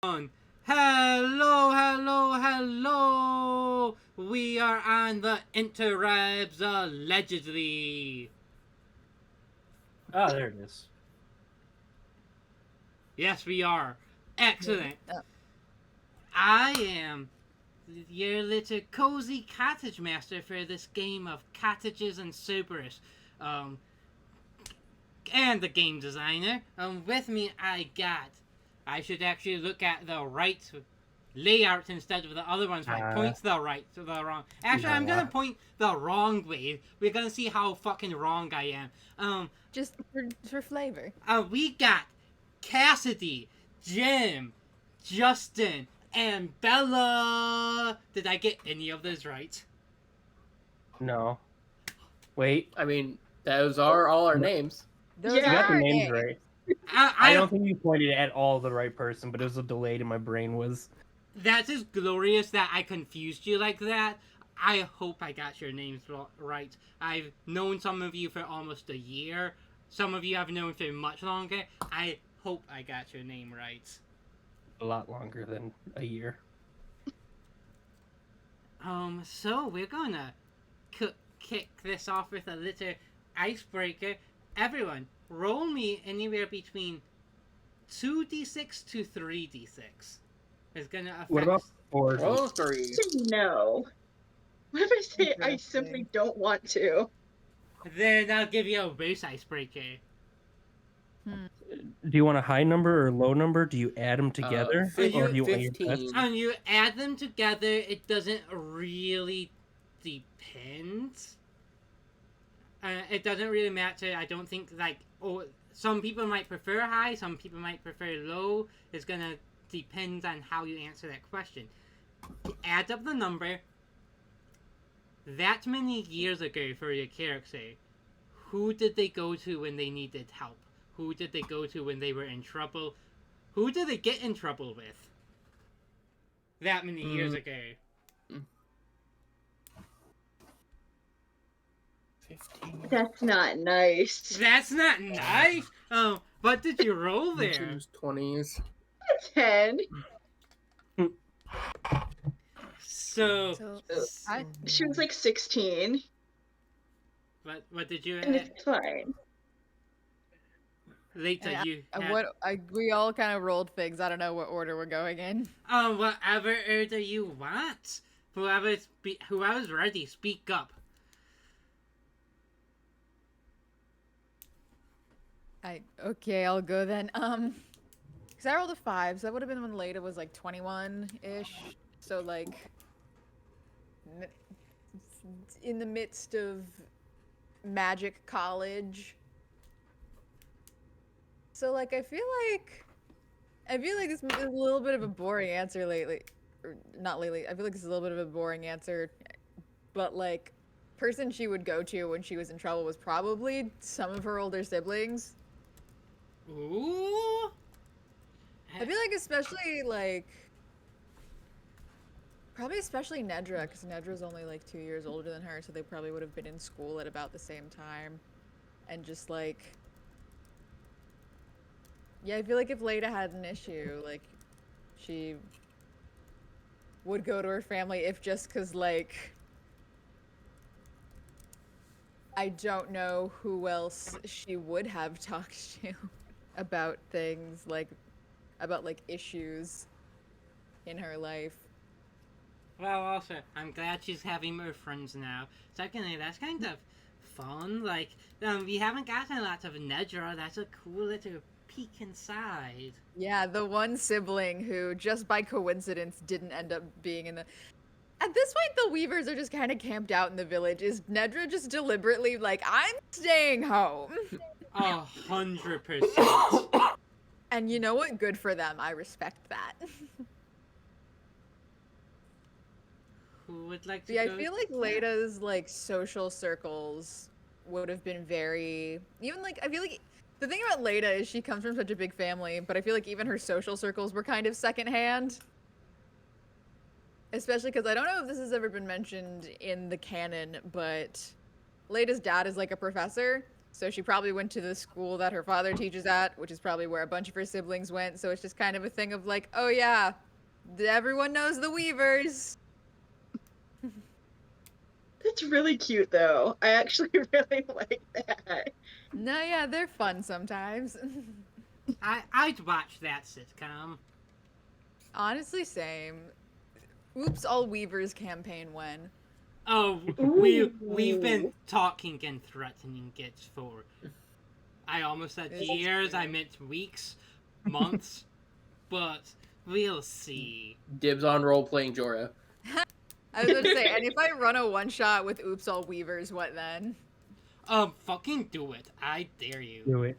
Hello, hello, hello! We are on the interwebs, allegedly. Oh, there it is. Yes, we are. Excellent. Oh. I am your little cozy cottage master for this game of Cottages and Cerberus. Um, and the game designer. With me, I should actually look at the right layout instead of the other ones. Right, points the right to the wrong. Actually, I'm gonna point the wrong way. We're gonna see how fucking wrong I am. Just for flavor. We got Cassidy, Jim, Justin, and Bella. Did I get any of those right? No. Wait. I mean, those are all our names. Those You got the are names names. right. I I don't think you pointed at all the right person, but it was a delayed and my brain was. That's just glorious that I confused you like that. I hope I got your names right. I've known some of you for almost a year. Some of you I've known for much longer. I hope I got your name right. A lot longer than a year. So we're gonna kick this off with a little icebreaker. Everyone, roll me anywhere between 2d6 to 3d6. It's gonna affect... What about 4? Roll 3. No. What if I say I simply don't want to? Then I'll give you a base icebreaker. Do you want a high number or low number? Do you add them together? Or do you want your best? 15. When you add them together, it doesn't really depend. It doesn't really matter. I don't think, like, some people might prefer high, some people might prefer low. It's gonna depend on how you answer that question. Add up the number. That many years ago for your character, who did they go to when they needed help? Who did they go to when they were in trouble? Who did they get in trouble with? That many years ago. 15. That's not nice. That's not nice. Oh, what did you roll there? 20s. 10. So She was like 16, what did you and add? it's fine. Later, you. We all kind of rolled figs. I don't know what order we're going in. Whatever order you want. Whoever's ready, speak up. Okay, I'll go then. Because I rolled a 5, so that would have been when Leda was like 21-ish. So like, in the midst of magic college. So like, I feel like this is a little bit of a boring answer lately. Or not lately. I feel like this is a little bit of a boring answer. But like, person she would go to when she was in trouble was probably some of her older siblings. Ooh. I feel like especially like, probably especially Nedra, because Nedra's only like 2 years older than her, so they probably would have been in school at about the same time. And just like, yeah, I feel like if Leda had an issue, like, she would go to her family, if just because like, I don't know who else she would have talked to about things like, about like issues in her life. Well, also, I'm glad she's having more friends now. Secondly, that's kind of fun. Like, we haven't gotten lots of Nedra. That's a cool little peek inside. Yeah, the one sibling who, just by coincidence, didn't end up being in the... At this point, the Weavers are just kind of camped out in the village. Is Nedra just deliberately like, I'm staying home? 100%. And you know what? Good for them. I respect that. Who would like to See, I go? feel like Leda's like social circles would have been very... Even like, I feel like the thing about Leda is she comes from such a big family, but I feel like even her social circles were kind of secondhand. Especially because I don't know if this has ever been mentioned in the canon, but Leda's dad is like a professor. So she probably went to the school that her father teaches at, which is probably where a bunch of her siblings went. So it's just kind of a thing of like, oh yeah, everyone knows the Weavers. That's really cute, though. I actually really like that. No, yeah, they're fun sometimes. I'd watch that sitcom. Honestly, same. Oops, all Weavers campaign when. Oh, we've been Ooh. talking and threatening it for. I almost said It's years. true. I meant weeks, months, but we'll see. Dibs on role playing Jorah. I was going to say, and if I run a one shot with Oops All Weavers, what then? Fucking do it! I dare you. Do it.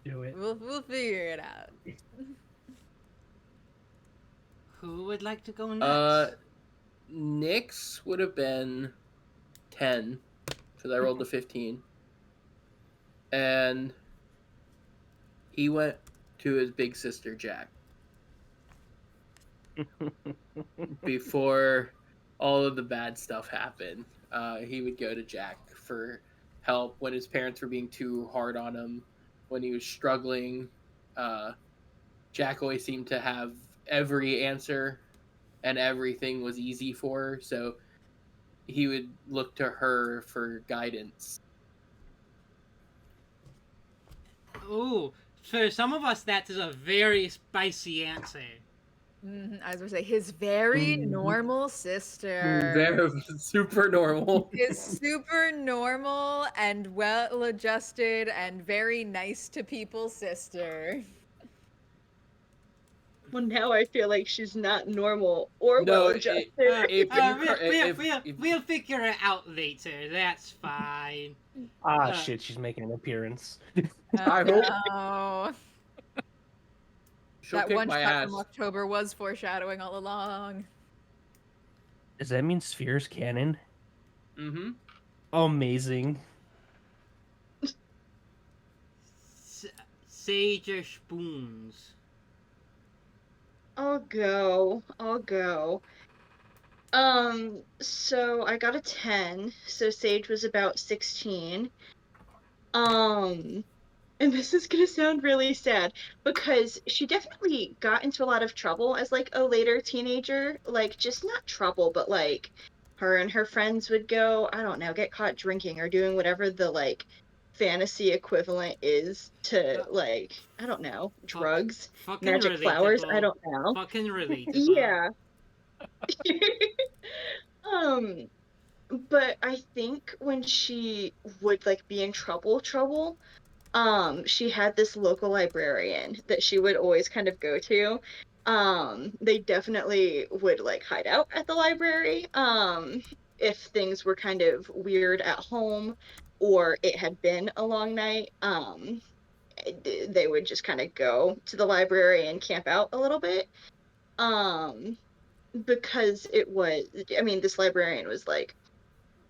Do it. We'll figure it out. Who would like to go next? Nick's would have been 10 because I rolled a 15, and he went to his big sister Jack before all of the bad stuff happened. He would go to Jack for help when his parents were being too hard on him, when he was struggling. Jack always seemed to have every answer, and everything was easy for her, so he would look to her for guidance. Ooh, for some of us, that is a very spicy answer. I was going to say, his very Mhm. normal sister. Very super normal. Is super normal and well adjusted and very nice to people sister. Well, now I feel like she's not normal or No, well it- adjusted. We'll figure it out later. That's fine. Shit, she's making an appearance. I hope- No. She'll That kick one my shot ass. from October was foreshadowing all along. Does that mean Sphere's canon? Mm-hmm. Amazing. Sage or spoons? I'll go. So I got a 10, so Sage was about 16. And this is gonna sound really sad because she definitely got into a lot of trouble as like a later teenager. Like just not trouble, but like her and her friends would go, I don't know, get caught drinking or doing whatever the like fantasy equivalent is to like, I don't know, drugs, Fucking magic flowers, I relatable. don't know. Fucking relatable. Yeah. Um, but I think when she would like be in trouble, she had this local librarian that she would always kind of go to. They definitely would like hide out at the library if things were kind of weird at home or it had been a long night. They would just kind of go to the library and camp out a little bit. Um, because it was, I mean, this librarian was like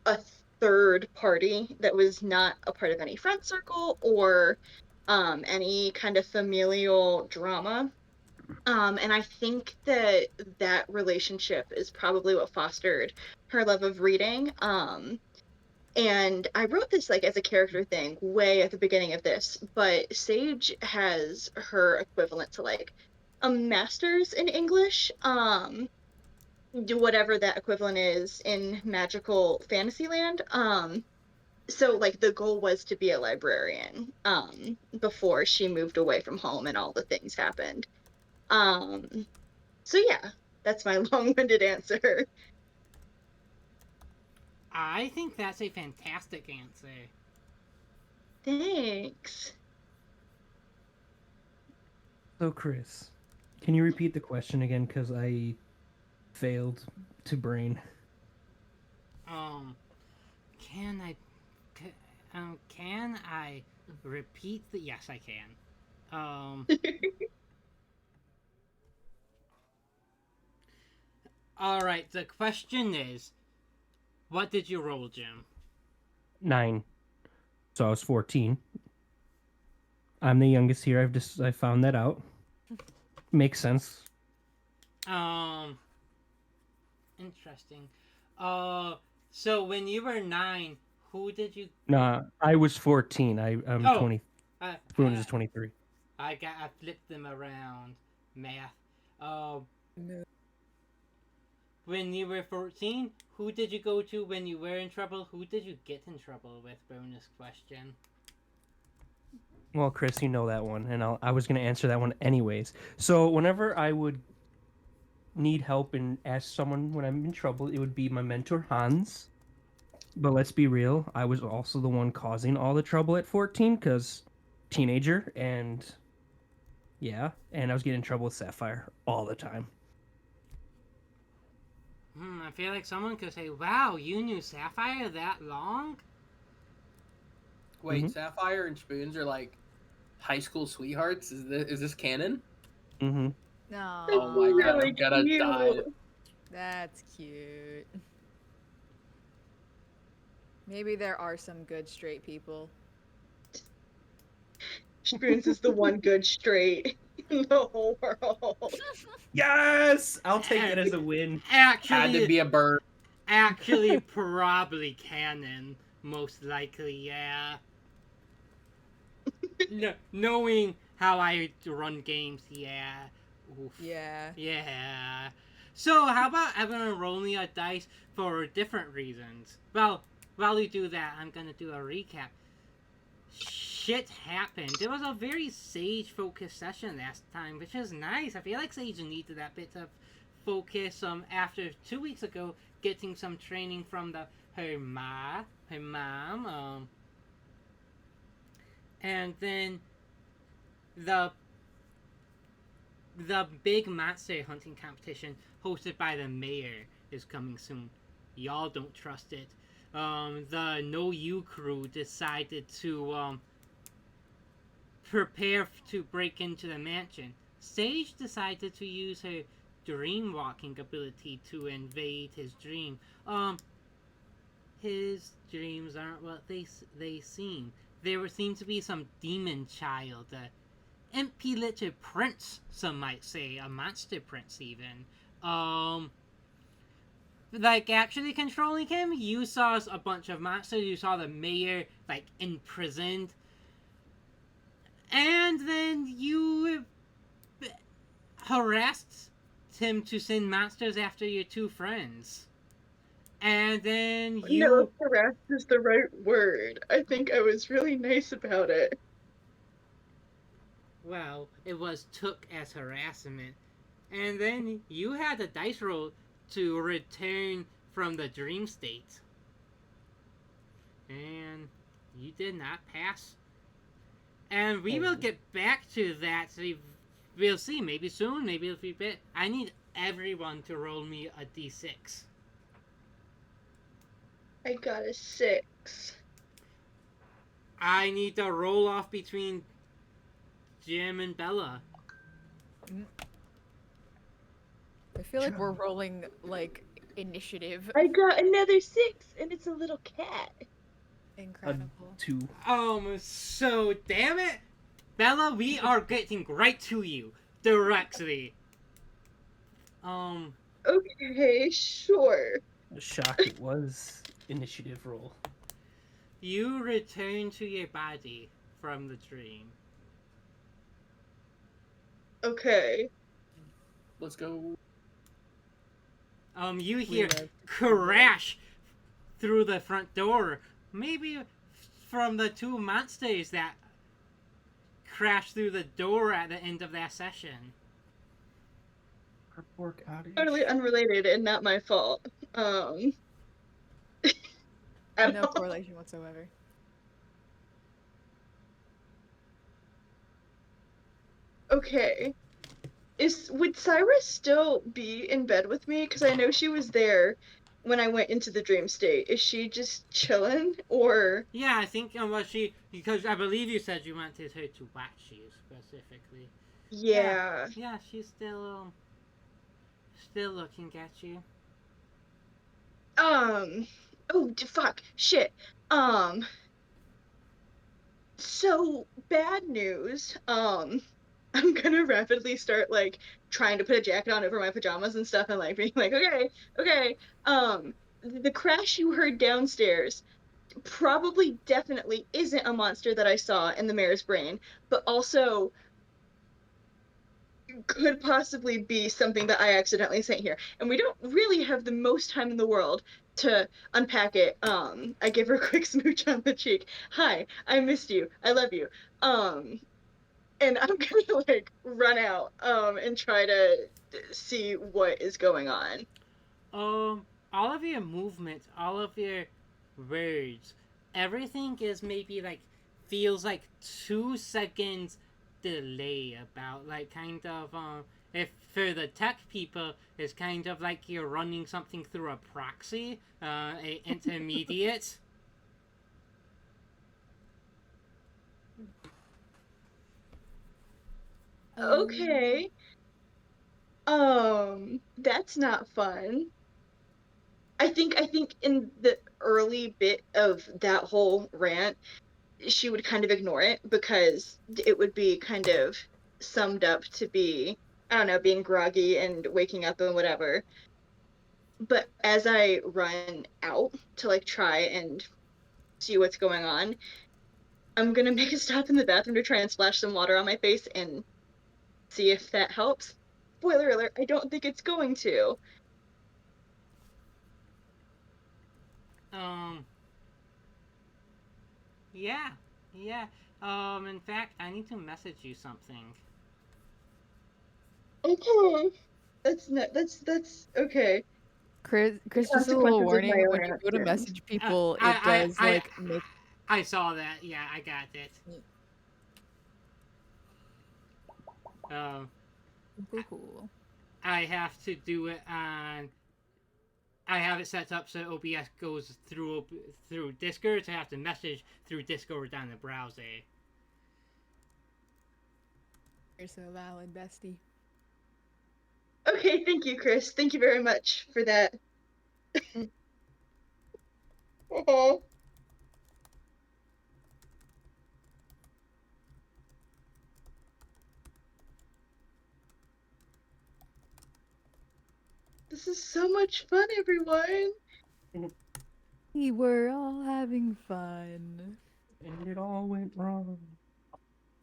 a third party that was not a part of any friend circle or any kind of familial drama. And I think that that relationship is probably what fostered her love of reading. And I wrote this like as a character thing way at the beginning of this, but Sage has her equivalent to like a master's in English. Do whatever that equivalent is in magical fantasyland. So like the goal was to be a librarian before she moved away from home and all the things happened. So yeah, that's my long-winded answer. I think that's a fantastic answer. Thanks. So, Chris, can you repeat the question again? Because I failed to brain. Can I, can I repeat the? Yes, I can. All right. The question is, what did you roll, Jim? 9. So I was 14. I'm the youngest here. I found that out. Makes sense. Interesting. So when you were 9, Who did you? Nah, I was 14. I'm Oh. 20. I, Bruins I, is 23. I flipped them around. Math. No. When you were 14, who did you go to when you were in trouble? Who did you get in trouble with? Bonus question. Well, Chris, you know that one, and I was going to answer that one anyways. So whenever I would need help and ask someone when I'm in trouble, it would be my mentor, Hans. But let's be real, I was also the one causing all the trouble at 14 because teenager, and yeah, and I was getting in trouble with Sapphire all the time. I feel like someone could say, wow, you knew Sapphire that long? Wait, Mhm. Sapphire and Spoons are like high school sweethearts? Is this canon? Mm-hmm. No. Oh my god, Really I'm gonna cute. die. That's cute. Maybe there are some good straight people. Spoons is the one good straight in the whole world. Yes! I'll take that as a win. Had to Actually, be a bird. probably canon. Most likely, yeah. Knowing how I run games, yeah. Oof. Yeah. Yeah. So, how about everyone roll me a dice for different reasons? Well, while you do that, I'm gonna do a recap. Shit happened. There was a very Sage-focused session last time, which is nice. I feel like Sage needed that bit of focus. After 2 weeks ago, getting some training from her mom. And then the big monster hunting competition hosted by the mayor is coming soon. Y'all don't trust it. The No You crew decided to prepare to break into the mansion. Sage decided to use her dream walking ability to invade his dream. His dreams aren't what they seem. There seems to be some demon child, impy little prince, some might say, a monster prince even. Like actually controlling him. You saw a bunch of monsters. You saw the mayor like imprisoned, and then you harassed him to send monsters after your two friends. And then No, you. harassed is the right word. I think I was really nice about it. Well, it was took as harassment. And then you had a dice roll to return from the dream state. And you did not pass. And we will get back to that. We'll see. Maybe soon. Maybe it'll be a bit. I need everyone to roll me a d6. I got a 6. I need to roll off between Jim and Bella. I feel like we're rolling like initiative. I got another 6, and it's a little cat. Incredible. 2. So damn it, Bella, we are getting right to you directly. Okay, sure. Shock it was initiative roll. You return to your body from the dream. Okay. Let's go. You hear crash through the front door. Maybe from the two monsters that crashed through the door at the end of that session. Totally unrelated and not my fault. I No don't- correlation whatsoever. Okay. Would Cyrus still be in bed with me? Because I know she was there when I went into the dream state. Is she just chilling, or? Yeah, I think because I believe you said you wanted her to watch you specifically. Yeah. Yeah, she's still looking at you. Oh, fuck. Shit. So, bad news. I'm gonna rapidly start, like, trying to put a jacket on over my pajamas and stuff and, like, being like, okay. The crash you heard downstairs, probably definitely isn't a monster that I saw in the mayor's brain, but also could possibly be something that I accidentally sent here. And we don't really have the most time in the world to unpack it. I give her a quick smooch on the cheek. Hi, I missed you. I love you. And I'm gonna like run out and try to see what is going on. All of your movements, all of your words, everything is maybe like feels like 2 seconds delay about like kind of if for the tech people it's kind of like you're running something through a proxy, a intermediate. Okay. That's not fun. I think in the early bit of that whole rant, she would kind of ignore it because it would be kind of summed up to be, I don't know, being groggy and waking up and whatever. But as I run out to like try and see what's going on, I'm gonna make a stop in the bathroom to try and splash some water on my face and see if that helps. Spoiler alert, I don't think it's going to. Um, yeah, yeah. In fact, I need to message you something. Okay. That's okay. Chris, The just a little consequences of my warning: own when you go to actions. message people, it does like make. I saw that. Yeah, I got it. Um, Cool. I have to do it on. I have it set up so OBS goes through Discord. So I have to message through Discord on the browser. You're so valid, bestie. Okay, thank you, Chris. Thank you very much for that. Oh, this is so much fun, everyone. We were all having fun. And it all went wrong.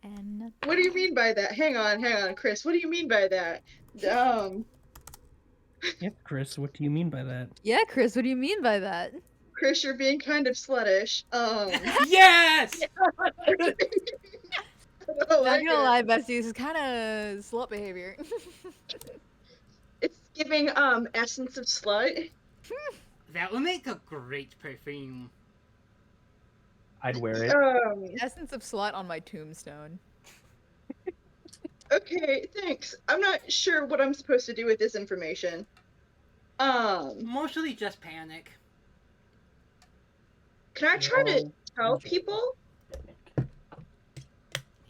And What do you mean by that? Hang on, Chris. What do you mean by that? Um, Yeah, Chris, what do you mean by that? yeah, Chris, what do you mean by that? Chris, you're being kind of sluttish. Yes. I don't Not like gonna it. lie, bestie, this is kind of slut behavior. It's giving essence of slut. That would make a great perfume. I'd wear it. Essence of slut on my tombstone. Okay, thanks. I'm not sure what I'm supposed to do with this information. Mostly just panic. Can I try to tell people?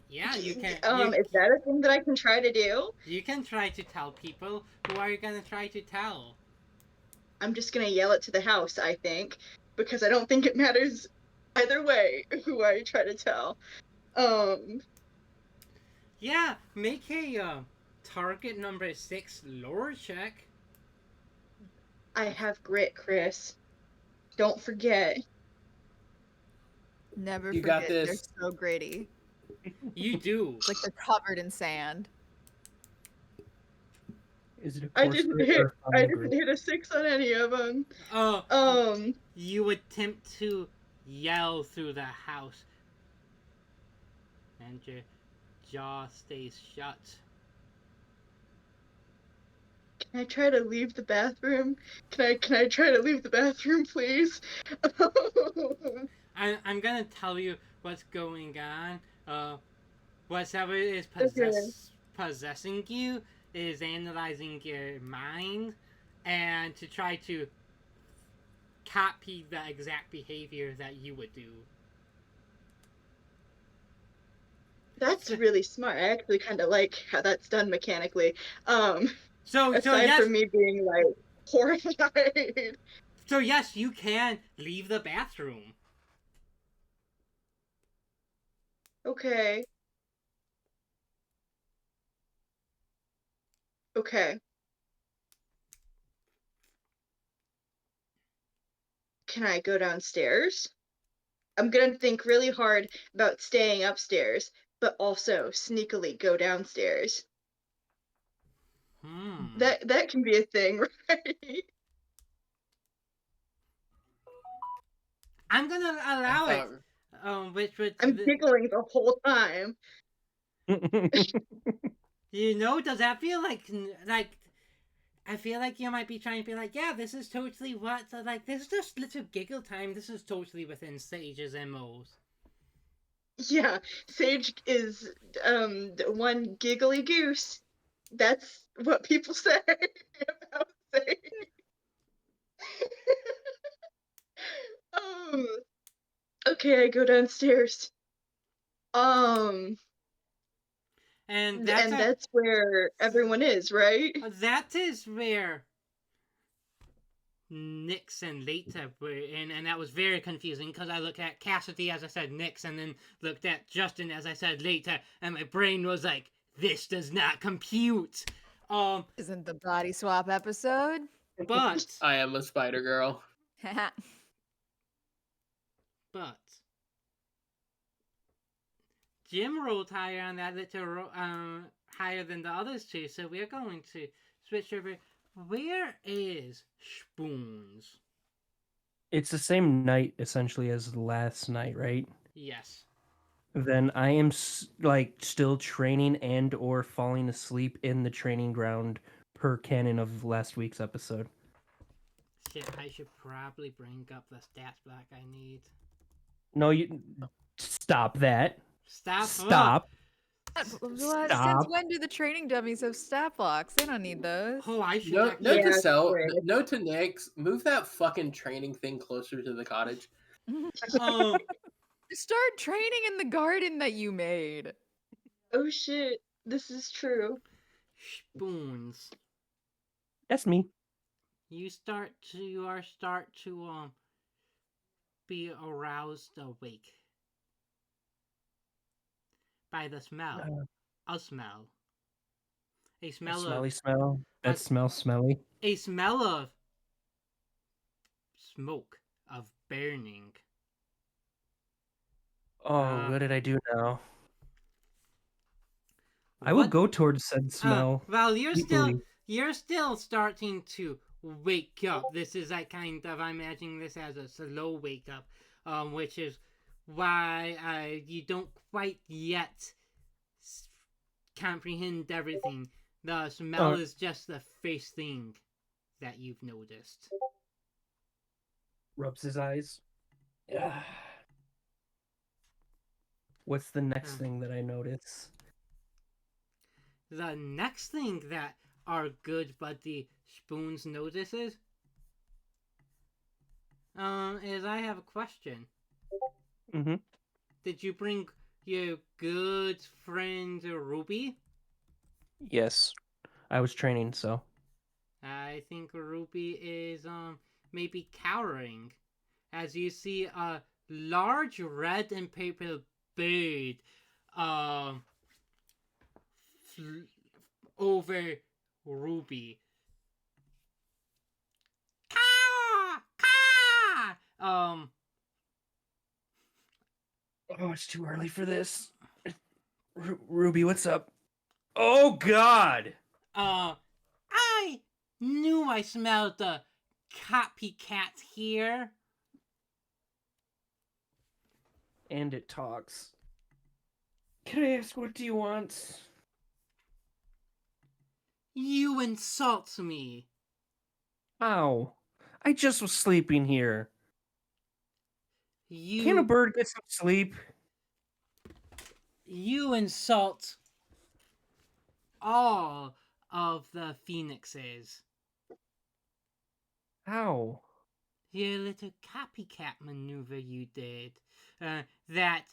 Yeah, you can. Is that a thing that I can try to do? You can try to tell people. Who are you gonna try to tell? I'm just gonna yell it to the house, I think, because I don't think it matters either way who I try to tell. Yeah, make a target number 6 lore check. I have grit, Chris. Don't forget. Never You forget, got they're this. so gritty. You do. It's like they're covered in sand. Is it a I coarse didn't grit hit. or a I fine didn't grit? hit a 6 on any of them. Oh, you attempt to yell through the house, and your jaw stays shut. Can I try to leave the bathroom? Can I try to leave the bathroom, please? I'm gonna tell you what's going on. Whatever is Okay. possessing you is analyzing your mind, and to try to copy the exact behavior that you would do. That's really smart. I actually kind of like how that's done mechanically. So Aside yes, from me being like horrified. so yes, you can leave the bathroom. Okay. Okay. Can I go downstairs? I'm gonna think really hard about staying upstairs, but also sneakily go downstairs. Hmm. That can be a thing, right? I'm gonna I allow it. thought Which would I'm giggling the whole time. does that feel like I feel like you might be trying to be like, yeah, this is totally what like this is just little giggle time. This is totally within Sage's MOs. Yeah, Sage is one giggly goose. That's what people say about Sage. um, okay, I go downstairs. Um, And and that's where everyone is, right? that is where Nyx and Leta were in, and that was very confusing because I looked at Cassidy as I said Nyx, and then looked at Justin as I said Leta, and my brain was like, this does not compute. Isn't the body swap episode? But I am a Spider Girl. but Jim rolled higher on that little higher than the others two, so we're going to switch over. Where is Spoons? It's the same night essentially as last night, right? Yes. Then I am like still training and or falling asleep in the training ground per canon of last week's episode. Shit, I should probably bring up the stats block I need. No, you stop that. Stop. Stop. Since Stop. when do the training dummies have stat blocks? They don't need those. Oh, I should. Note Yeah, to self, great. note to Nyx, move that fucking training thing closer to the cottage. Um, Start training in the garden that you made. Oh shit, this is true. Spoons. That's me. You start to be aroused awake by the smell. A smell. A smell Smelly of smell. That smells smelly. a smell of smoke, of burning. Oh, what did I do now? I will What? go towards said smell. Well, sleepily. you're still starting to wake up. This is like kind of I'm imagining this as a slow wake up, which is why you don't quite yet comprehend everything. The smell is just the first thing that you've noticed. Rubs his eyes. What's the next thing that I notice? The next thing that our good buddy Spoons notices is I have a question. Mm-hmm. Did you bring your good friend Ruby? Yes. I was training, so. I think Ruby is maybe cowering as you see a large red and purple bird over Ruby. Caw! Caw! Oh, it's too early for this. Ruby, what's up? Oh, God! I knew I smelled the copycat here. And it talks. Can I ask, what do you want? You insult me. Ow. I just was sleeping here. You Can a bird get some sleep? You insult all of the phoenixes. How? Your little copycat maneuver you did that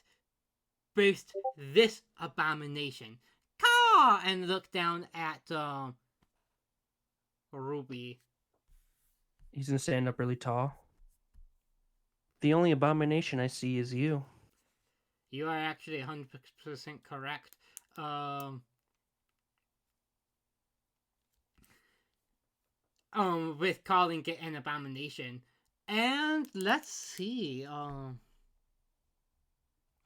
birthed this abomination. Caw! And look down at Ruby. He's gonna stand up really tall. The only abomination I see is you. You are actually 100% correct. With calling it an abomination. And let's see.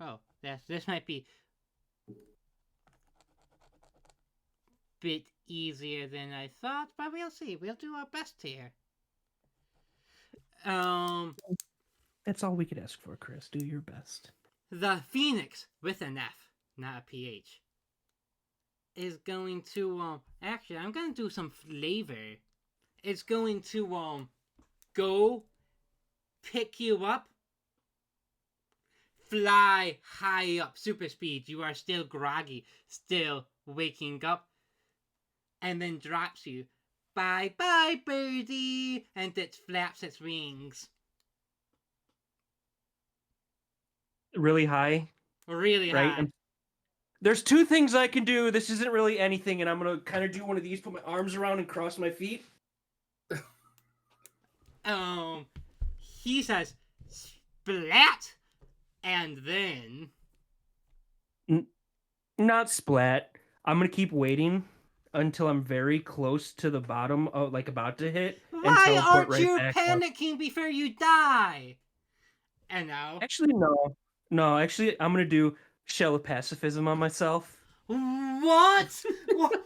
Oh, this might be a bit easier than I thought, but we'll see. We'll do our best here. That's all we could ask for, Chris. Do your best. The Phoenix with an F, not a PH, is going to actually I'm gonna do some flavor. It's going to go pick you up, fly high up, super speed. You are still groggy, still waking up, and then drops you. Bye bye, birdie, and it flaps its wings Really high, really right? high. There's two things I can do. This isn't really anything, and I'm gonna kind of do one of these. Put my arms around and cross my feet. He says, splat, and then Not splat. I'm gonna keep waiting until I'm very close to the bottom, like about to hit, and why teleport aren't right you back up. panicking before you die? And now, Actually, no. No, actually, I'm gonna do shell of pacifism on myself. what? What?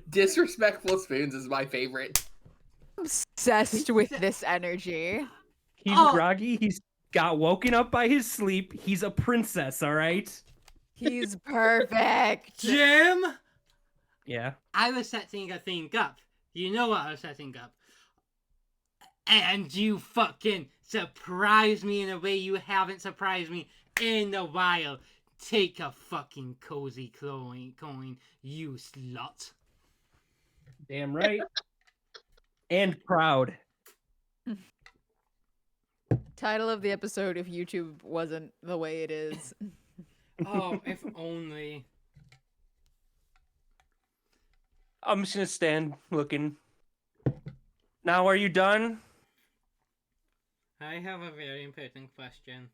Disrespectful spoons is my favorite. Obsessed with this energy. He's Oh. groggy. He's got woken up by his sleep. He's a princess, all right? He's perfect. Jim? Yeah. I was setting a thing up. You know what I was setting up. And you fucking surprised me in a way you haven't surprised me in a while. Take a fucking cozy coin, you slut. Damn right. And proud. Title of the episode if YouTube wasn't the way it is. Oh, if only. I'm just gonna stand looking. Now, are you done? I have a very important question.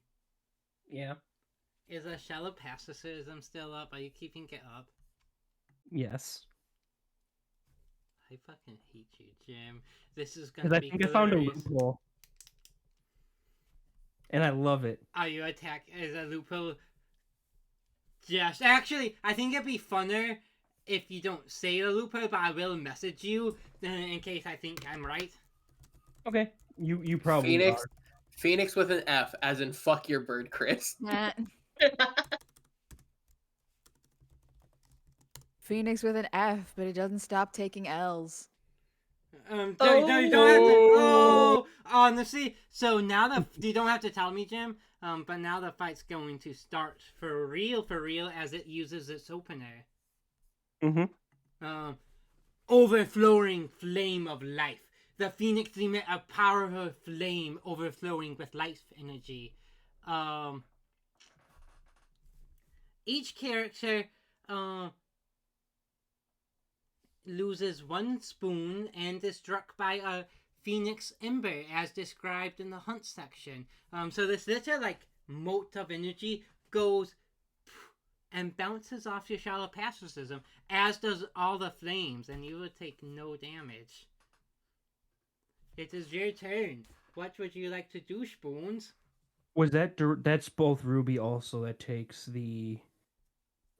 Yeah. Is a shell of pacifism still up? Are you keeping it up? Yes. I fucking hate you, Jim. This is Because gonna I be think I found a glorious. loophole. And I love it. Are you is a loophole? Yes. Actually, I think it'd be funner if you don't say the loophole, but I will message you in case I think I'm right. Okay. You probably are. Phoenix with an F, as in fuck your bird, Chris. Phoenix with an F, but it doesn't stop taking L's. No, you don't have to. Oh, honestly. So now you don't have to tell me, Jim. But now the fight's going to start for real, as it uses its opener. Overflowing flame of life. The Phoenix emit a powerful flame overflowing with life energy. Each character loses one spoon and is struck by a phoenix ember as described in the hunt section. So this little mote of energy goes and bounces off your shallow pacifism, as does all the flames, and you will take no damage. It is your turn. What would you like to do, Spoons? Was that's both Ruby also that takes the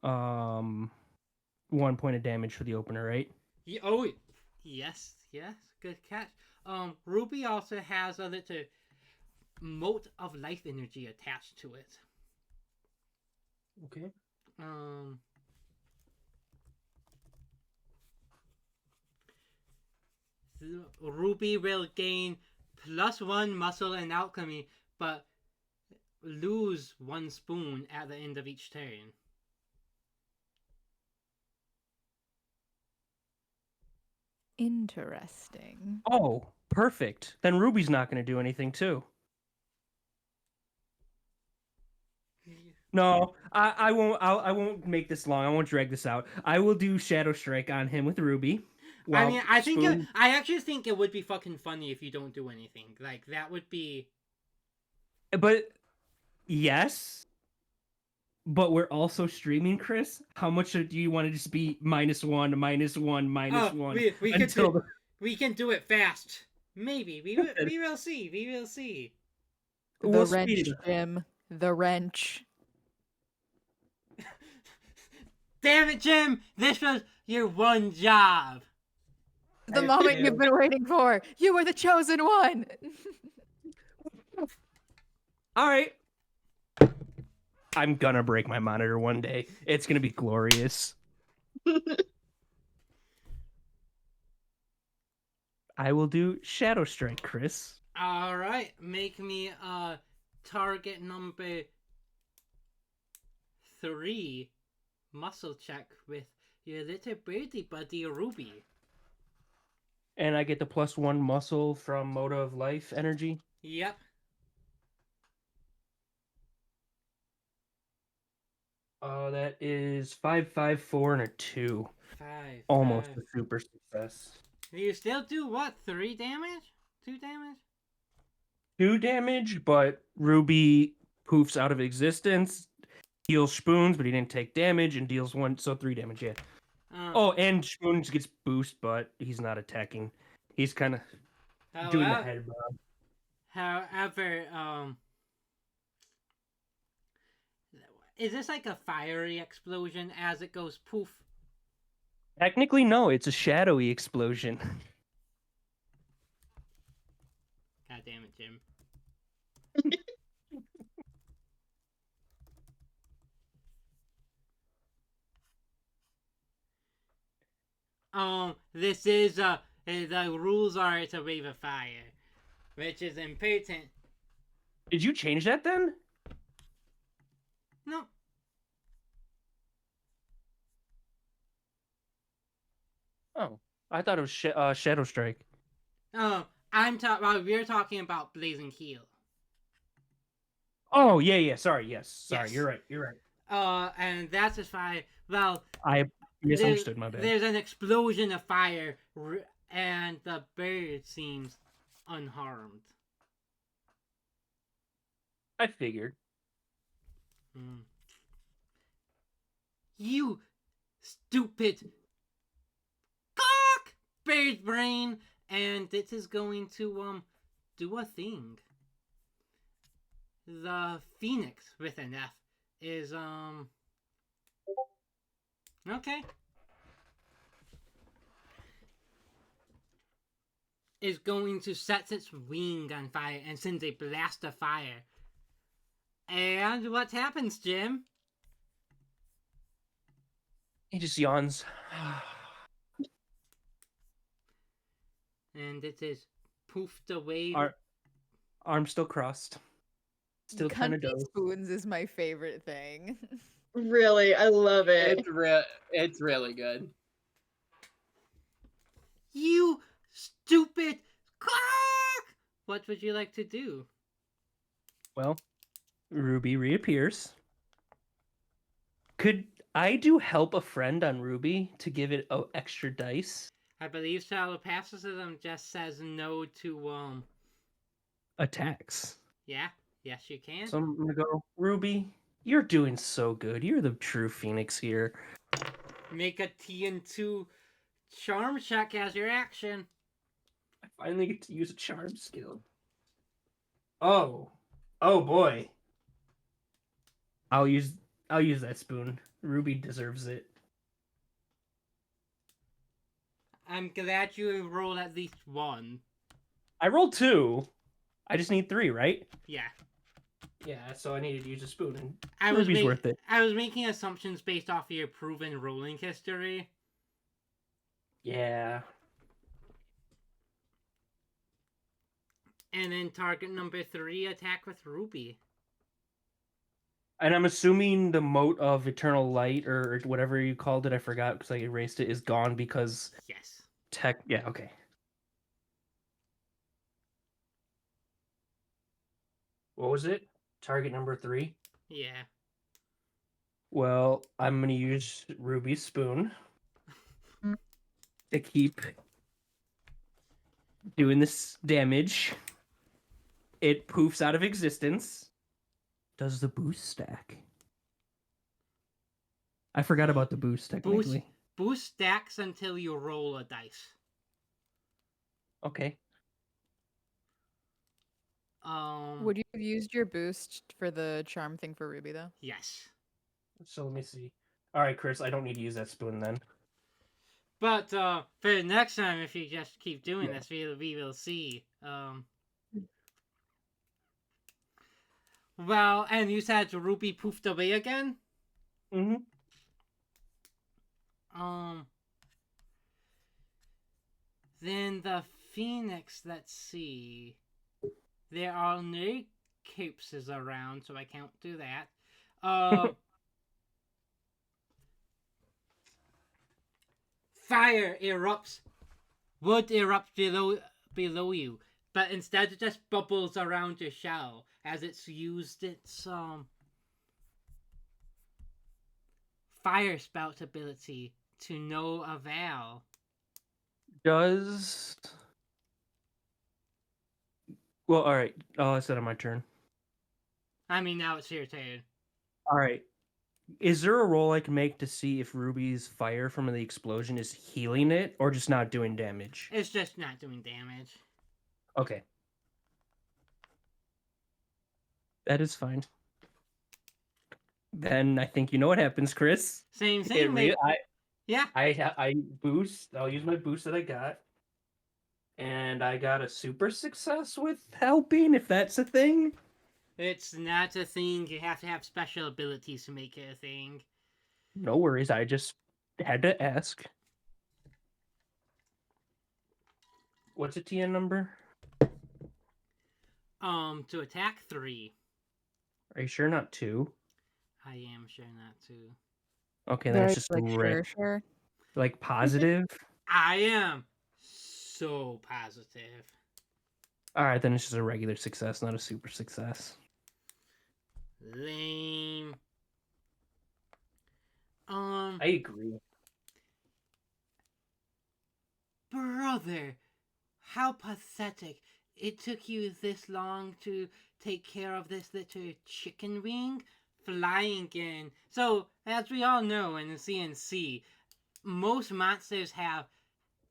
1 point of damage for the opener, right? Oh, yes, good catch. Ruby also has a little mote of life energy attached to it. Okay. Ruby will gain +1 muscle and alchemy, but lose 1 spoon at the end of each turn. Interesting. Oh, perfect. Then Ruby's not going to do anything too. No, I won't. I won't make this long. I won't drag this out. I will do Shadow Strike on him with Ruby. I mean, I actually think it would be fucking funny if you don't do anything. Like that would be. But yes. But we're also streaming, Chris. How much do you want to just be -1, -1, -1? We can do it fast. Maybe we will see. We will see. The wrench, Jim. The wrench. Damn it, Jim! This was your one job. The I moment you've failed. been waiting for. You were the chosen one. All right. I'm gonna break my monitor one day. It's gonna be glorious. I will do Shadow Strike, Chris. All right, make me target number 3 muscle check with your little birdie buddy Ruby. And I get the +1 muscle from Moda of Life energy. Yep. That is 5, 5, 4, and a 2. 5. Almost 5. a super success. You still do what? 3 damage? 2 damage? 2 damage, but Ruby poofs out of existence, heals Spoons, but he didn't take damage, and deals 1, so 3 damage, yeah. Oh, and Spoons gets boost, but he's not attacking. He's kind of doing the head bob. However, is this like a fiery explosion as it goes poof? Technically, no, it's a shadowy explosion. God damn it, Jim. This is the rules are it's a wave of fire, which is important. Did you change that then? No. Oh, I thought it was Shadow Strike. Oh, we're talking about Blazing Heel. Oh, yeah. Sorry, yes. Sorry, Yes. you're right. And that's just fire. Well, I misunderstood, my bad. There's an explosion of fire, and the bird seems unharmed. I figured. You stupid cock bird brain, and this is going to do a thing. The Phoenix with an F is okay. Is going to set its wing on fire and sends a blast of fire. And what happens, Jim? He just yawns. And it is poofed away. Arm still crossed. Still kind of Cunty does. Spoons is my favorite thing. Really, I love it. It's really good. You stupid cock! What would you like to do? Well, Ruby reappears. Could I do help a friend on Ruby to give it extra dice? I believe telepathicism just says no to Attacks. Yeah, yes you can. So I'm gonna go, Ruby, you're doing so good. You're the true Phoenix here. Make a TN2 charm check as your action. I finally get to use a charm skill. Oh boy. I'll use that spoon. Ruby deserves it. I'm glad you rolled at least 1. I rolled 2. I just need 3, right? Yeah. Yeah, so I needed to use a spoon, and I Ruby's worth it. I was making assumptions based off of your proven rolling history. Yeah. And then target number 3, attack with Ruby. And I'm assuming the mote of eternal light or whatever you called it, I forgot because I erased it, is gone because Yes. yeah, okay. What was it? Target number 3? Yeah. Well, I'm gonna use Ruby's spoon to keep doing this damage. It poofs out of existence. Does the boost stack? I forgot about the boost technically. Boost stacks until you roll a dice. Okay. Would you have used your boost for the charm thing for Ruby though? Yes. So let me see. All right, Chris, I don't need to use that spoon then. But for the next time, if you just keep doing Yeah. this, we will see. Well, and you said Ruby poofed away again. Mm-hmm. Then the Phoenix. Let's see. There are no corpses around, so I can't do that. Fire erupts. Wood erupts below you, but instead it just bubbles around your shell as it's used its fire spout ability to no avail. Does... Well, all right. Oh, it's on my turn. I mean, now it's your turn. All right. Is there a roll I can make to see if Ruby's fire from the explosion is healing it or just not doing damage? It's just not doing damage. Okay. That is fine. Then I think you know what happens, Chris. Same thing. Yeah. I boost. I'll use my boost that I got. And I got a super success with helping, if that's a thing. It's not a thing. You have to have special abilities to make it a thing. No worries. I just had to ask. What's a TN number? To attack 3. Are you sure not 2? I am sure not to. Okay, then it's just like red. sure. Like positive? I am so positive. Alright, then it's just a regular success, not a super success. Lame. I agree. Brother, how pathetic. It took you this long to take care of this little chicken wing flying in. So, as we all know in the CNC, most monsters have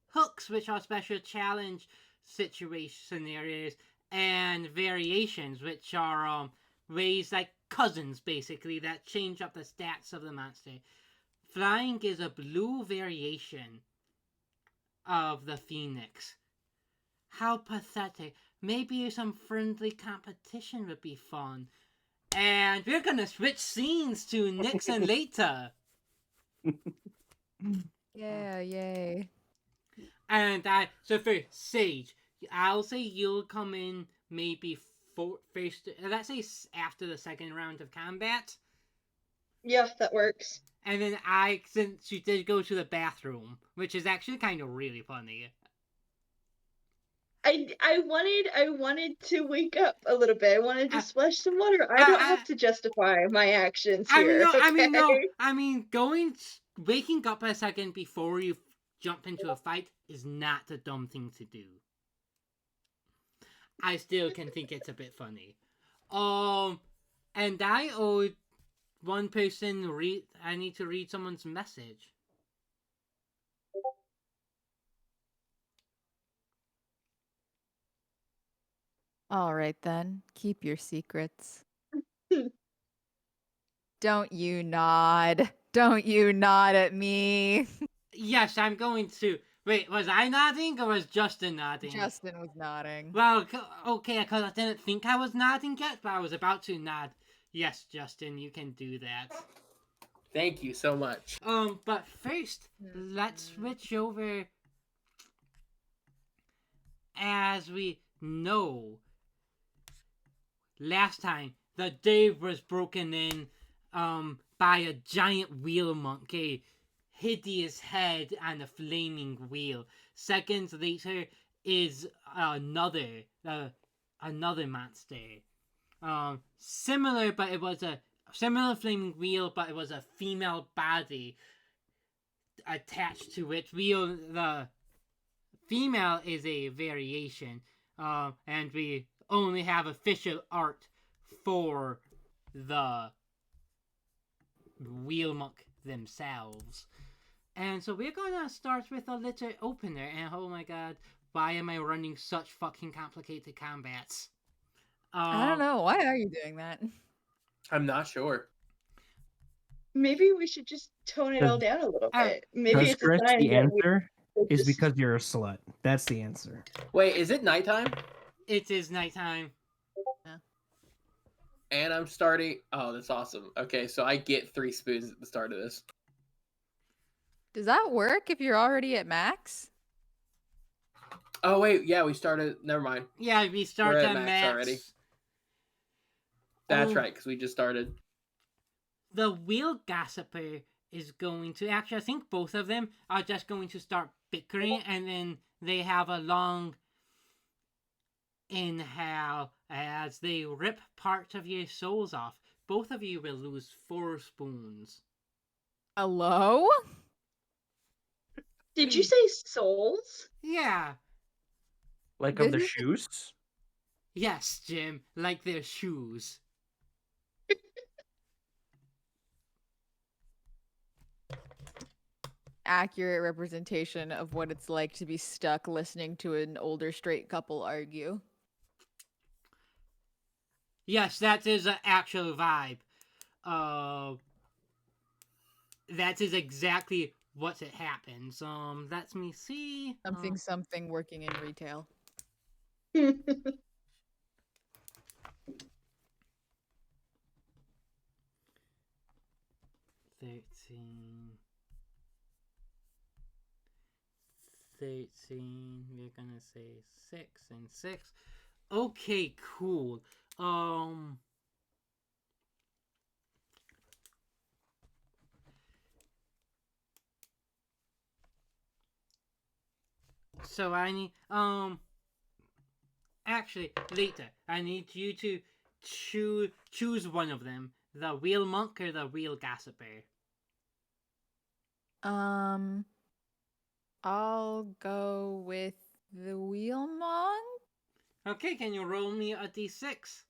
hooks, which are special challenge situation scenarios, and variations, which are ways like cousins, basically, that change up the stats of the monster. Flying is a blue variation of the Phoenix. How pathetic. Maybe some friendly competition would be fun. And we're gonna switch scenes to Nyx and Leta. Yeah, yay. And so for Sage, I'll say you'll come in maybe first. Let's say after the second round of combat. Yeah, that works. And then since you did go to the bathroom, which is actually kind of really funny. I wanted to wake up a little bit. I wanted to splash some water. I don't have to justify my actions here. Waking up a second before you jump into a fight is not a dumb thing to do. I still can think it's a bit funny. And I owe one person I need to read someone's message. All right then, keep your secrets. Don't you nod. Don't you nod at me. Yes, I'm going to. Wait, was I nodding or was Justin nodding? Justin was nodding. Well, okay, because I didn't think I was nodding yet, but I was about to nod. Yes, Justin, you can do that. Thank you so much. But first, let's switch over. As we know, last time the day was broken in by a giant wheel monkey, hideous head and a flaming wheel. Seconds later is another monster. Similar, but it was a similar flaming wheel, but it was a female body attached to it. The female is a variation, and we only have official art for the wheel monk themselves. And so we're gonna start with a little opener, and oh my god, why am I running such fucking complicated combats? I don't know. Why are you doing that? I'm not sure. maybe we should just tone it all down a little bit. Maybe Because it's a Chris, sign the that we answer should is just- because you're a slut. That's the answer. Wait, is it nighttime? It is nighttime. And I'm starting. Oh, that's awesome. Okay, so I get 3 spoons at the start of this. Does that work if you're already at max? Oh wait, yeah, we started. Never mind. Yeah, we start We're at at max max already. That's Oh. right, because we just started. The wheel gossiper is going to actually, I think both of them are just going to start bickering, and then they have a long inhale as they rip parts of your souls off. Both of you will lose 4 spoons. Hello? Did you say souls? Yeah. Like of This the is- shoes? Yes, Jim. Like their shoes. Accurate representation of what it's like to be stuck listening to an older straight couple argue. Yes, that is an actual vibe. That is exactly what it happens. Let me see. Something working in retail. 13. 13. We're gonna say 6 and 6. Okay, cool. So I need actually later I need you to choose one of them, the wheel monk or the wheel gossiper. I'll go with the wheel monk. Okay, can you roll me a d6?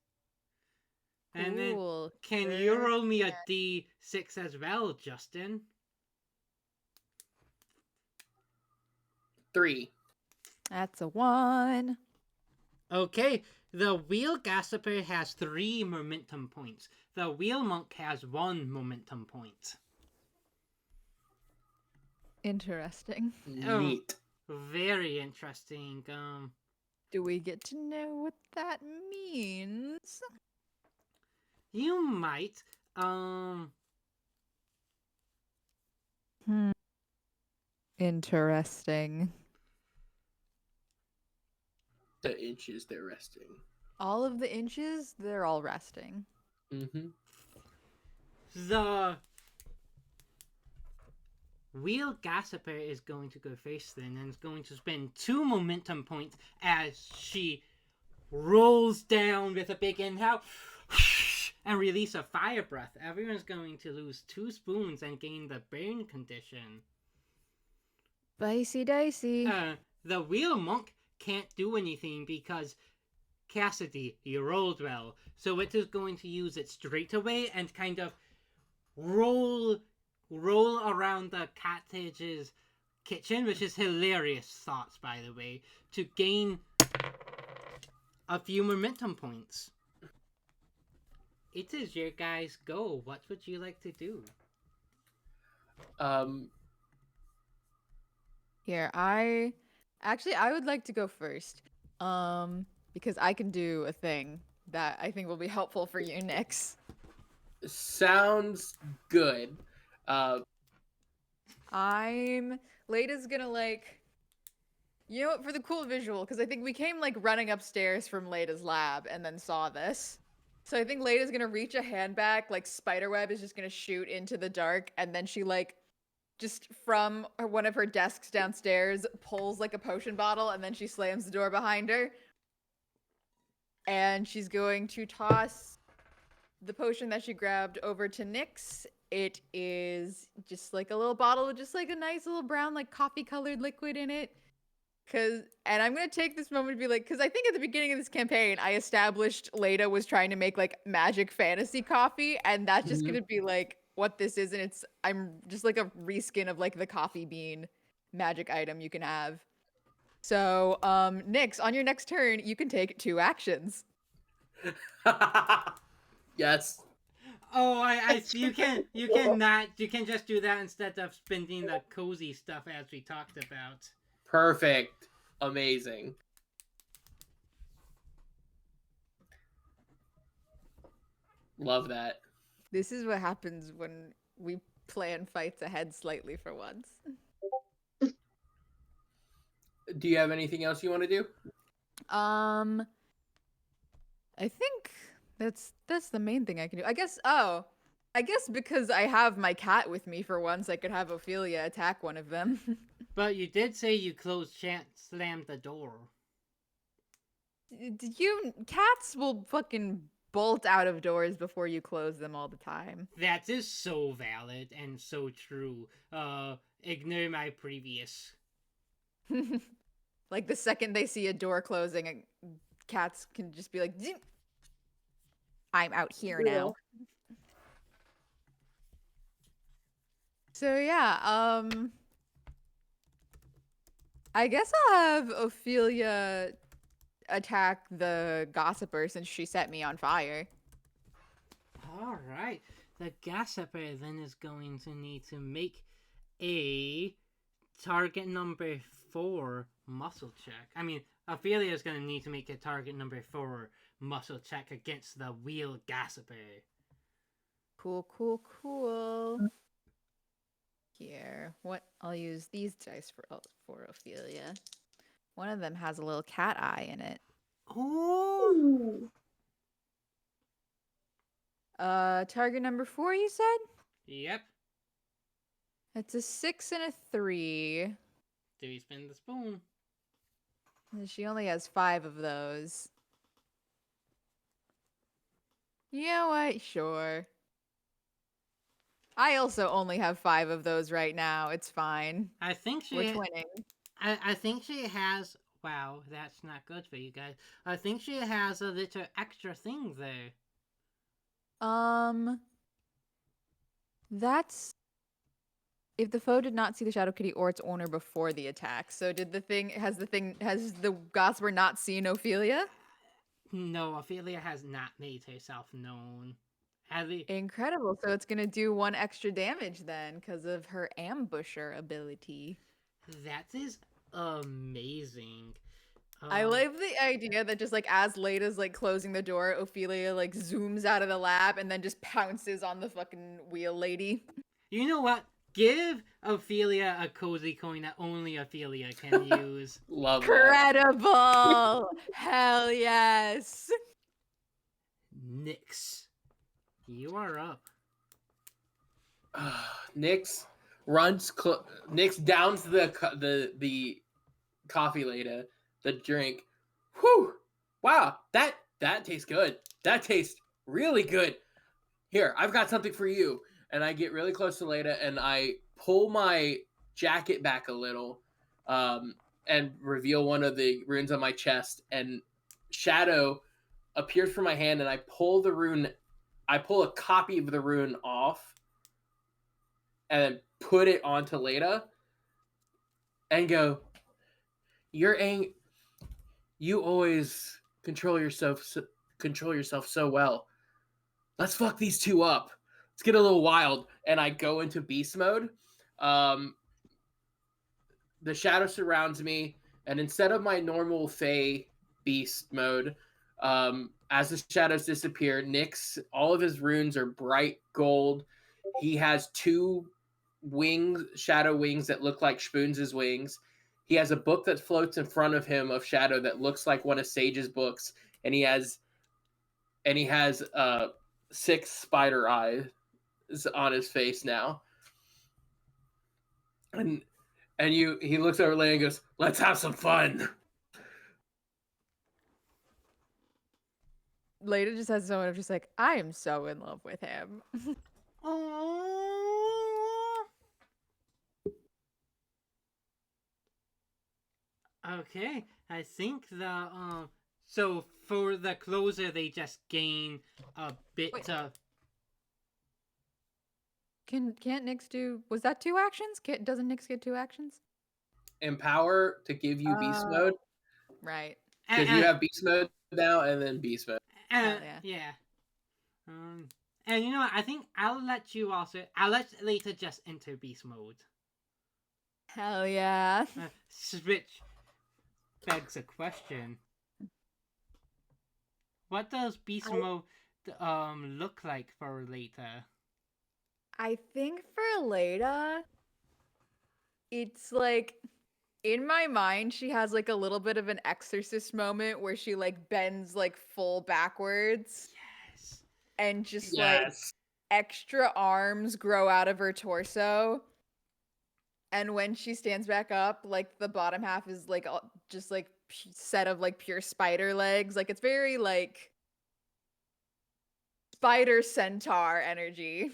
And then Cool. can you Sure roll me a can. d6 as well, Justin? 3. That's a 1. Okay, the wheel gossiper has 3 momentum points. The wheel monk has 1 momentum point. Interesting. Oh. Neat. Very interesting. Do we get to know what that means? You might. Interesting. The inches they're resting. All of the inches, they're all resting. Mm-hmm. The wheel gossiper is going to go first then, and is going to spend 2 momentum points as she rolls down with a big inhale and release a fire breath. Everyone's going to lose 2 spoons and gain the burn condition. Dicey dicey. The wheel monk can't do anything because Cassidy, you rolled well, so it is going to use it straight away and kind of roll around the cottage's kitchen, which is hilarious thoughts, by the way, to gain a few momentum points. It is your guys' go. What would you like to do? Here, I would like to go first. Because I can do a thing that I think will be helpful for you, Nix. Sounds good. Lada's gonna you know what, for the cool visual, because I think we came running upstairs from Lada's lab and then saw this. So I think Lada's gonna reach a hand back, spiderweb is just gonna shoot into the dark, and then she just from one of her desks downstairs pulls a potion bottle, and then she slams the door behind her. And she's going to toss the potion that she grabbed over to Nyx. It is just a little bottle with just a nice little brown coffee colored liquid in it. And I'm gonna take this moment to be because I think at the beginning of this campaign I established Leda was trying to make magic fantasy coffee, and that's just gonna be what this is, and I'm just a reskin of the coffee bean magic item you can have. So, Nyx, on your next turn, you can take 2 actions. Yes. Oh, you can just do that instead of spending the cozy stuff as we talked about. Perfect. Amazing. Love that. This is what happens when we plan fights ahead slightly for once. Do you have anything else you want to do? I think that's the main thing I can do. I guess because I have my cat with me for once, I could have Ophelia attack one of them. But you did say you slammed the door. Cats will fucking bolt out of doors before you close them all the time. That is so valid and so true. Ignore my previous. Like the second they see a door closing, cats can just be like, "Zip. I'm out here now." So yeah, I guess I'll have Ophelia attack the gossiper since she set me on fire. All right. The gossiper then is going to need to make a target number 4 muscle check. I mean, Ophelia is going to need to make a target number 4 muscle check against the wheel gossiper. Cool. Here, I'll use these dice for Ophelia. One of them has a little cat eye in it. Oh. Target number 4, you said? Yep. It's a 6 and a 3. Do we spin the spoon? And she only has 5 of those. You know what? Sure. I also only have 5 of those right now. It's fine. I think she. We're twinning. I think she has. Wow, that's not good for you guys. I think she has a little extra thing there. That's if the foe did not see the Shadow Kitty or its owner before the attack. So has the Gossiper not seen Ophelia? No, Ophelia has not made herself known. Incredible. So it's gonna do 1 extra damage then because of her ambusher ability. That is amazing. I love the idea that just like as Lada's like closing the door, Ophelia like zooms out of the lab and then just pounces on the fucking wheel lady. You know what? Give Ophelia a cozy coin that only Ophelia can use. Love Incredible! Hell yes! Nyx, you are up. Nyx Nyx downs the coffee later, the drink. Whew! Wow, that tastes good. That tastes really good. Here, I've got something for you. And I get really close to Leda and I pull my jacket back a little, and reveal one of the runes on my chest. And Shadow appears from my hand, and I pull a copy of the rune off, and then put it onto Leda, and go, you always control yourself so well. Let's fuck these two up. Let's get a little wild. And I go into beast mode. The shadow surrounds me, and instead of my normal Fey beast mode, as the shadows disappear, Nyx, all of his runes are bright gold. He has 2 wings, shadow wings that look like Spoons' wings. He has a book that floats in front of him of Shadow that looks like one of Sage's books, and he has 6 spider eyes on his face now. And he looks over Leia and goes, "Let's have some fun." Leda just has someone of just like, I am so in love with him. Okay, I think so for the closer they just gain a bit Wait. of. Can't Nyx do? Was that 2 actions? Doesn't Nyx get 2 actions? Empower to give you beast mode. Right. Because you have beast mode now and then beast mode. Hell yeah. Yeah. And you know what? I think I'll let Lita just enter beast mode. Hell yeah. Switch begs a question. What does beast mode look like for Lita? I think for Leda, it's like in my mind, she has like a little bit of an exorcist moment where she like bends like full backwards Yes. and just like Yes. extra arms grow out of her torso. And when she stands back up, like the bottom half is like just like set of like pure spider legs. Like it's very like spider centaur energy.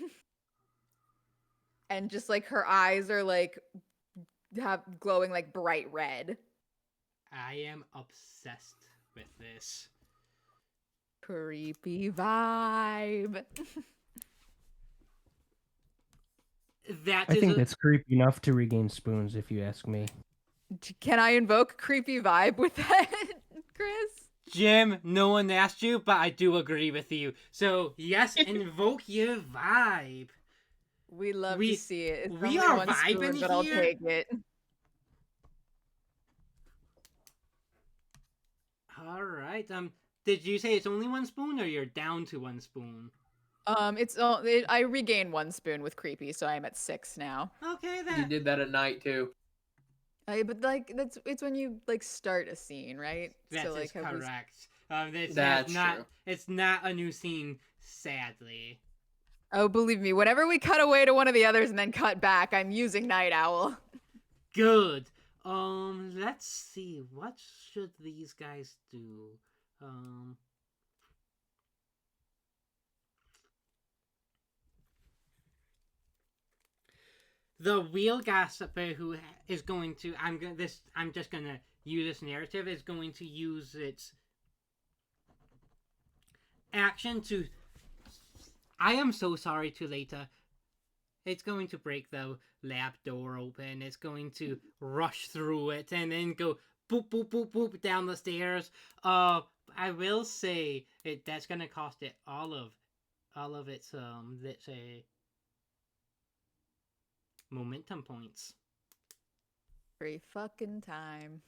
And just like her eyes are like have glowing like bright red. I am obsessed with this. Creepy vibe. That I is think a- that's creepy enough to regain spoons, if you ask me. Can I invoke creepy vibe with that, Chris? Jim, no one asked you, but I do agree with you. So, yes, invoke your vibe. We love We- to see it. It's we only are one vibing spoon, but I'll here. take it. All right. Did you say it's only one spoon, or you're down to one spoon? I regain one spoon with creepy, so I'm at 6 now. Okay, You then. did that at night too. But like it's when you like start a scene, right? That so is like have we- correct. That's That's not. true. It's not a new scene, sadly. Oh, believe me, whenever we cut away to one of the others and then cut back, I'm using Night Owl. Good. Let's see. What should these guys do? The wheel gossiper who is going to I'm just gonna use this narrative is going to use its action to. I am so sorry to Leta. It's going to break the lab door open. It's going to rush through it and then go boop boop boop boop down the stairs. I will say that's gonna cost it all of its let's say momentum points. Every fucking time.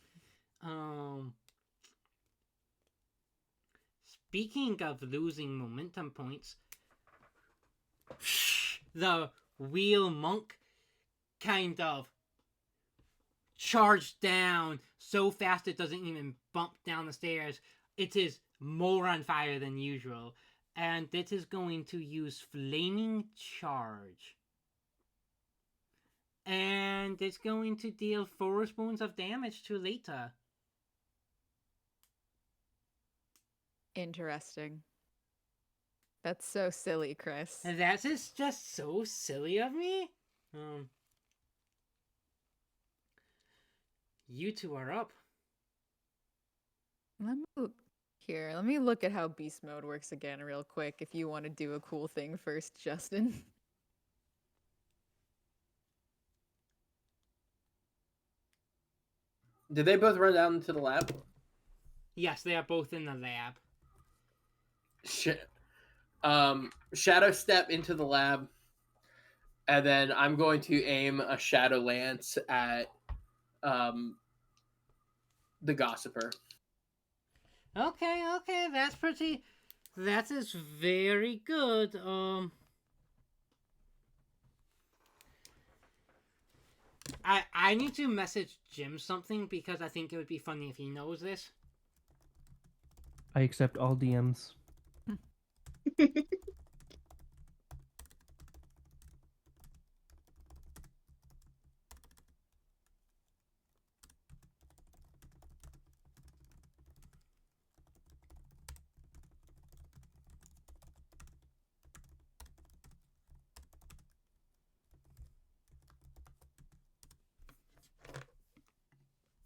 Speaking of losing momentum points, the wheel monk kind of charged down so fast it doesn't even bump down the stairs. It is more on fire than usual, and it is going to use flaming charge. And it's going to deal 4 spoons of damage to Lita. Interesting. That's so silly, Chris. And that is just so silly of me. You two are up. Let me look at how beast mode works again real quick if you want to do a cool thing first, Justin. Did they both run down to the lab? Yes, they are both in the lab. Shit. Shadow step into the lab, and then I'm going to aim a shadow lance at the gossiper. Okay, that is very good. I need to message Jim something because I think it would be funny if he knows this. I accept all DMs.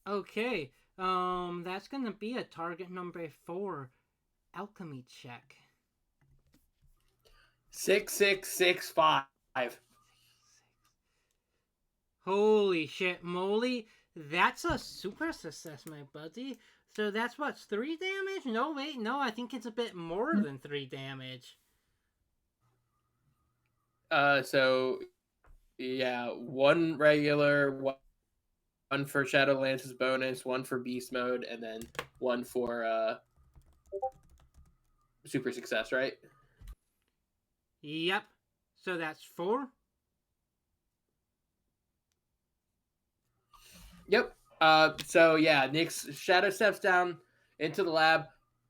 Okay, that's gonna be a target number 4 alchemy check. 6665. Holy shit, moly! That's a super success, my buddy. So that's what, 3 damage? No, wait, no, I think it's a bit more than 3 damage. So yeah, one regular, one for Shadowlance's bonus, one for beast mode, and then one for super success, right? Yep. So that's 4. Yep. So yeah, Nick's shadow steps down into the lab,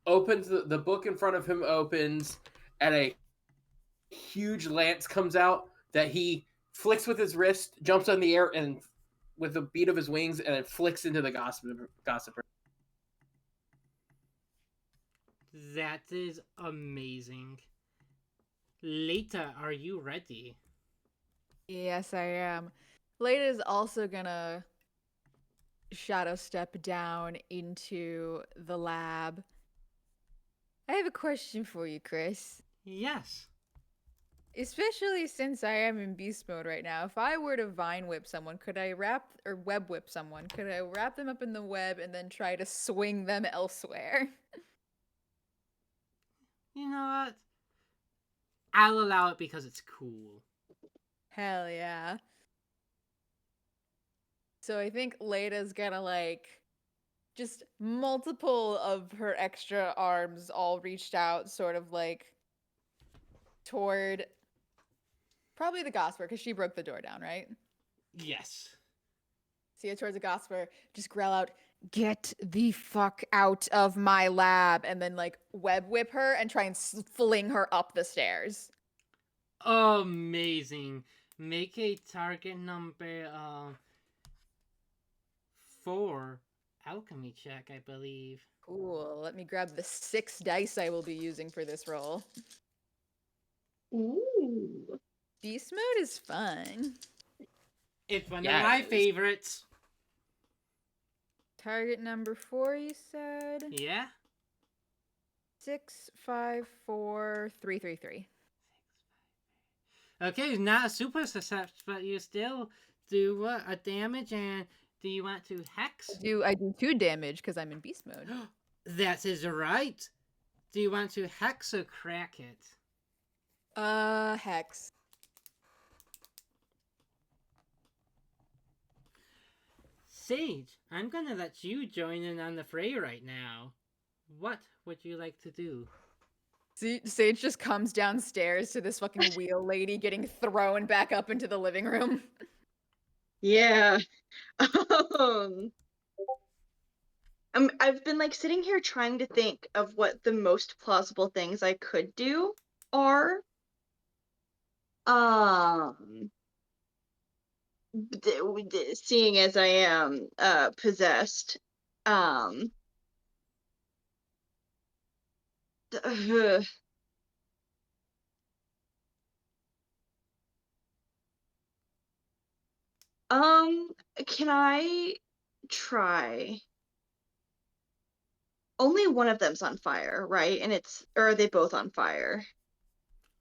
opens the book in front of him opens, and a huge lance comes out that he flicks with his wrist, jumps on the air, and with the beat of his wings, and it flicks into the gossiper. That is amazing. Lita, are you ready? Yes, I am. Leda is also gonna shadow step down into the lab. I have a question for you, Chris. Yes. Especially since I am in beast mode right now, if I were to vine whip someone, could I wrap or web whip someone? Could I wrap them up in the web and then try to swing them elsewhere? You know what? I'll allow it because it's cool. Hell yeah. So I think Leda's gonna like just multiple of her extra arms all reached out, sort of like toward probably the Gosper, because she broke the door down, right? Yes. See it towards the Gosper, just growl out, "Get the fuck out of my lab," and then like web whip her and try and fling her up the stairs. Amazing. Make a target number 4 alchemy check, I believe. Cool. Let me grab the 6 dice I will be using for this roll. Ooh. Beast mode is fun. It's one Yeah, of my it is. favorites. Target number 4, you said? Yeah? 6, 5, 4, 3, 3, 3. Okay, not a super success, but you still do a damage, and do you want to hex? I do 2 damage because I'm in beast mode. That is right. Do you want to hex or crack it? Hex. Sage, I'm gonna let you join in on the fray right now. What would you like to do? See, Sage just comes downstairs to this fucking wheel lady getting thrown back up into the living room. Yeah. I've been like sitting here trying to think of what the most plausible things I could do are. Seeing as I am possessed, um, can I try? Only one of them's on fire, right? And or are they both on fire?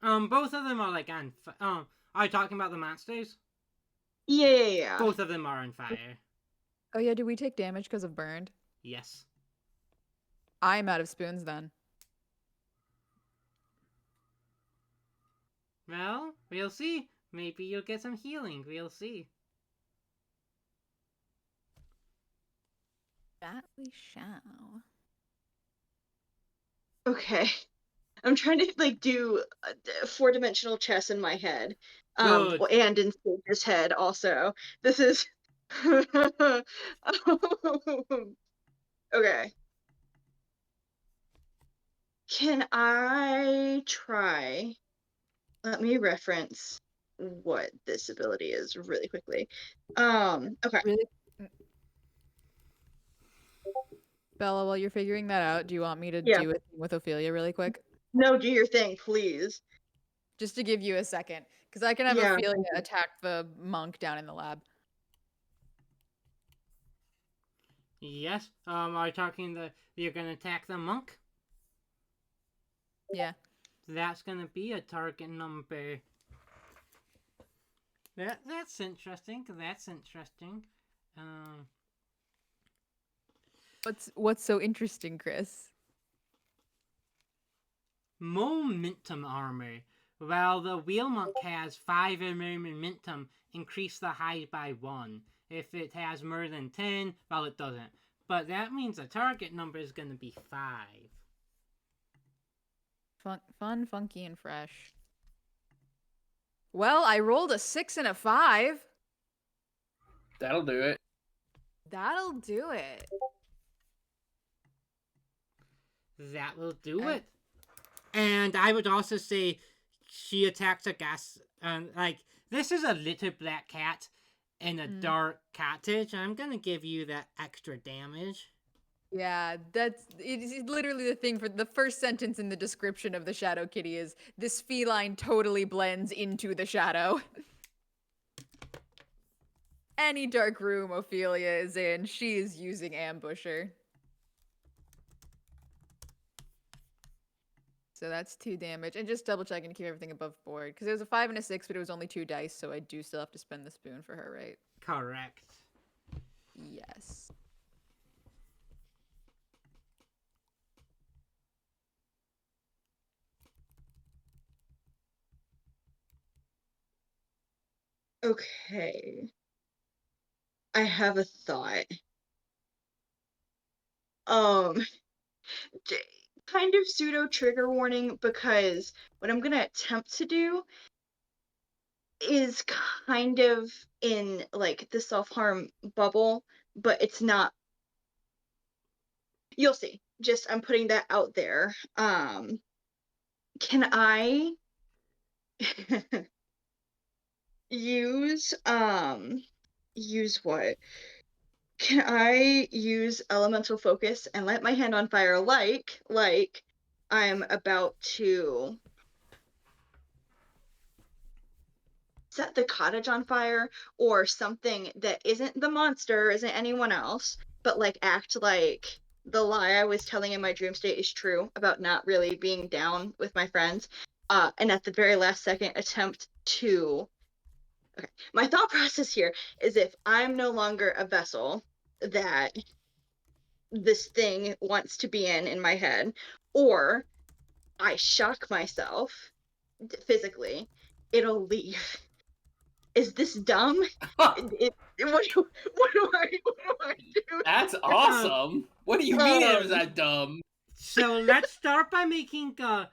Both of them are like on. Are you talking about the monsters? Yeah. Both of them are on fire. Oh yeah, do we take damage because of burned? Yes. I'm out of spoons then. Well, we'll see. Maybe you'll get some healing. We'll see. That we shall. Okay. I'm trying to like do 4-dimensional chess in my head, Good. and in Sage's head also. This is okay. Can I try? Let me reference what this ability is really quickly. Okay. Really? Bella, while you're figuring that out, do you want me to Yeah. do a thing with Ophelia really quick? No, do your thing, please. Just to give you a second. Because I can have Yeah. Ophelia attack the monk down in the lab. Yes. Are you talking you're gonna attack the monk? Yeah. That's gonna be a target number. That's interesting. That's interesting. What's so interesting, Chris? Momentum armor. Well, the wheel monk has 5 or more momentum. Increase the height by 1. If it has more than 10, well, it doesn't. But that means the target number is going to be 5. Fun, funky, and fresh. Well, I rolled a 6 and a 5. That'll do it. That'll do it. That will do Okay. it. And I would also say she attacks a gas. This is a little black cat in a dark cottage. I'm going to give you that extra damage. Yeah, it's literally the thing for the first sentence in the description of the Shadow Kitty is this feline totally blends into the shadow. Any dark room Ophelia is in, she is using Ambusher. So that's 2 damage. And just double checking to keep everything above board. Because it was a 5 and a 6, but it was only 2 dice, so I do still have to spend the spoon for her, right? Correct. Yes. Okay. I have a thought. Kind of pseudo trigger warning, because what I'm gonna attempt to do is kind of in like the self-harm bubble, but it's not. You'll see. Just I'm putting that out there. Can I use what? Can I use elemental focus and light my hand on fire like I'm about to set the cottage on fire, or something that isn't the monster, isn't anyone else, but like act like the lie I was telling in my dream state is true about not really being down with my friends, and at the very last second attempt to. Okay, my thought process here is, if I'm no longer a vessel that this thing wants to be in my head, or I shock myself physically, it'll leave. Is this dumb? What do I do? That's awesome. What do you mean is that dumb? So let's start by making a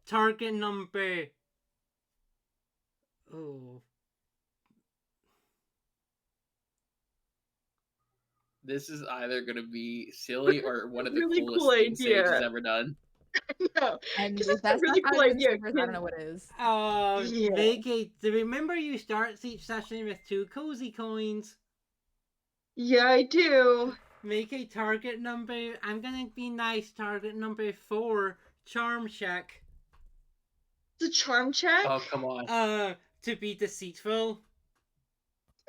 target number. Oh. This is either going to be silly or one of the Really coolest cool things Sage has idea. ever done. No, And because if that's a really not cool how it's in idea. Cerberus, I don't know what is. Yeah. Make a. Remember, you start each session with 2 cozy coins. Yeah, I do. Make a target number. I'm gonna be nice. Target number 4. Charm check. It's a charm check. Oh, come on. To be deceitful.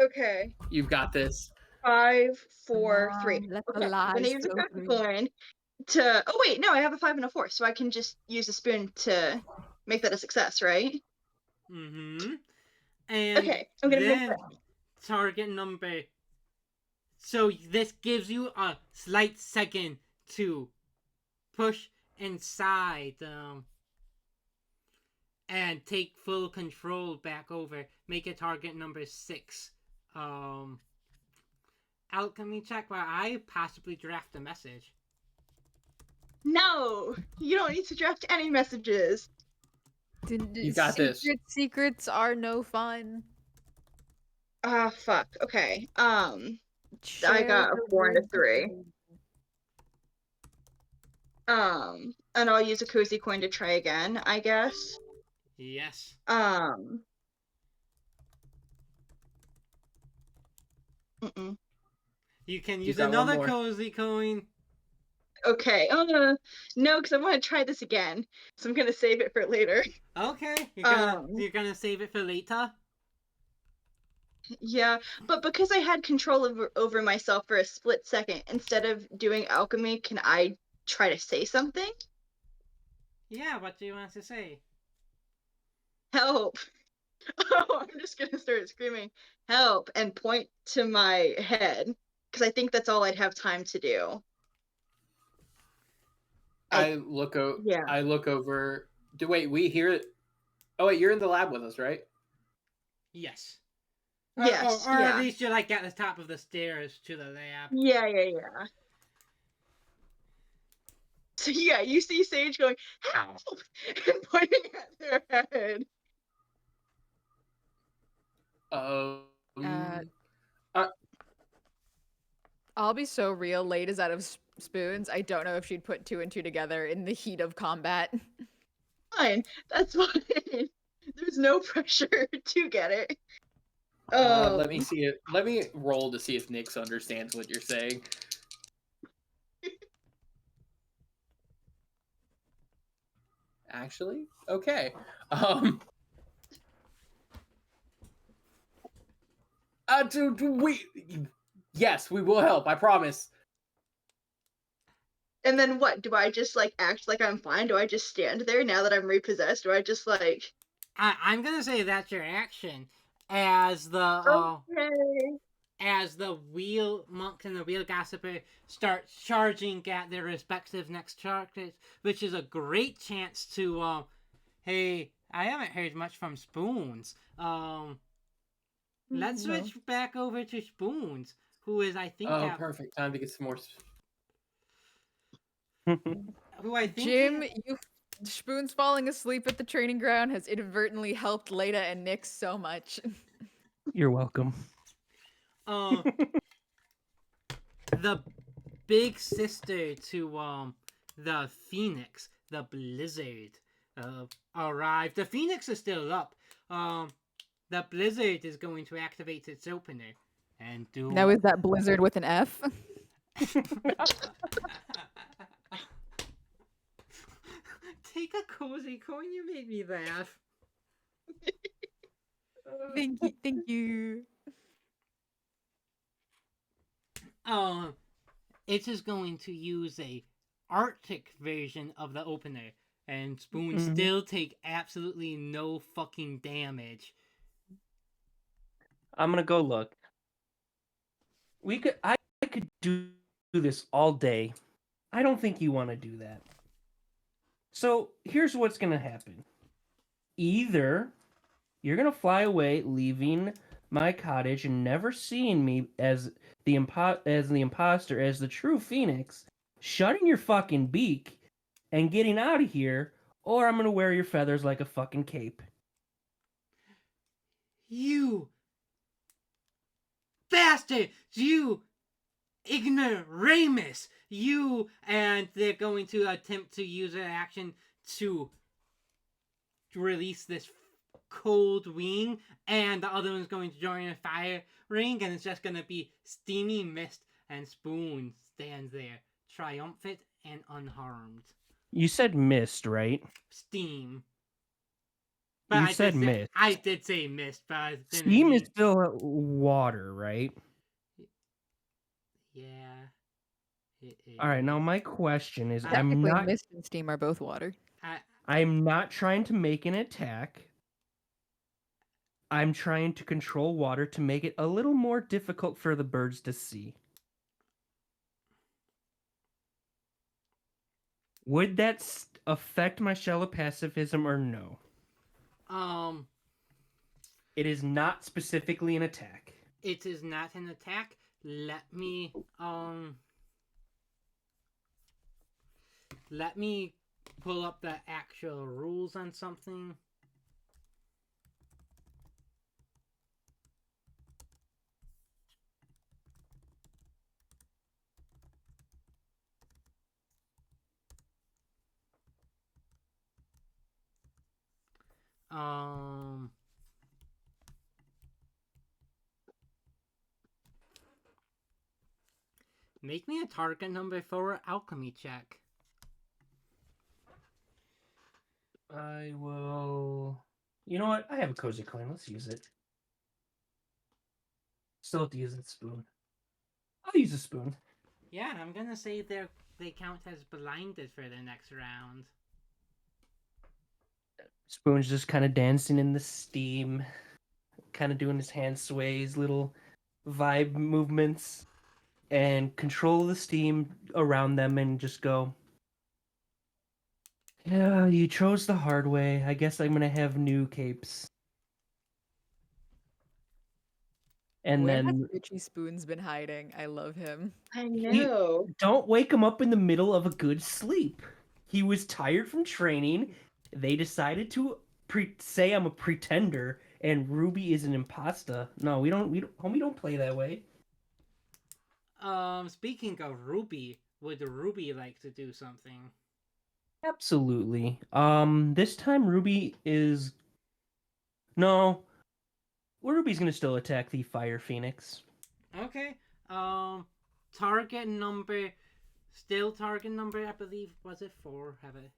Okay. You've got this. 5, 4, 3. Let the Okay. I'm gonna lies use a go coffee through. coin to. Oh wait, no, I have a 5 and a 4, so I can just use a spoon to make that a success, right? Mm-hmm. And Okay, I'm gonna make then that. target number. So this gives you a slight second to push inside and take full control back over. Make a target number 6. Alchemy check while I possibly draft a message. No, you don't need to draft any messages. You got this. Secrets are no fun. Ah, fuck. Okay. I Share got a the 4 and a wisdom. 3. And I'll use a cozy coin to try again, I guess. Yes. Mm-mm. You can You use got one another more. cozy coin. Okay. No, because I want to try this again, so I'm gonna save it for later. Okay. Um. You're gonna save it for later? Yeah, but because I had control over myself for a split second, instead of doing alchemy, can I try to say something? Yeah, what do you want to say? Help! Oh, I'm just gonna start screaming, help, and point to my head, because I think that's all I'd have time to do. I look Yeah. over. Wait, we hear it. Oh wait, you're in the lab with us, right? Yes. Yes, Or at yeah. least you're like at the top of the stairs to the lab. Yeah. So yeah, you see Sage going, help! And pointing at their head. Uh, uh, I'll be so real. Late is out of spoons. I don't know if she'd put two and two together in the heat of combat. Fine, that's fine. There's no pressure to get it. let me see it. Let me roll to see if Nyx understands what you're saying. Actually, okay. Yes, we will help. I promise. And then what? Do I just like act like I'm fine? Do I just stand there now that I'm repossessed? Do I just like? I'm gonna say that's your action, as the Okay. as the wheel monk and the wheel gossiper start charging at their respective next targets, which is a great chance to hey, I haven't heard much from Spoons. Let's switch back over to Spoons, who is I think Perfect time to get some more. Who I think Jim, you Spoons falling asleep at the training ground has inadvertently helped Leda and Nyx so much. You're welcome. The big sister to the Phoenix, the Blizzard, arrived. The Phoenix is still up. The Blizzard is going to activate its opener and do. Now is that Blizzard with an F? Take a cozy coin. You made me laugh. Thank you. It is going to use a Arctic version of the opener, and Spoon still take absolutely no fucking damage. I'm gonna go look. I could do this all day. I don't think you want to do that. So here's what's gonna happen. Either you're gonna fly away, leaving my cottage and never seeing me as the imposter, as the true Phoenix, shutting your fucking beak and getting out of here, or I'm gonna wear your feathers like a fucking cape. You bastard! You ignoramus! You, and they're going to attempt to use an action to release this cold wing, and the other one's going to join a fire ring, and it's just going to be steamy mist, and Spoon stands there, triumphant and unharmed. You said mist, right? Steam. You said mist. I did say mist, but Steam is still water, right? Yeah. It is. All right, now my question is, Technically, mist and steam are both water. I'm not trying to make an attack. I'm trying to control water to make it a little more difficult for the birds to see. Would that affect my shallow pacifism or no? It is not specifically an attack. It is not an attack. Let me pull up the actual rules on something. Make me a target number 4 alchemy check. I will... You know what? I have a cozy coin. Let's use it. Still have to use that spoon. I'll use a spoon. Yeah, I'm gonna say they count as blinded for the next round. Spoon's just kind of dancing in the steam, kind of doing his hand sways, little vibe movements, and control the steam around them and just go, Yeah, you chose the hard way. I guess I'm gonna have new capes. And Where has then Richie Spoons been hiding? I love him. I you know. don't wake him up in the middle of a good sleep. He was tired from training. They decided to say I'm a pretender and Ruby is an imposter. No, homie, don't play that way. Speaking of Ruby, would Ruby like to do something? Absolutely. This time Ruby is no. Well, Ruby's gonna still attack the Fire Phoenix. Okay. Um, target number, still target number. I believe was it 4? Have it?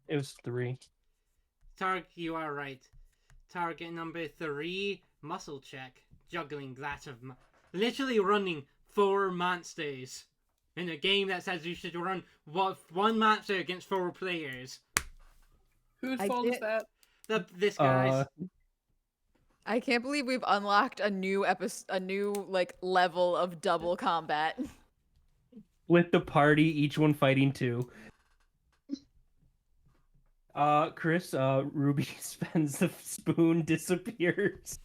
It was 3. Target. You are right. Target number 3. Muscle check. Juggling that of literally running 4 monsters in a game that says you should run one monster against 4 players. Whose I fault is can't- that? This guy's. I can't believe we've unlocked a new like level of double combat. With the party, each one fighting 2. Chris, Ruby spends the spoon, disappears.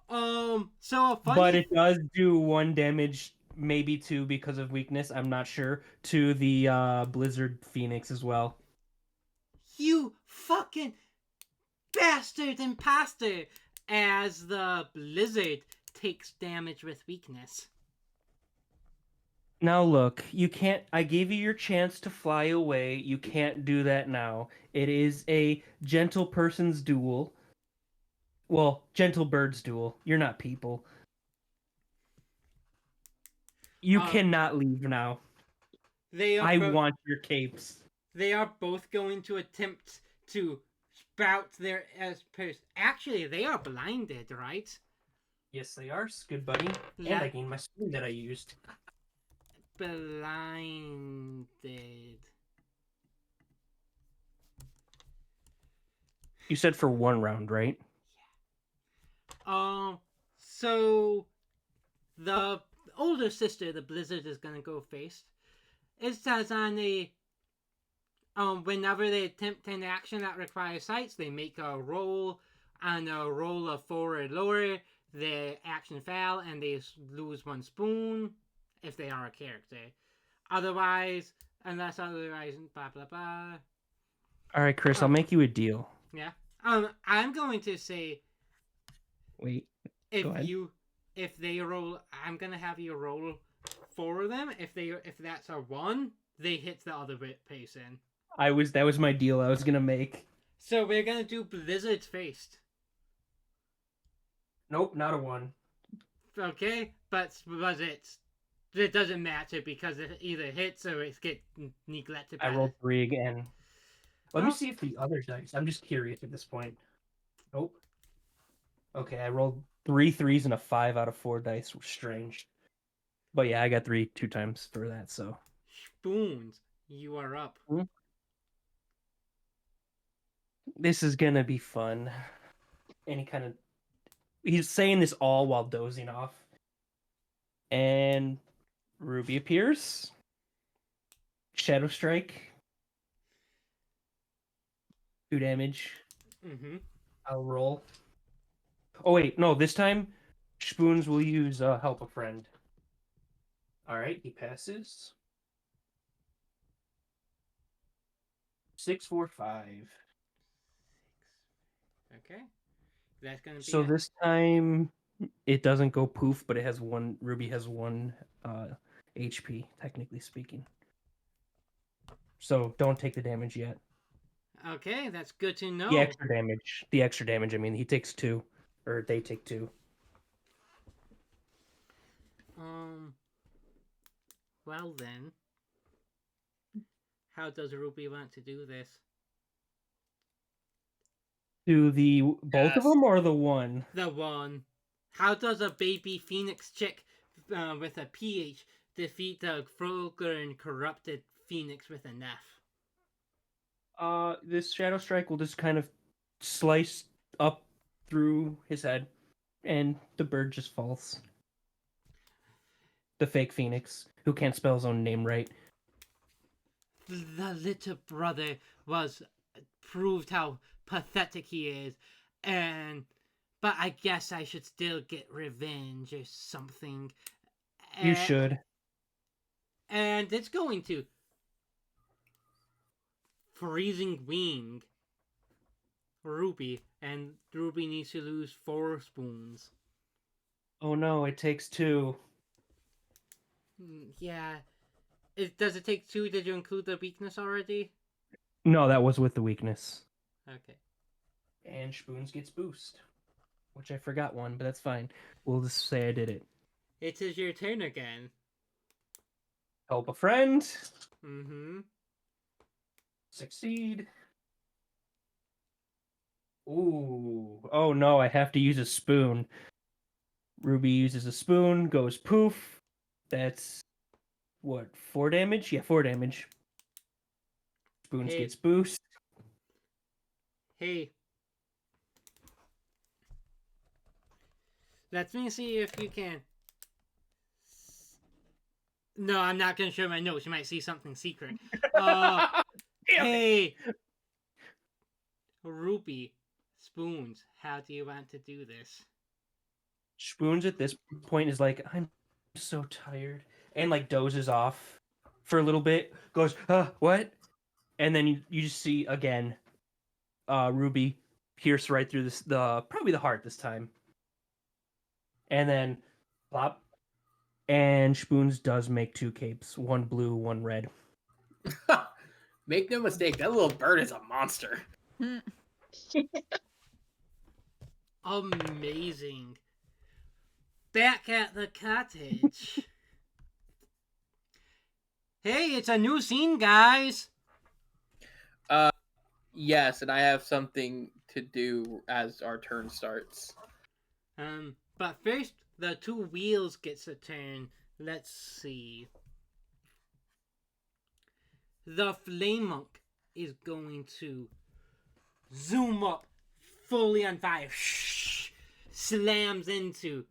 So a funny. But it does do 1 damage, maybe 2 because of weakness, I'm not sure, to the Blizzard Phoenix as well. You fucking bastard imposter! As the blizzard takes damage with weakness. Now look, you can't. I gave you your chance to fly away. You can't do that now. It is a gentle person's duel. Well, gentle birds duel. You're not people. You cannot leave now. I want your capes. They are both going to attempt to spout their Actually, they are blinded, right? Yes, they are. Good buddy. And I gained my spoon that I used. Blinded. You said for 1 round, right? So the older sister, the blizzard, is gonna go first. It says on a whenever they attempt an action that requires sights, they make a roll, and a roll of 4 or lower, the action fail, and they lose 1 spoon if they are a character. Otherwise, unless otherwise, blah blah blah. All right, Chris, I'll make you a deal. Yeah. I'm going to say. Wait. If they roll, I'm gonna have you roll for them. If that's a 1, they hit the other person. That was my deal I was gonna make. So we're gonna do Blizzard first. Nope, not a 1. Okay, but it doesn't matter because it either hits or it gets neglected. I rolled 3 again. Let me see if the other dice. I'm just curious at this point. Nope. Okay, I rolled 3 3s and a 5 out of 4 dice. Strange. But yeah, I got 3 2 times for that, so. Spoons, you are up. This is gonna be fun. And he's saying this all while dozing off. And Ruby appears. Shadow Strike. 2 damage. Mm-hmm. I'll roll. Oh wait, no, this time Spoons will use help a friend. Alright, he passes. 6 4 5. Okay. That's gonna be So this time it doesn't go poof, but it has 1. Ruby has 1 HP, technically speaking. So don't take the damage yet. Okay, that's good to know. The extra damage. I mean, he takes 2, or they take 2. Well then, how does Ruby want to do this? Do the both of them or the 1? The 1. How does a baby phoenix chick with a PH defeat a vulgar and corrupted phoenix with an F? This Shadow Strike will just kind of slice up through his head, and the bird just falls. The fake phoenix, who can't spell his own name right. The little brother was proved how pathetic he is, but I guess I should still get revenge or something. You Uh, should. And it's going to freezing wing Ruby, and Ruby needs to lose 4 spoons. Oh no, it takes 2. Yeah. Does it take 2? Did you include the weakness already? No, that was with the weakness. Okay. And Spoons gets boost, which I forgot one, but that's fine. We'll just say I did it. It is your turn again. Help a friend. Mm-hmm. Succeed. Ooh. Oh no, I have to use a spoon. Ruby uses a spoon, goes poof. That's what, 4 damage? Yeah, 4 damage. Spoons Hey. gets boost. Hey. Let me see if you can. No, I'm not going to show my notes. You might see something secret. Hey. Ruby. Spoons. How do you want to do this? Spoons at this point is like, I'm so tired. And like dozes off for a little bit. Goes, what? And then you just see again Ruby pierce right through probably the heart this time. And then plop. And Spoons does make 2 capes. 1 blue, 1 red. Make no mistake, that little bird is a monster. Amazing. Back at the cottage. Hey, it's a new scene, guys. Yes, and I have something to do as our turn starts. But first, the 2 wheels gets a turn. Let's see. The flame monk is going to zoom up, fully on fire. Slams into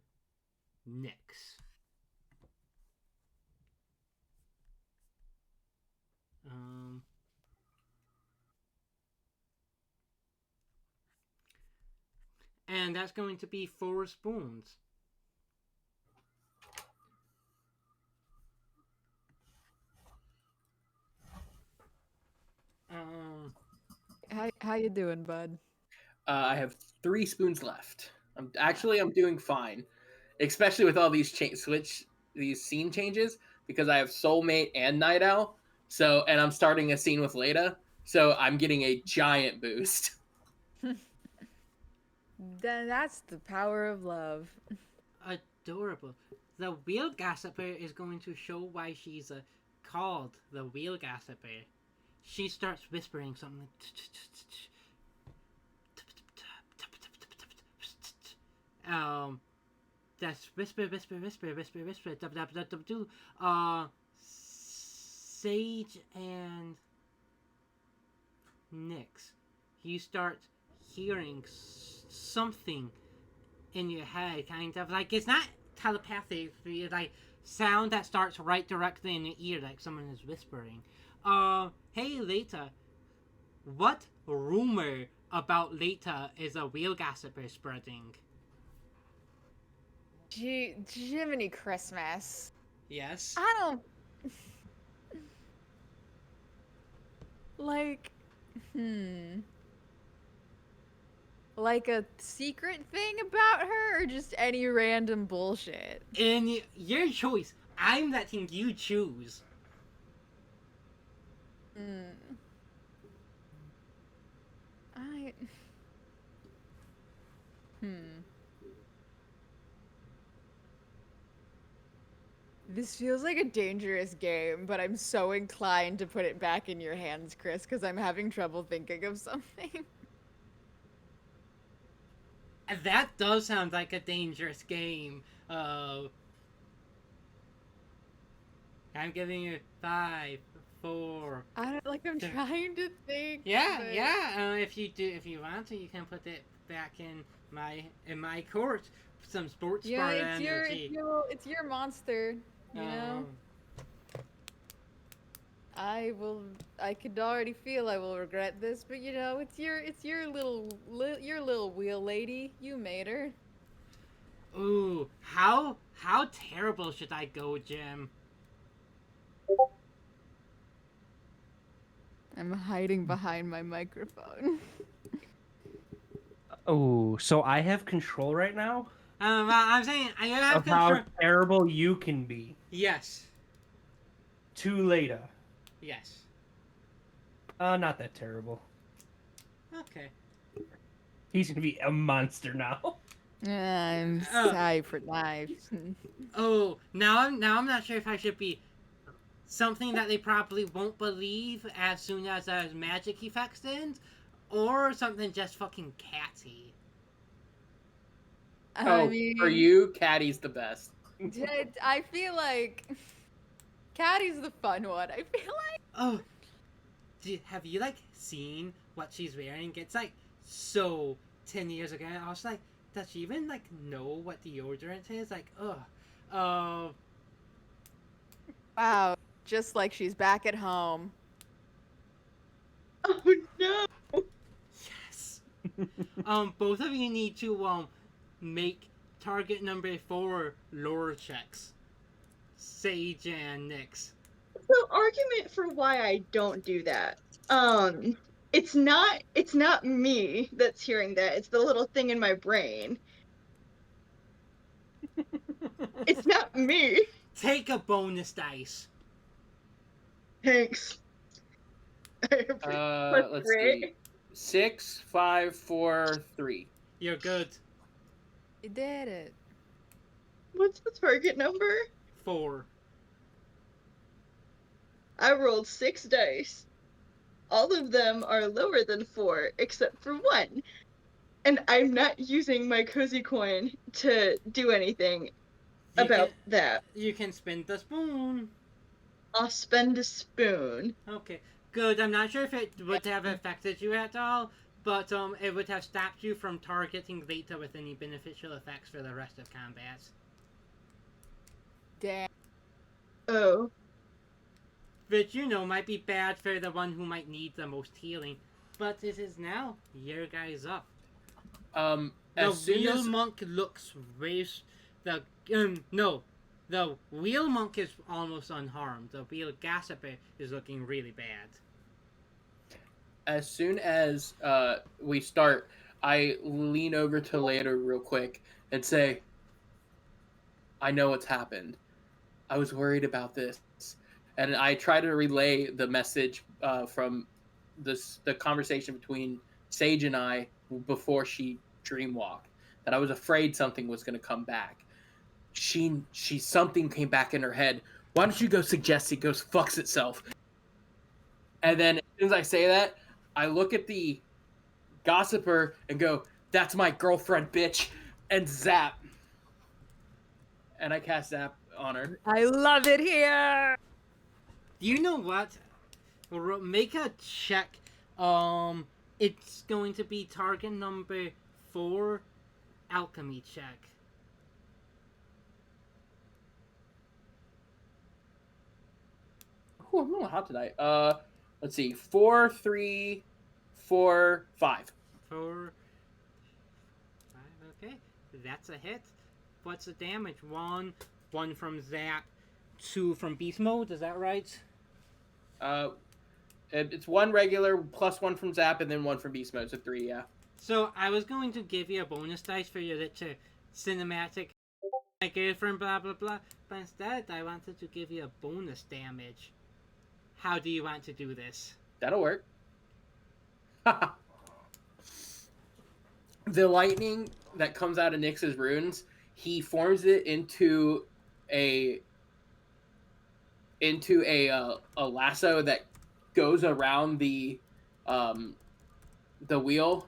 Nyx. And that's going to be 4 spoons. How you doing, bud? I have 3 spoons left. I'm doing fine, especially with all these these scene changes, because I have Soulmate and Night Owl. So, and I'm starting a scene with Leda, so I'm getting a giant boost. That's the power of love. Adorable. The wheel gossiper is going to show why she's called the wheel gossiper. She starts whispering something. That's whisper. Sage and Nyx, you start hearing something in your head, kind of like it's not telepathic, it's like sound that starts right directly in your ear, like someone is whispering. Hey Leta, what rumor about Leta is a wheel gossiper spreading? Jiminy Christmas. Yes. I don't like. Like a secret thing about her, or just any random bullshit? In your choice. I'm letting you choose. This feels like a dangerous game, but I'm so inclined to put it back in your hands, Chris, because I'm having trouble thinking of something. That does sound like a dangerous game. I'm giving you 5, 4. I'm trying to think. Yeah, but... yeah. If you want to, you can put it back in my court. Some sports bar energy. It's your monster. You know. I will. I could already feel I will regret this, but you know, it's your little wheel lady. You made her. Ooh, how terrible should I go, Jim? I'm hiding behind my microphone. Oh, so I have control right now I'm saying I have of how control. terrible you can be. Yes, Too later. yes. Not that terrible. Okay. He's gonna be a monster now. I'm Oh. sorry for life. Oh, now I'm not sure if I should be something that they probably won't believe as soon as there's magic effects ends, or something just fucking catty. I Oh, mean, for you, Caddy's the best. I feel like Caddy's the fun one. I feel like. Oh, have you like seen what she's wearing? It's like so 10 years ago. I was like, does she even like know what deodorant is? Like, ugh. Uh, Wow, just like she's back at home. Oh no. yes. Both of you need to make target number 4 lore checks. Sage and Nyx. So argument for why I don't do that. It's not me that's hearing that. It's the little thing in my brain. It's not me. Take a bonus dice. Thanks. Let's see. 6, 5, 4, 3. You're good. You did it. What's the target number? 4. I rolled 6 dice. All of them are lower than 4, except for 1. And I'm not using my cozy coin to do anything about that. You can spin the spoon. I'll spend a spoon. Okay, good. I'm not sure if it would have affected you at all, but it would have stopped you from targeting Leta with any beneficial effects for the rest of combat. Damn. Oh. Which, you know, might be bad for the one who might need the most healing. But it is now your guys up. The As soon wheel as monk looks race. The wheel monk is almost unharmed. The wheel gossiper is looking really bad. as soon as we start, I lean over to Leda real quick and say, "I know what's happened. I was worried about this," and I try to relay the message from the conversation between Sage and I before she dreamwalked, that I was afraid something was going to come back. She something came back in her head. Why don't you go suggest it goes fucks itself? And then as soon as I say that, I look at the gossiper and go, "That's my girlfriend, bitch," and zap. And I cast zap on her. I love it here. You know what? Make a check. It's going to be target number 4, alchemy check. Oh, I'm really hot tonight. Let's see. 4, 3, 4, 5. 4, 5. Okay, that's a hit. What's the damage? 1 from zap, 2 from beast mode. Is that right? It's 1 regular plus 1 from zap and then 1 from beast mode, so 3. Yeah. So I was going to give you a bonus dice for your little cinematic, my girlfriend, blah blah blah. But instead, I wanted to give you a bonus damage. How do you want to do this? That'll work. The lightning that comes out of Nyx's runes, he forms it into a lasso that goes around the wheel,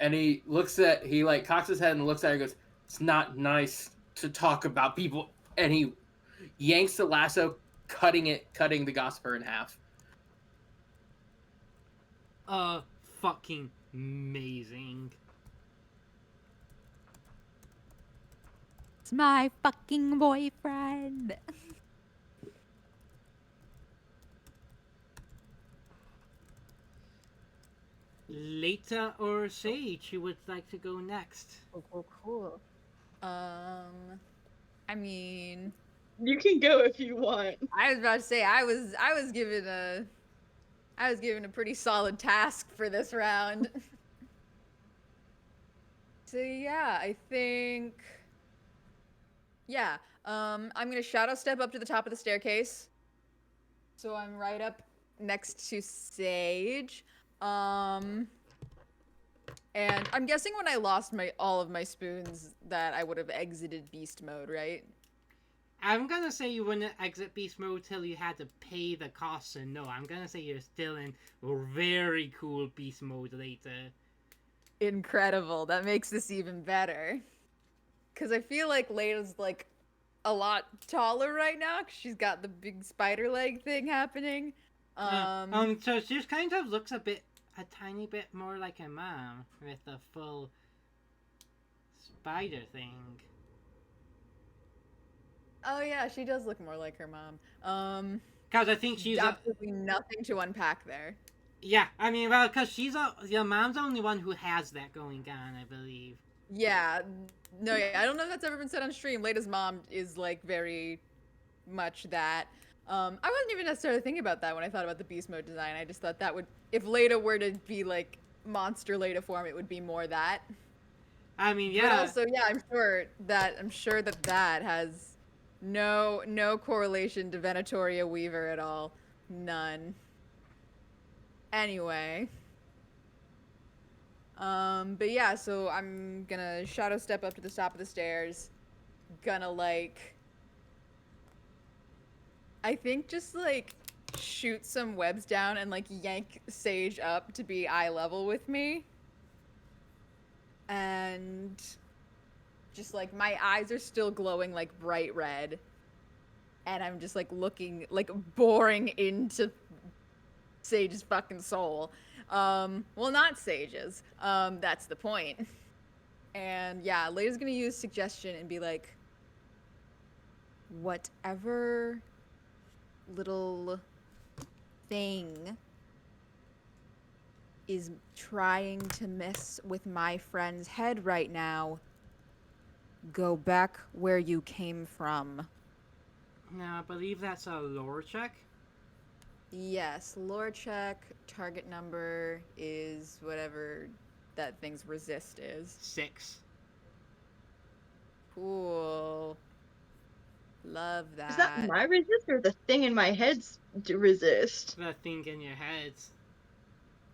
and he cocks his head and looks at her and goes, "It's not nice to talk about people," and he yanks the lasso, cutting the gossiper in half. Fucking amazing. It's my fucking boyfriend. Leta or Sage, who would like to go next? Cool. I mean, You can go if you want. I was about to say I was given a pretty solid task for this round. So yeah, I think yeah, I'm gonna shadow step up to the top of the staircase. So I'm right up next to Sage. And I'm guessing when I lost all of my spoons that I would have exited beast mode, right? I'm gonna say you wouldn't exit beast mode till you had to pay the cost, and no, I'm gonna say you're still in very cool beast mode later. Incredible. That makes this even better. Cause I feel like Leta's like a lot taller right now, cause she's got the big spider leg thing happening. So she just kind of looks a tiny bit more like her mom with the full spider thing. Oh yeah, she does look more like her mom. Cause I think she's Absolutely nothing to unpack there. yeah. I mean, well, cause your mom's the only one who has that going on, I believe. Yeah, no, yeah, I don't know if that's ever been said on stream. Leta's mom is like very much that. I wasn't even necessarily thinking about that when I thought about the beast mode design. I just thought that would, if Leta were to be like monster Leta form, it would be more that. I mean, But yeah. also, yeah, I'm sure that has no correlation to Venatoria Weaver at all. None. Anyway. But yeah, so I'm gonna shadow step up to the top of the stairs. Gonna like, I think just like shoot some webs down and like yank Sage up to be eye level with me. And just like my eyes are still glowing like bright red. And I'm just like looking, like boring into Sage's fucking soul. Well, not Sage's. That's the point. And yeah, Leta's gonna use suggestion and be like, whatever little thing is trying to mess with my friend's head right now, go back where you came from. Now, I believe that's a lore check. Yes, lore check, target number is whatever that thing's resist is. 6. Cool. Love that. Is that my resist or the thing in my head's resist? The thing in your heads.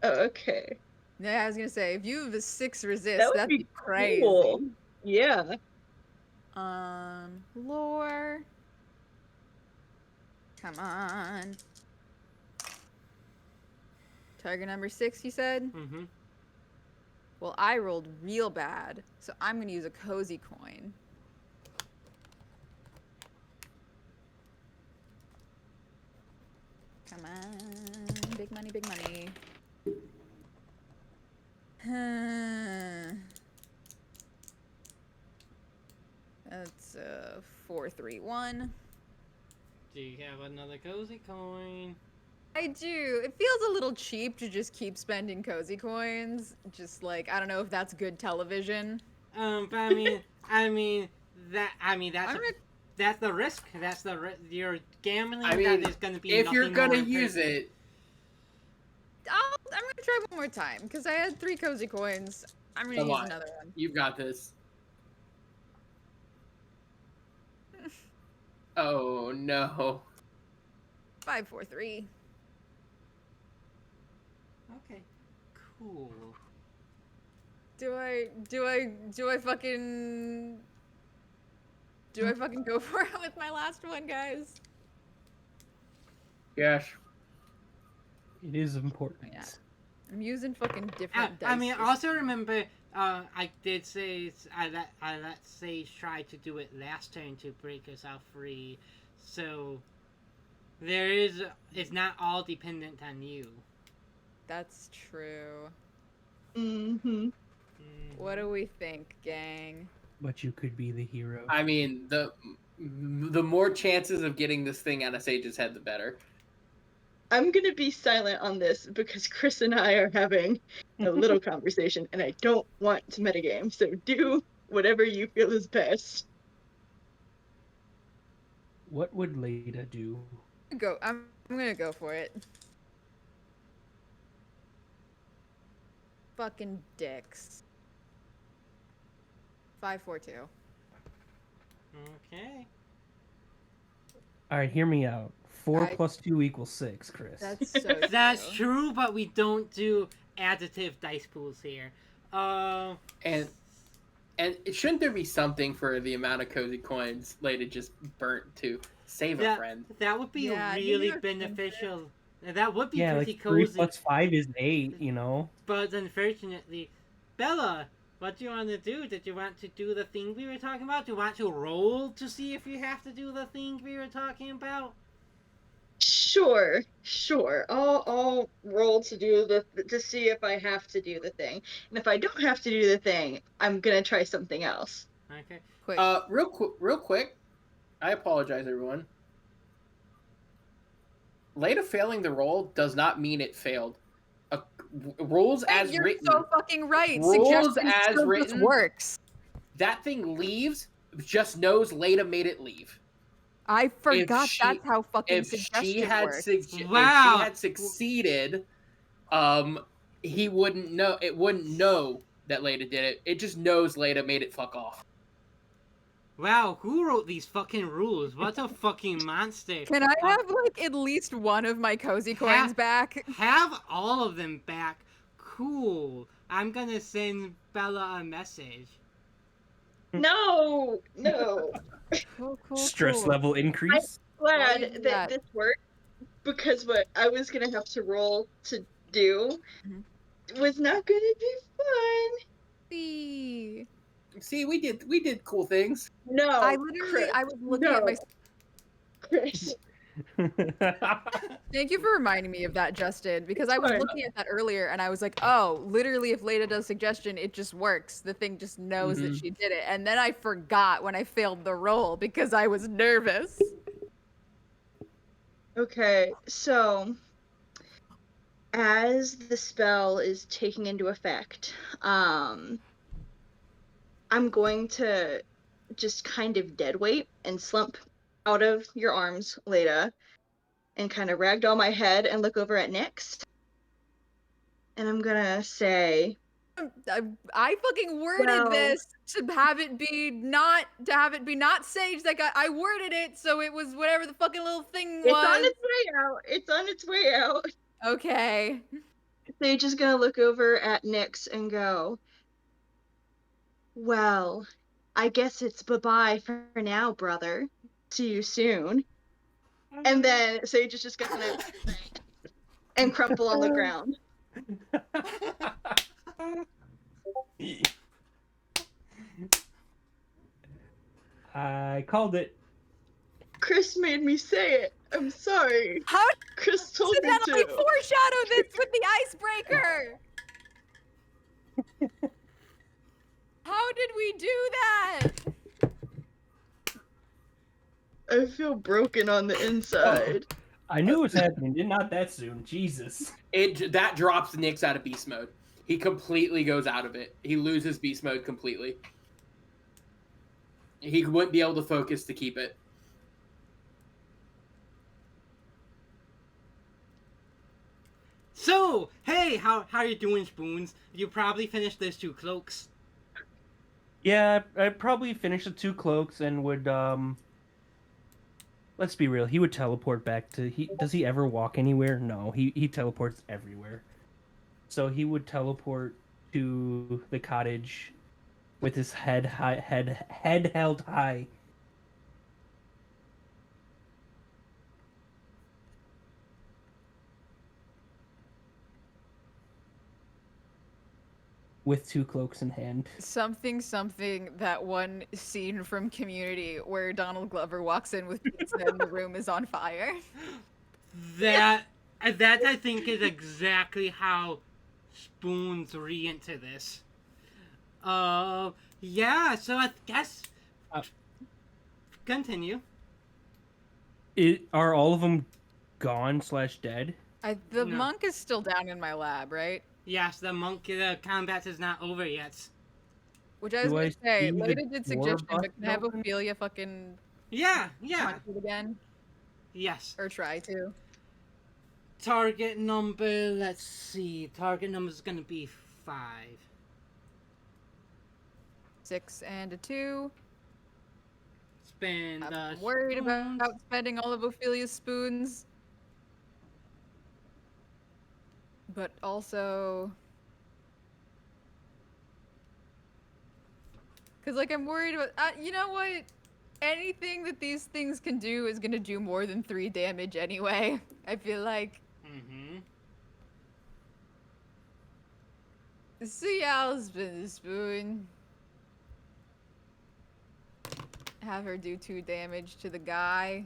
Oh, okay. Yeah, I was gonna say, if you have a 6 resist, That would that'd be be crazy. cool. Yeah. Lore. Come on. Target number 6, you said? Mm-hmm. Well, I rolled real bad, so I'm gonna use a cozy coin. Come on, big money, big money. That's 431. Do you have another cozy coin? I do. It feels a little cheap to just keep spending cozy coins. Just like, I don't know if that's good television. But I mean that's that's the risk. That's you're gambling. I mean, that is going to be if you're nothing gonna more use than- it, I'm gonna try one more time because I had 3 cozy coins. I'm gonna Come use on. another one. you've got this. Oh no. 543. Okay, cool. Do I fucking go for it with my last one, guys? Yes. It is important. Yeah. I'm using fucking different dice. I mean, this also time. remember, I did say I let Sage try to do it last turn to break herself free, so it's not all dependent on you. That's true. Mm-hmm. What do we think, gang? But you could be the hero. I mean, the more chances of getting this thing out of Sage's head, the better. I'm gonna be silent on this because Chris and I are having a little conversation, and I don't want to metagame. So do whatever you feel is best. What would Leda do? Go. I'm gonna go for it. Fucking dicks. 542. Okay. All right, hear me out. 4 I- plus 2 equals 6, Chris. That's so That's true, but we don't do additive dice pools here. And shouldn't there be something for the amount of cozy coins Leda just burnt to save a friend? That would be Yeah, really you're- beneficial. That would be Yeah, pretty like 3 cozy. plus 5 is 8, you know? But unfortunately, Bella, what do you want to do? Did you want to do the thing we were talking about? Do you want to roll to see if you have to do the thing we were talking about? Sure. I'll roll to see if I have to do the thing, and if I don't have to do the thing, I'm gonna try something else. Okay. quick. Real quick. I apologize, everyone. Leda failing the roll does not mean it failed. Rules as You're written. so fucking right. Rules Suggestion as still just written. works. That thing leaves. Just knows Leda made it leave. I forgot she- that's how fucking If suggestion she had works. if she Wow. had succeeded, he wouldn't know. It wouldn't know that Leda did it. It just knows Leda made it fuck off. Wow, who wrote these fucking rules? What a fucking monster. Can I have like at least one of my cozy coins back? Have all of them back. Cool. I'm gonna send Bella a message. No. Cool. Stress level increase. Glad Why is that that? this worked, because what I was gonna have to roll to do was not gonna be fun. See. See, we did cool things. No, I literally, Chris, I was looking at my. Chris. Thank you for reminding me of that, Justin, because I was Sure. looking at that earlier and I was like, oh, literally, if Leda does suggestion, it just works. The thing just knows that she did it. And then I forgot when I failed the roll because I was nervous. Okay, so as the spell is taking into effect, I'm going to just kind of dead weight and slump out of your arms, Leda, and kind of ragdoll my head and look over at Nyx. And I'm gonna say, I fucking worded Well- this to have it be not Sage. Like I worded it so it was whatever the fucking little thing it's was. on its way out. It's on its way out. Okay. Sage is gonna look over at Nyx and go, well, I guess it's bye-bye for now, brother. See you soon. And then Sage is just gonna and crumple on the ground. I called it. Chris made me say it. I'm sorry. How Chris told me accidentally to. foreshadow this with the icebreaker? How did we do that? I feel broken on the inside. I knew it was happening. Not that soon. Jesus. That drops Nyx out of beast mode. He completely goes out of it. He loses beast mode completely. He wouldn't be able to focus to keep it. So, hey, how you doing, Spoons? You probably finished those 2 cloaks. Yeah, I'd probably finish the 2 cloaks and would let's be real, he would teleport back to does he ever walk anywhere? No, he teleports everywhere. So he would teleport to the cottage with his head held high. With 2 cloaks in hand. Something, that one scene from Community where Donald Glover walks in with pizza and the room is on fire. That I think is exactly how Spoons re into this. Yeah, so I guess continue. Are all of them gone / dead? The No. monk is still down in my lab, right? Yes, the monk, the combat is not over yet. Which I was Do gonna I say, see the Leda did door suggestion, but busted can I have open? Ophelia fucking Yeah. punch it again? Yes. Or try to? Target number, let's see. Target number is gonna be 5. 6 and a 2. Spend I'm worried spoons. about spending all of Ophelia's spoons. But also... Because, like, I'm worried about... you know what? Anything that these things can do is going to do more than 3 damage anyway. I feel like... Mm-hmm. So yeah, I'll spin the spoon. Have her do 2 damage to the guy.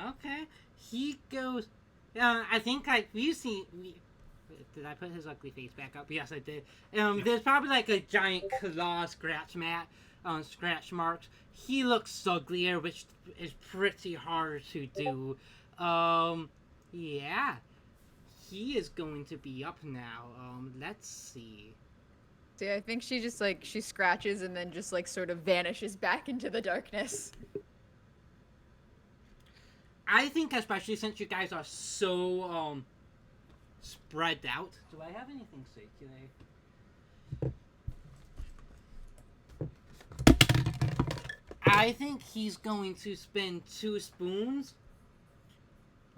Okay. He goes. I think we see. Did I put his ugly face back up? Yes, I did. There's probably like a giant claw scratch scratch marks. He looks uglier, which is pretty hard to do. Yeah. He is going to be up now. Let's see. See, I think she just like, she scratches and then just like sort of vanishes back into the darkness. I think especially since you guys are so spread out. Do I have anything circulate? I think he's going to spin 2 spoons.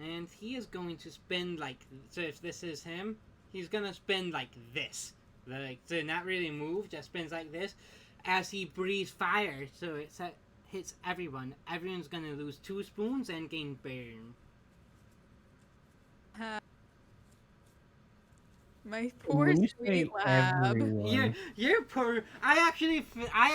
And he is going to spin like, so if this is him, he's gonna spin like this. Like, to not really move, just spins like this. As he breathes fire, so it hits everyone. Everyone's gonna lose 2 spoons and gain burn. My poor When you sweet say lab. everyone, You're poor. I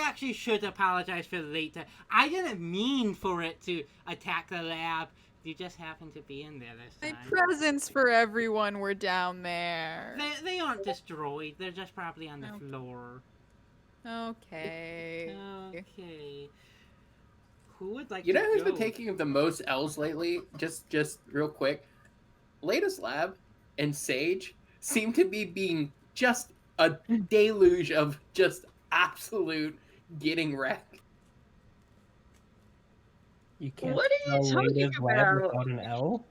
actually should apologize for later. I didn't mean for it to attack the lab. You just happened to be in there this My time. presents for everyone were down there. They aren't destroyed. They're just probably on the Okay. floor. Okay. Okay. Who would like You to know who's go? been taking the most L's lately? Just real quick. Latest Lab and Sage seem to be being just a deluge of just absolute getting wrecked. you can't What are you spell talking Lada's lab about? without an L?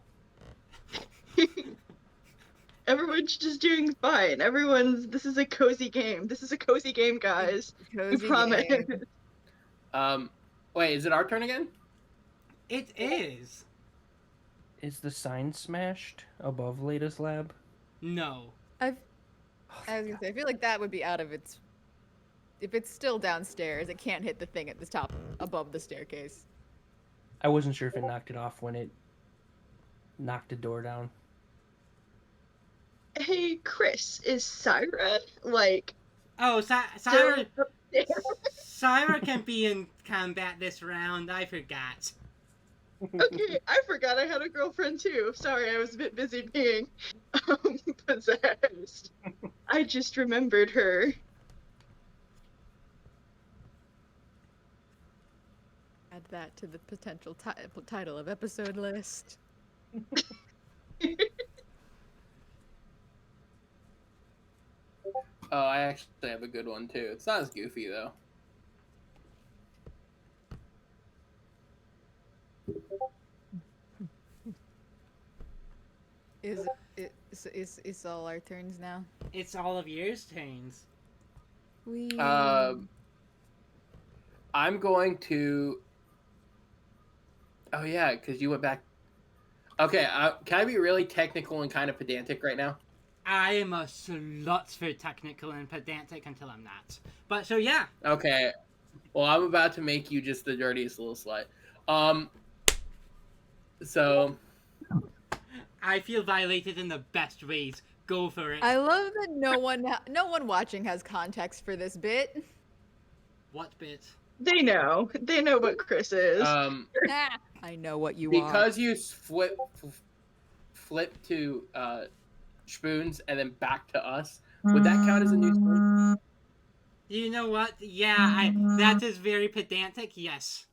Everyone's just doing fine. This is a cozy game. This is a cozy game, guys. Cozy I promise. game. Wait, is it our turn again? It is. Is the sign smashed above Lada's lab? No. I was gonna say, I feel like that would be out of its... If it's still downstairs, it can't hit the thing at the top above the staircase. I wasn't sure if it knocked it off when it knocked the door down. Hey, Chris, is Syra like Oh, still Syra. up there? Syra can be in combat this round. I forgot. Okay, I forgot I had a girlfriend too. Sorry, I was a bit busy being possessed. I just remembered her. Add that to the potential title of episode list. Oh, I actually have a good one too. It's not as goofy though. Is all our turns now? It's all of yours turns. We. I'm going to. Oh yeah, because you went back. Okay, can I be really technical and kind of pedantic right now? I am a slut for technical and pedantic until I'm not. But so yeah. Okay. Well, I'm about to make you just the dirtiest little slut. So. I feel violated in the best ways. Go for it. I love that no one watching has context for this bit. What bit? They know. They know what Chris is. I know what you are. Because you flip to spoons and then back to us, would that count as a new spoon? You know what? Yeah, that is very pedantic. Yes.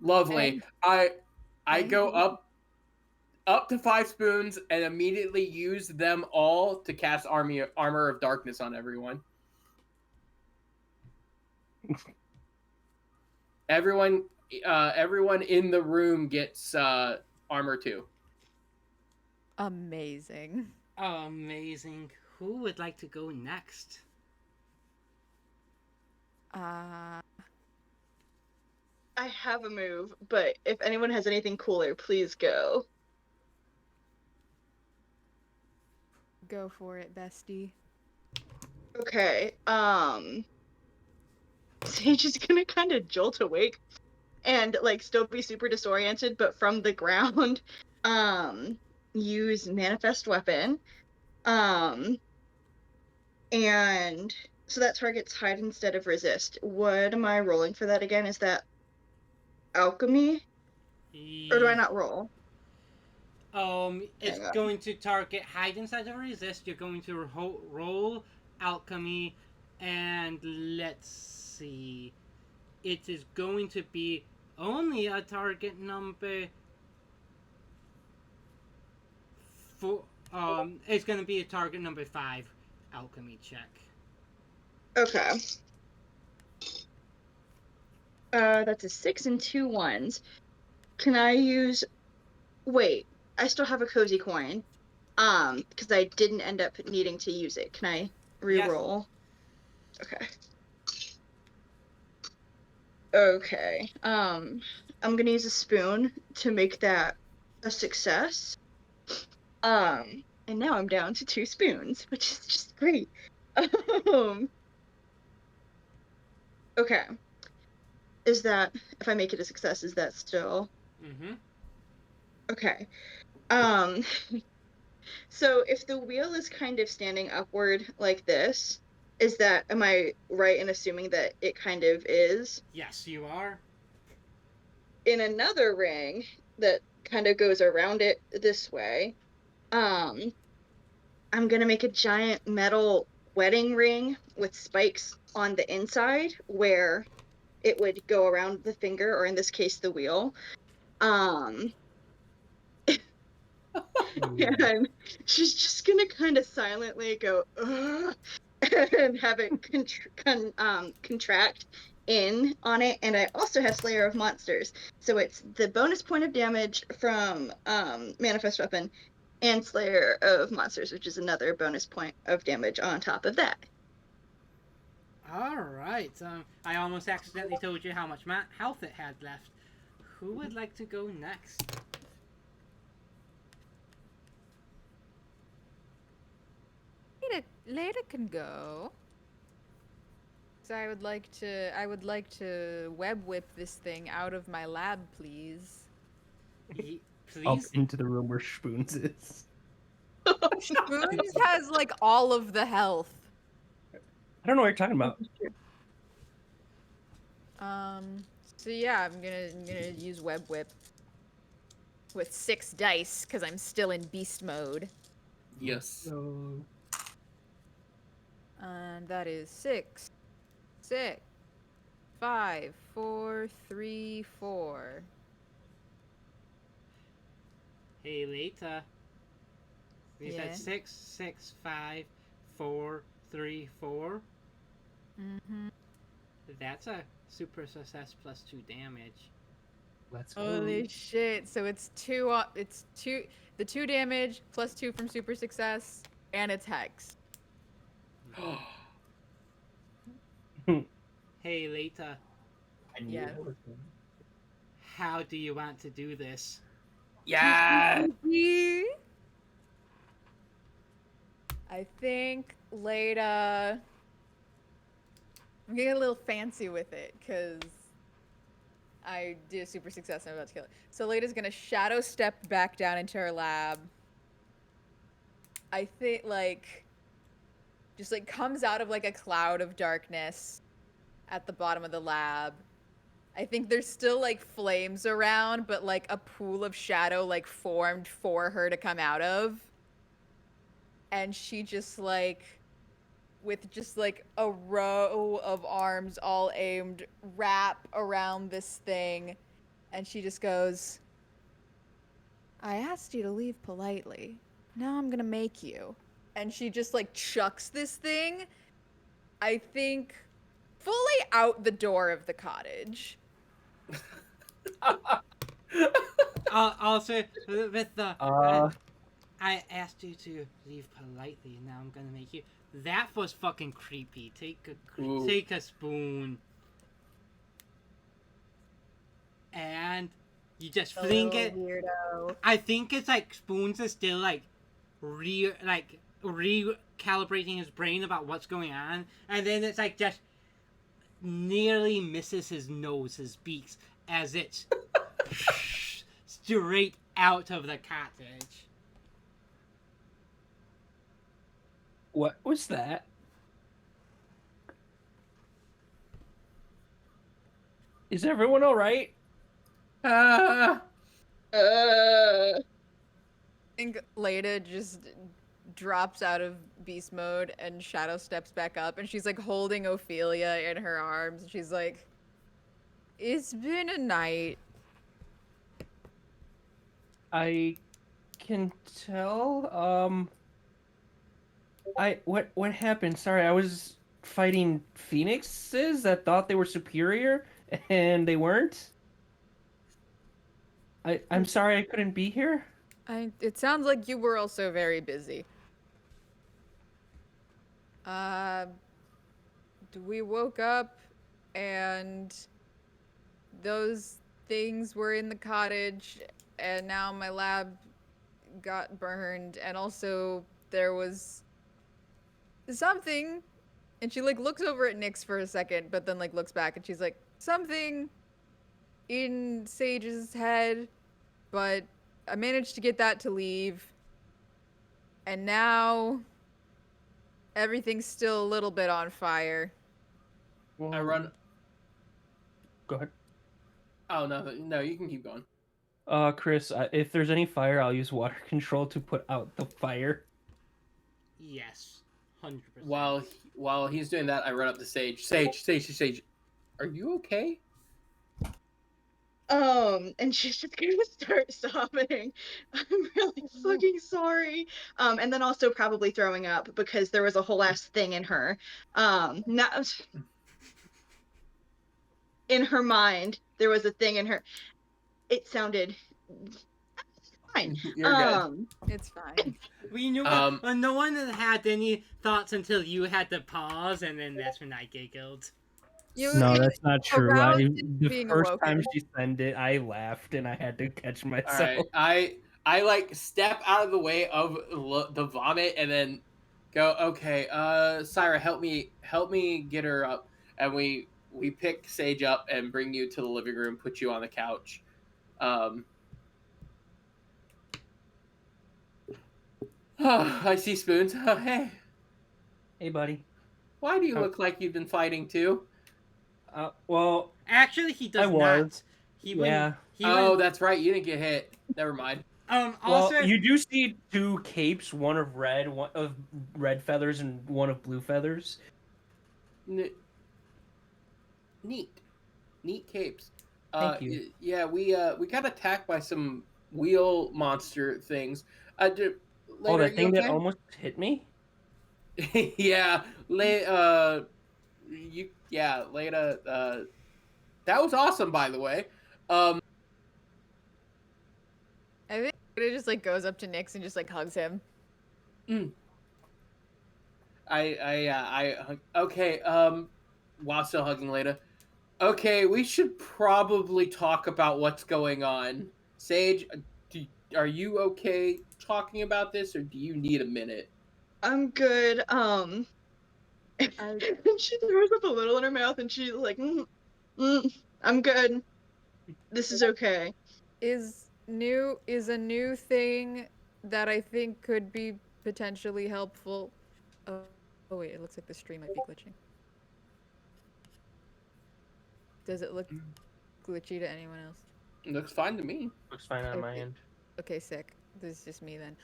Lovely. I Thank go you. up to 5 spoons and immediately use them all to cast armor of darkness on everyone. Everyone everyone in the room gets armor too. Amazing. Amazing. Who would like to go next? Uh, I have a move, but if anyone has anything cooler, please go. go for it, bestie. Okay. Sage is gonna kind of jolt awake and like still be super disoriented, but from the ground, um, use manifest weapon. Um, and so that targets hide instead of resist. What am I rolling for that again? Is that alchemy? Or do I not roll? It's Hang on. going to target hide inside of resist. You're going to roll alchemy, and let's see. It is going to be only a target number for. It's going to be a target number 5 alchemy check. Okay. That's a 6 and 2 ones. Can I use? Wait, I still have a cozy coin. Because I didn't end up needing to use it. Can I Yes. re-roll? Okay. Okay. I'm gonna use a spoon to make that a success. And now I'm down to 2 spoons, which is just great. Um, okay. Is that if I make it a success, is that still Mm-hmm. okay? Um, so if the wheel is kind of standing upward like this, am I right in assuming that it kind of is? Yes, you are. In another ring that kind of goes around it this way, um, I'm gonna make a giant metal wedding ring with spikes on the inside where it would go around the finger, or in this case, the wheel. Um, and she's just gonna kind of silently go, ugh, and have it contract in on it. And I also have Slayer of Monsters, so it's the bonus point of damage from Manifest Weapon and Slayer of Monsters, which is another bonus point of damage on top of that. All right. I almost accidentally told you how much health it had left. Who would like to go next? Leda can go. So I would like to web whip this thing out of my lab, please. Up Please. into the room where Spoons is. Spoons has like all of the health. I don't know what you're talking about. So yeah, I'm gonna use web whip with 6 dice because I'm still in beast mode. Yes. So And that is 6, 6, 5, 4, 3, 4. Hey, Lita. You Yeah. said 6, 6, 5, 4, 3, 4. Mm-hmm. That's a super success plus 2 damage. let's go. Holy shit! So it's the 2 damage plus 2 from super success, and it's hex. Hey, Lita. I knew Yeah. that was coming. How do you want to do this? Yeah. I think Leda. I'm getting a little fancy with it because I did a super success and I'm about to kill it. So Leda's gonna shadow step back down into her lab. I think just like comes out of like a cloud of darkness at the bottom of the lab. I think there's still like flames around, but like a pool of shadow like formed for her to come out of. And she just like with just like a row of arms all aimed wrap around this thing, and she just goes, I asked you to leave politely. Now I'm gonna make you. And she just like chucks this thing, I think, fully out the door of the cottage. Also, with the Uh, I asked you to leave politely. Now I'm gonna make you. That was fucking creepy. Ooh. Take a spoon, and you just A fling little it. weirdo. I think it's like spoons is still like recalibrating his brain about what's going on, and then it's like just nearly misses his nose, his beaks, as it's straight out of the cottage. what was that? Is everyone all right? Ah. Uh, I think Leda just drops out of beast mode and Shadow steps back up and she's like holding Ophelia in her arms and she's like, it's been a night. I can tell. What happened? Sorry, I was fighting phoenixes that thought they were superior and they weren't. I'm sorry I couldn't be here. It sounds like you were also very busy. Uh, we woke up and those things were in the cottage and now my lab got burned and also there was something, and she like looks over at Nyx for a second but then like looks back and she's like, something in Sage's head, but I managed to get that to leave, and now everything's still a little bit on fire. I run. Go ahead. Oh no, you can keep going. Chris, if there's any fire, I'll use water control to put out the fire. Yes, 100%. While he's doing that, I run up to Sage. Sage, are you okay? and she's just gonna start sobbing. I'm really fucking sorry. And then also probably throwing up because there was a whole ass thing in her. Not in her mind, there was a thing in her. It sounded fine. You're good. It's fine. We knew no one had any thoughts until you had to pause, and then that's when I giggled. No, that's not true. Aroused The being first awoken. time she sent it, I laughed and I had to catch All myself. right, I like step out of the way of the vomit and then go. Okay, Syra, help me get her up, and we pick Sage up and bring you to the living room, put you on the couch. I see spoons. Oh, hey. Hey, buddy. Why do you look like you've been fighting too? Well, Actually, he does I was. not. That's right. You didn't get hit. Never mind. Also, well, you do see two capes, one of red feathers and one of blue feathers. Neat capes. Thank you. Yeah, we got attacked by some wheel monster things. Later, That thing that okay? almost hit me? Yeah, Leda, that was awesome, by the way. I think it just like goes up to Nyx and just like hugs him. Okay, while still hugging Leda. Okay, we should probably talk about what's going on. Sage, are you okay talking about this, or do you need a minute? I'm good. And she throws up a little in her mouth and she's like, I'm good. This is okay. Is a new thing that I think could be potentially helpful. Oh wait, it looks like the stream might be glitching. Does it look glitchy to anyone else? It looks fine to me. Looks fine on my end. Okay, sick. This is just me then.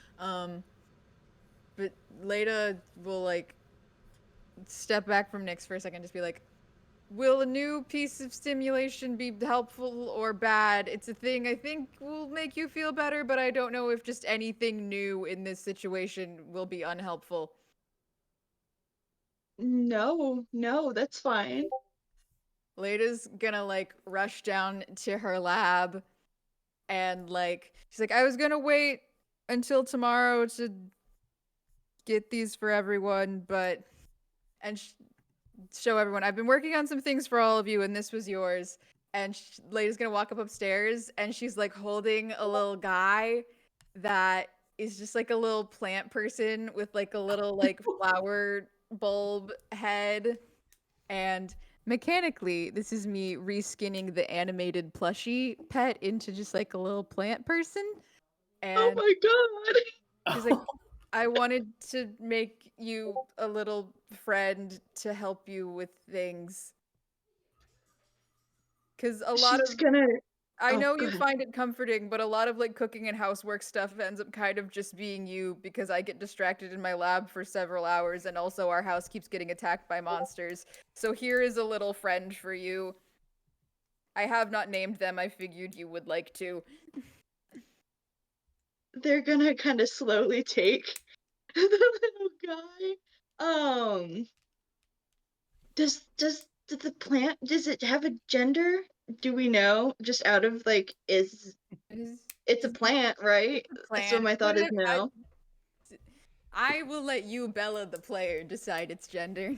But Leda will like step back from Nyx for a second, just be like, will a new piece of stimulation be helpful or bad? It's a thing I think will make you feel better, but I don't know if just anything new in this situation will be unhelpful. No, that's fine. Lada's gonna like rush down to her lab and like she's like, I was gonna wait until tomorrow to get these for everyone, but and show everyone I've been working on some things for all of you, and this was yours. And Lada's gonna walk up upstairs, and she's like holding a little guy that is just like a little plant person with like a little like flower bulb head. And mechanically, this is me reskinning the animated plushie pet into just like a little plant person. Oh And my god. she's like, I wanted to make you a little friend to help you with things. Because a lot She's of, gonna. I Oh, know go you ahead. find it comforting, but a lot of like cooking and housework stuff ends up kind of just being you because I get distracted in my lab for several hours, and also our house keeps getting attacked by monsters. So here is a little friend for you. I have not named them. I figured you would like to. They're gonna kind of slowly take the little guy. Does the plant, does it have a gender? Do we know? Just out of like, it's a plant, right? So Plan. my thought is no. I will let you, Bella, the player, decide its gender.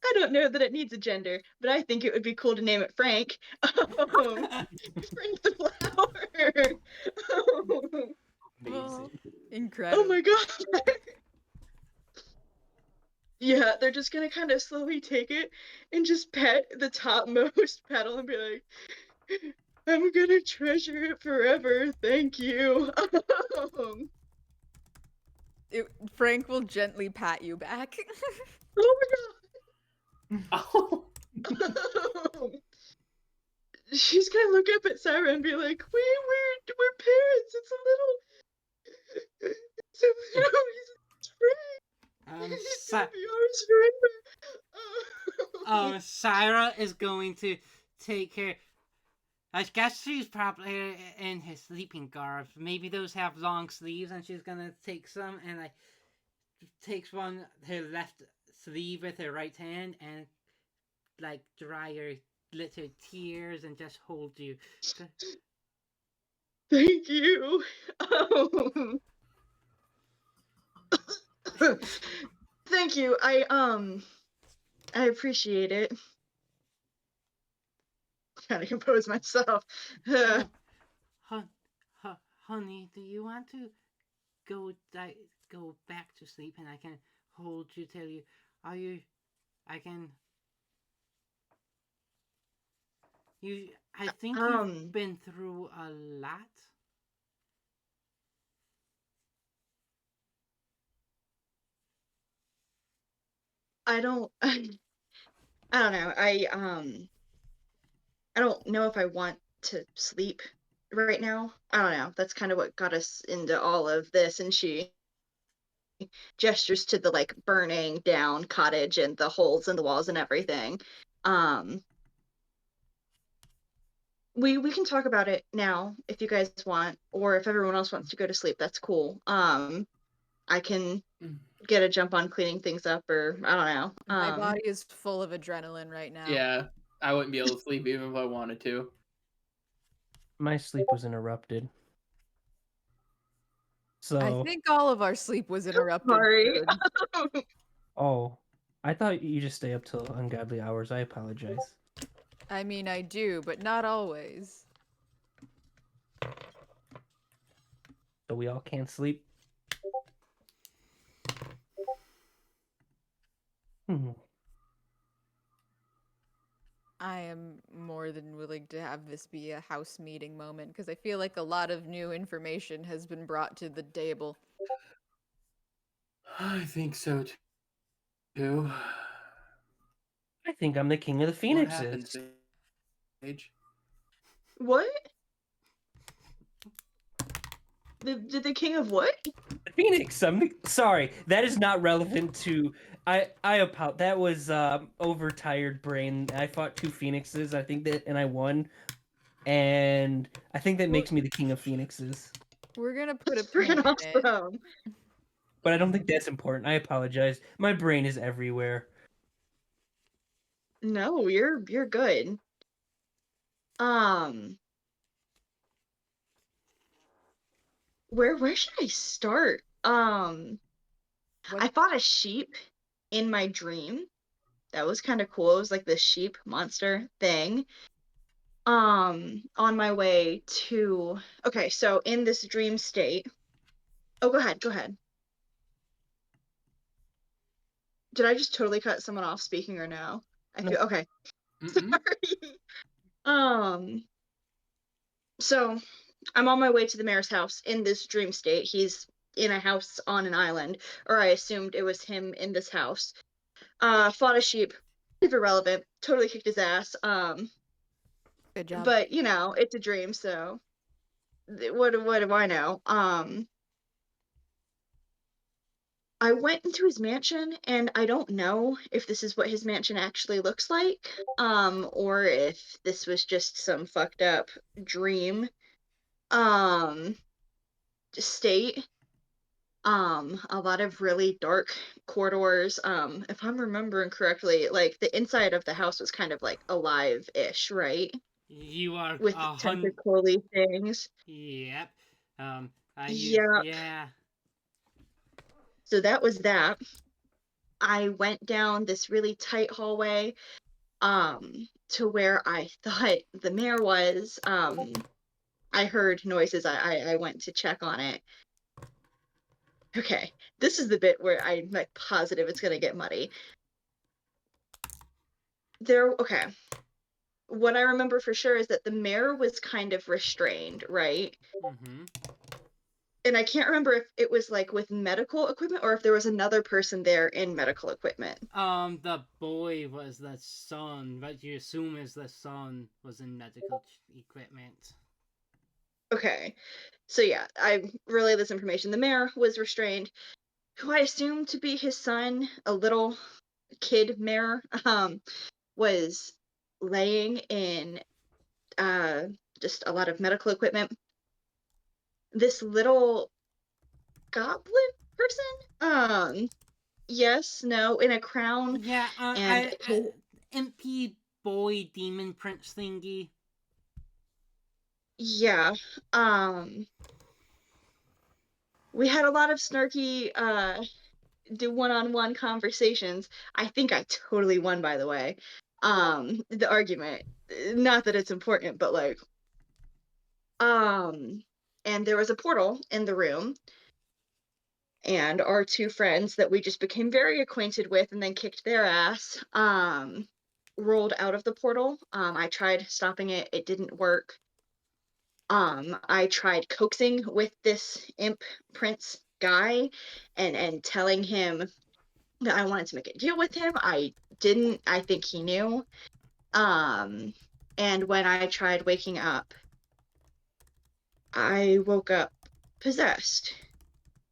I don't know that it needs a gender, but I think it would be cool to name it Frank. Frank the flower. Amazing. Incredible. Oh my god. Yeah, they're just gonna kind of slowly take it and just pet the topmost petal and be like, I'm gonna treasure it forever. Thank you. Frank will gently pat you back. Oh Oh, my god. She's gonna look up at Sarah and be like, we're parents. It's a little, it's Frank. He's gonna be ours forever. Syra is going to take her. I guess she's probably in his sleeping garb. Maybe those have long sleeves, and she's gonna take some and like takes one her left sleeve with her right hand and like dry her little tears and just hold you. Thank you. Thank you. I appreciate it. Trying to compose myself. Honey, do you want to go back to sleep and I can hold you till you are you I can you I think you've been through a lot. I don't know. I don't know if I want to sleep right now. I don't know. That's kind of what got us into all of this. And she gestures to the like burning down cottage and the holes in the walls and everything. We can talk about it now if you guys want, or if everyone else wants to go to sleep, that's cool. I can get a jump on cleaning things up, or I don't know. My body is full of adrenaline right now. yeah. I wouldn't be able to sleep even if I wanted to. My sleep was interrupted. So I think all of our sleep was interrupted. Sorry. Oh, I thought you just stay up till ungodly hours. I apologize. I mean, I do, but not always. So we all can't sleep. I am more than willing to have this be a house meeting moment because I feel like a lot of new information has been brought to the table. I think so too. I think I'm the king of the What phoenixes. happened, Sage? What? The king of what? Phoenix. Sorry, that is not relevant to. That was overtired brain. I fought 2 phoenixes. I think that, and I won. And I think that makes me the king of phoenixes. We're gonna put a That's pin freaking in it. awesome. But I don't think that's important. I apologize. My brain is everywhere. No, you're good. Where should I start? What I fought a sheep in my dream. That was kind of cool. It was like this sheep monster thing. On my way to Okay, so in this dream state. Oh, go ahead. Did I just totally cut someone off speaking or no? I feel No. okay. Mm-mm. Sorry. So I'm on my way to the mayor's house in this dream state. He's in a house on an island, or I assumed it was him in this house. Fought a sheep, irrelevant, totally kicked his ass. good job. But you know, it's a dream, so what do I know? I went into his mansion, and I don't know if this is what his mansion actually looks like, or if this was just some fucked up dream, um, state. A lot of really dark corridors. If I'm remembering correctly, like the inside of the house was kind of like alive-ish, right? You are With a hun. tentacle-y things. Yep. Yep. Yeah. So that was that. I went down this really tight hallway, to where I thought the mayor was. I heard noises. I went to check on it. Okay, this is the bit where I'm like positive it's gonna get muddy. Okay. What I remember for sure is that the mayor was kind of restrained, right? Mm-hmm. And I can't remember if it was like with medical equipment or if there was another person there in medical equipment. The boy was the son. What you assume is the son was in medical equipment. Okay. So yeah, I relay this information. The mayor was restrained, who I assume to be his son, a little kid mayor, was laying in just a lot of medical equipment. This little goblin person, yes, no, in a crown Yeah. and Impy boy demon prince thingy. yeah. We had a lot of snarky do one-on-one conversations. I think I totally won, by the way. The argument. Not that it's important, but like and there was a portal in the room, and our 2 friends that we just became very acquainted with and then kicked their ass rolled out of the portal. I tried stopping it. It didn't work. I tried coaxing with this imp prince guy and telling him that I wanted to make a deal with him. I didn't. I think he knew. And when I tried waking up, I woke up possessed.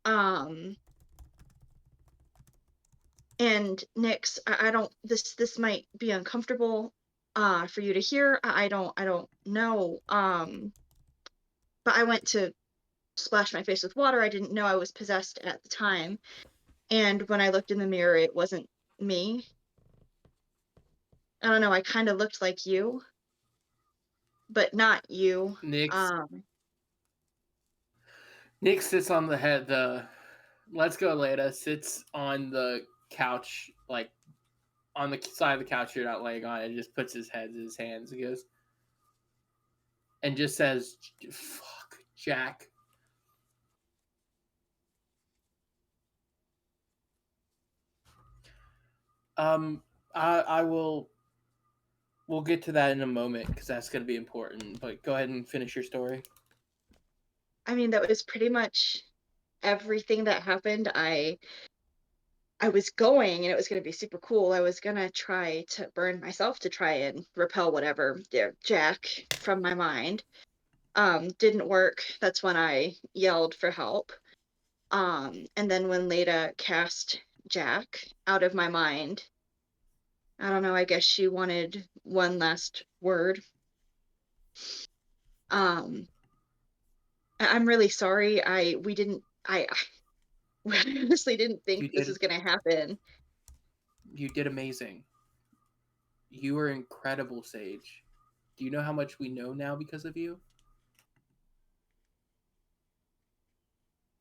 And Nyx, I don't. This might be uncomfortable, for you to hear. I don't know. But I went to splash my face with water. I didn't know I was possessed at the time. And when I looked in the mirror, it wasn't me. I don't know. I kind of looked like you, but not you. Nick sits on the Let's Go Leda sits on the couch, like on the side of the couch you're not laying on, and just puts his head in his hands and goes and just says, "Fuck, Jack." I will. We'll get to that in a moment because that's going to be important. But go ahead and finish your story. I mean, that was pretty much everything that happened. I was going and it was going to be super cool. I was going to try to burn myself to try and repel whatever Jack from my mind. didn't work. That's when I yelled for help. And then when Leda cast Jack out of my mind, I don't know, I guess she wanted one last word. Um, I'm really sorry. We didn't, we honestly didn't think You this did was gonna happen. you did amazing. You were incredible, Sage. Do you know how much we know now because of you?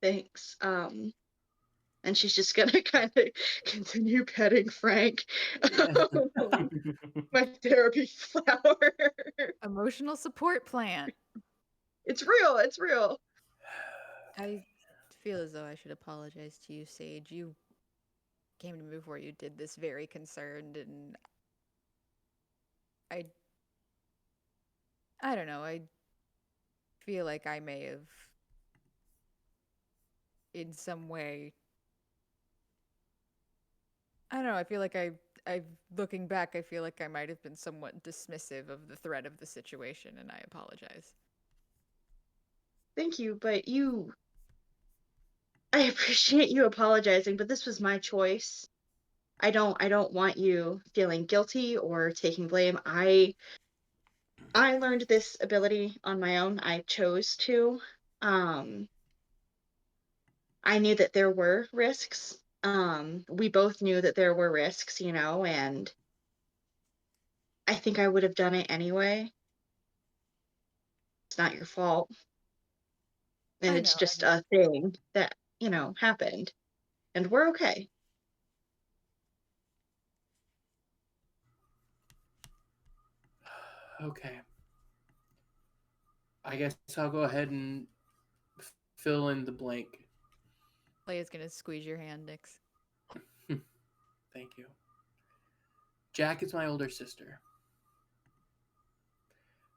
Thanks. And she's just gonna kind of continue petting Frank. My therapy flower. Emotional support plan. It's real. It's real. I feel as though I should apologize to you, Sage. You came to me before you did this very concerned, and I don't know. I feel like I may have in some way, I don't know, I feel like I looking back, I feel like I might have been somewhat dismissive of the threat of the situation, and I apologize. Thank you, but I appreciate you apologizing, but this was my choice. I don't want you feeling guilty or taking blame. I learned this ability on my own. I chose to. Um I knew that there were risks. We both knew that there were risks, and I think I would have done it anyway. It's not your fault. And I it's know, just and a thing that, happened. And we're okay. Okay. I guess I'll go ahead and fill in the blank. Leia's gonna squeeze your hand, Nix. Thank you. Jack is my older sister.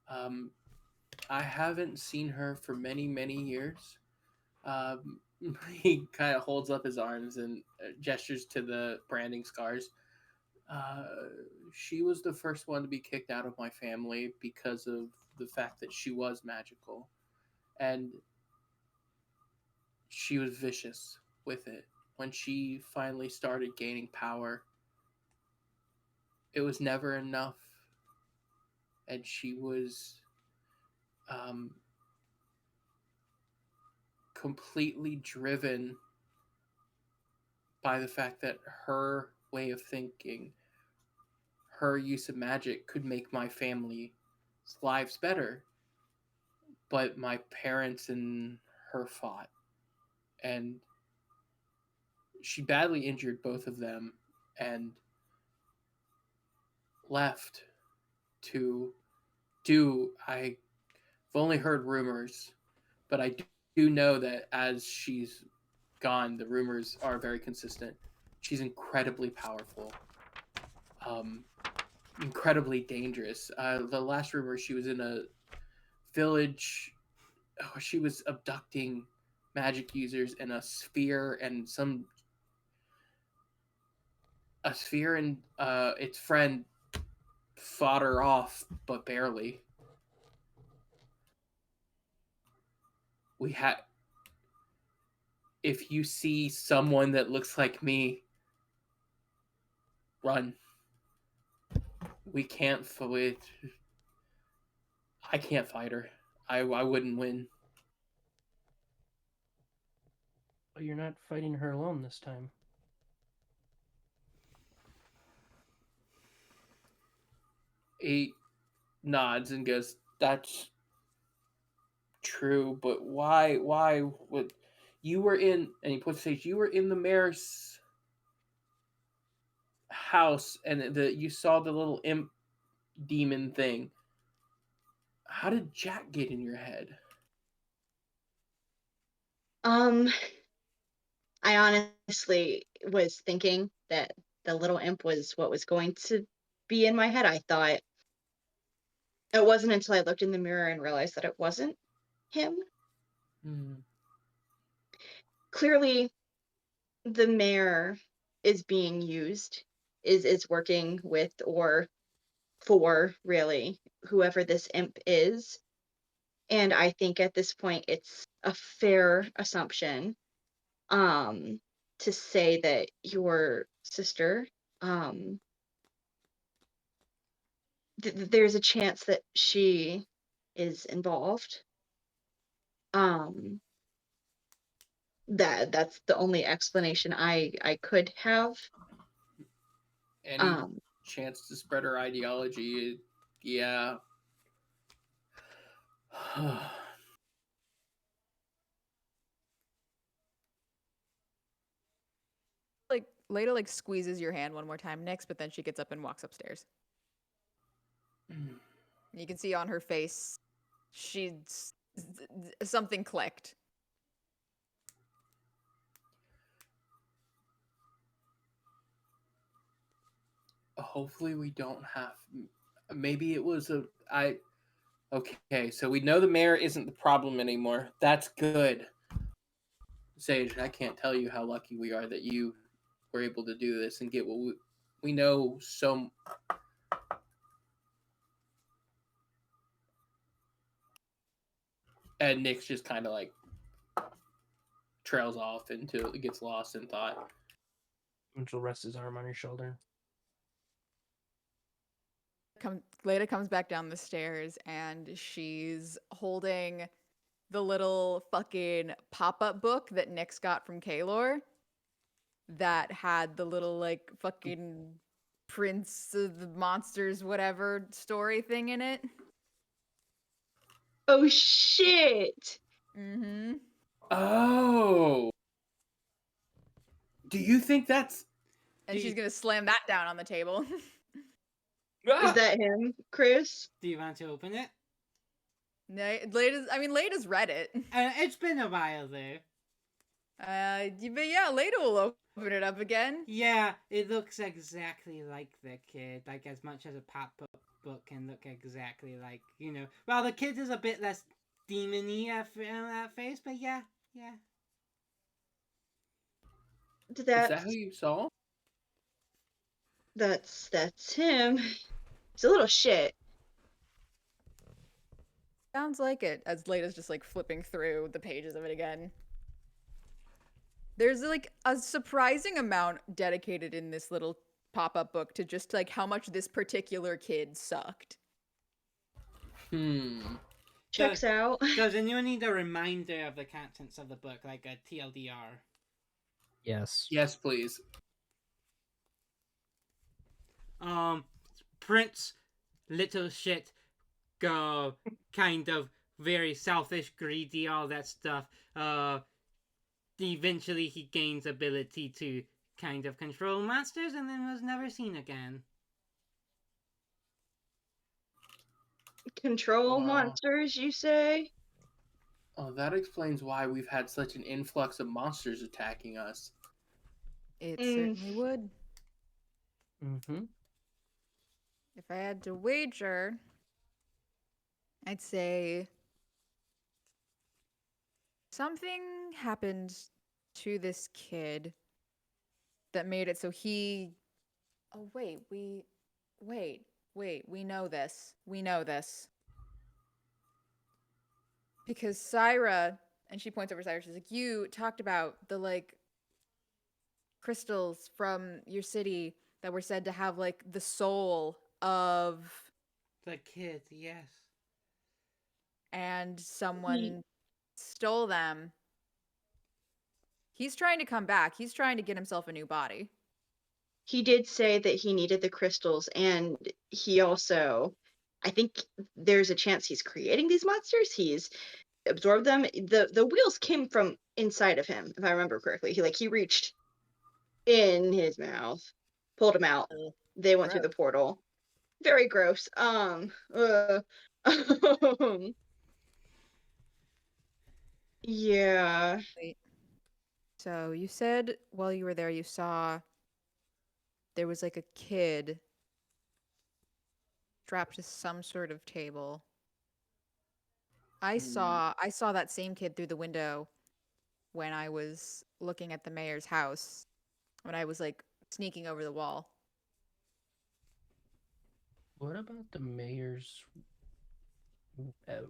Um, I haven't seen her for many, many years. Um, he kind of holds up his arms and gestures to the branding scars. Uh, she was the first one to be kicked out of my family because of the fact that she was magical. And she was vicious with it. When she finally started gaining power, it was never enough. And she was um, completely driven by the fact that her way of thinking, her use of magic could make my family's lives better. But my parents and her fought. And she badly injured both of them and left to I've only heard rumors, but I do know that as she's gone, the rumors are very consistent. She's incredibly powerful, um, incredibly dangerous. The last rumor, she was in a village. Oh, she was abducting magic users in a sphere, and its friend fought her off, but barely. We had. If you see someone that looks like me, run. We can't fight. I can't fight her. I wouldn't win. But you're not fighting her alone this time. He nods and goes, "That's true, but why? Why would you were in?" And he puts stage. You were in the mayor's house, and you saw the little imp demon thing. How did Jack get in your head? Um, I honestly was thinking that the little imp was what was going to be in my head. I thought it wasn't until I looked in the mirror and realized that it wasn't him. Hmm. Clearly, the mayor is being used, is working with or for really whoever this imp is. and I think at this point it's a fair assumption to say that your sister, um, there's a chance that she is involved. Um, that's the only explanation I could have. Any Um, chance to spread her ideology? Yeah. Like Leda like squeezes your hand one more time, Nix, but then she gets up and walks upstairs. You can see on her face, she's something clicked. Hopefully we don't have. Maybe it was a. I. Okay, so we know the mayor isn't the problem anymore. That's good. Sage, I can't tell you how lucky we are that you were able to do this and get what we know so. And Nick's just kind of like trails off into it, gets lost in thought. Mitchell rests his arm on your shoulder. Leda comes back down the stairs and she's holding the little fucking pop-up book that Nix got from Kaylor that had the little like fucking Prince of the Monsters whatever story thing in it. oh shit! Mm-hmm. Oh. Do you think that's. And she's gonna slam that down on the table. Is that him, Chris? Do you want to open it? Leda's read it. It's been a while there. But yeah, Leda will open it up again. Yeah, it looks exactly like the kid. Like, as much as a pop-up book can look exactly like, Well, the kid is a bit less demon-y at face, but yeah. Is that who you saw? That's him. He's a little shit. Sounds like it, as Leda's just like flipping through the pages of it again. There's like a surprising amount dedicated in this little pop-up book to just like how much this particular kid sucked. Checks out. Does anyone need a reminder of the contents of the book, like a TLDR? Yes. Yes, please. Prince, little shit, go kind of very selfish, greedy, all that stuff. Eventually he gains ability to kind of control monsters and then was never seen again. Control Wow. monsters, you say? Oh, that explains why we've had such an influx of monsters attacking us. It certainly would. Mm-hmm. If I had to wager, I'd say something happened to this kid that made it so he. Oh, wait, we know this. We know this. Because Syra, and she points over Syra, she's like, you talked about the, like, crystals from your city that were said to have, like, the soul of the kid, yes. And someone stole them. He's trying to come back. He's trying to get himself a new body. He did say that he needed the crystals, and he also, I think there's a chance he's creating these monsters. He's absorbed them. The wheels came from inside of him, if I remember correctly. He reached in his mouth, pulled them out. They went through the portal. Very gross. Yeah. Wait. So you said while you were there, you saw there was like a kid strapped to some sort of table. I saw that same kid through the window when I was looking at the mayor's house, when I was like sneaking over the wall. What about the mayor's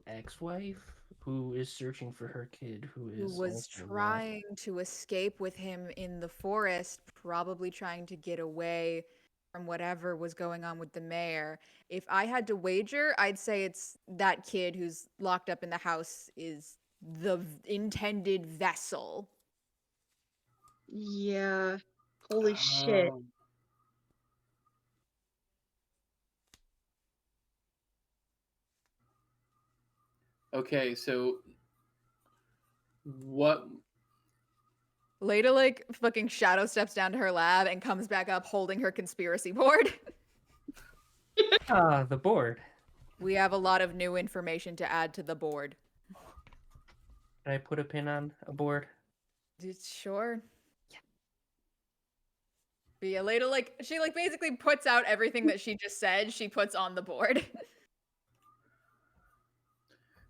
ex-wife who is searching for her kid who Who is was also lost. trying to escape with him in the forest, probably trying to get away from whatever was going on with the mayor. If I had to wager, I'd say it's that kid who's locked up in the house is the intended vessel. Yeah. Holy shit. Um, okay, so what? Leda like fucking shadow steps down to her lab and comes back up holding her conspiracy board. Ah, the board. We have a lot of new information to add to the board. Can I put a pin on a board? Sure. Yeah. But yeah, Leda like she like basically puts out everything that she just said. She puts on the board.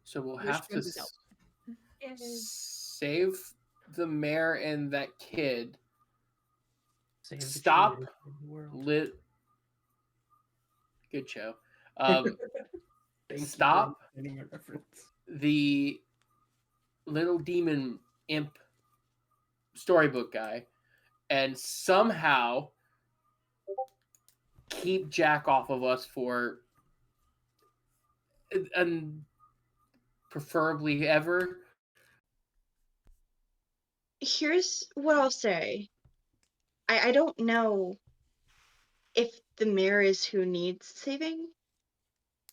So we'll Which have to brings us help. save the mayor and that kid. Save the Stop cheerleaders in the world. lit. Good show. Thank you for Stop understanding my reference. the little demon imp storybook guy, and somehow keep Jack off of us for, and preferably ever. Here's what I'll say. I don't know if the mayor is who needs saving.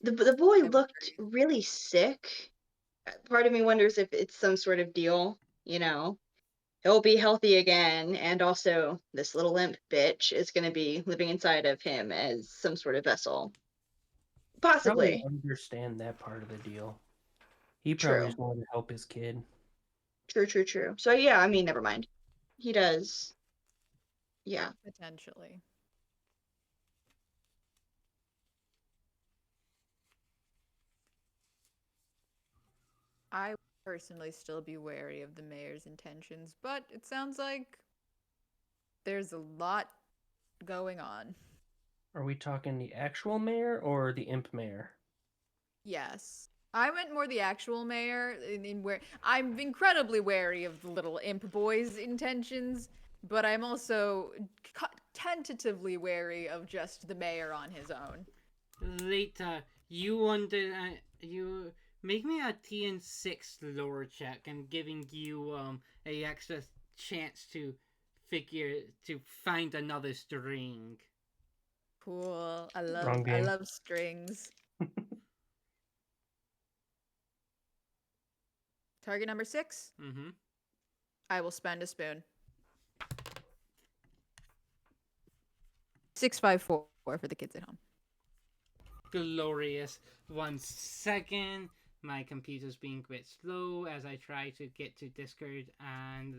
The boy looked really sick. Part of me wonders if it's some sort of deal, you know. He'll be healthy again, and also this little imp bitch is going to be living inside of him as some sort of vessel. Probably Possibly. understand that part of the deal. He probably True. just wanted to help his kid. True. So yeah, I mean, never mind. He does. Yeah. Potentially. I would personally still be wary of the mayor's intentions, but it sounds like there's a lot going on. Are we talking the actual mayor or the imp mayor? Yes. I meant more the actual mayor, in where I'm incredibly wary of the little imp boy's intentions, but I'm also tentatively wary of just the mayor on his own. Later, you make me a TN6 lore check. I'm giving you a extra chance to find another string. Cool. Wrong I game. love strings. Target number 6. Mm-hmm. I will spend a spoon. 654 for the kids at home. Glorious. 1 second. My computer's being a bit slow as I try to get to Discord and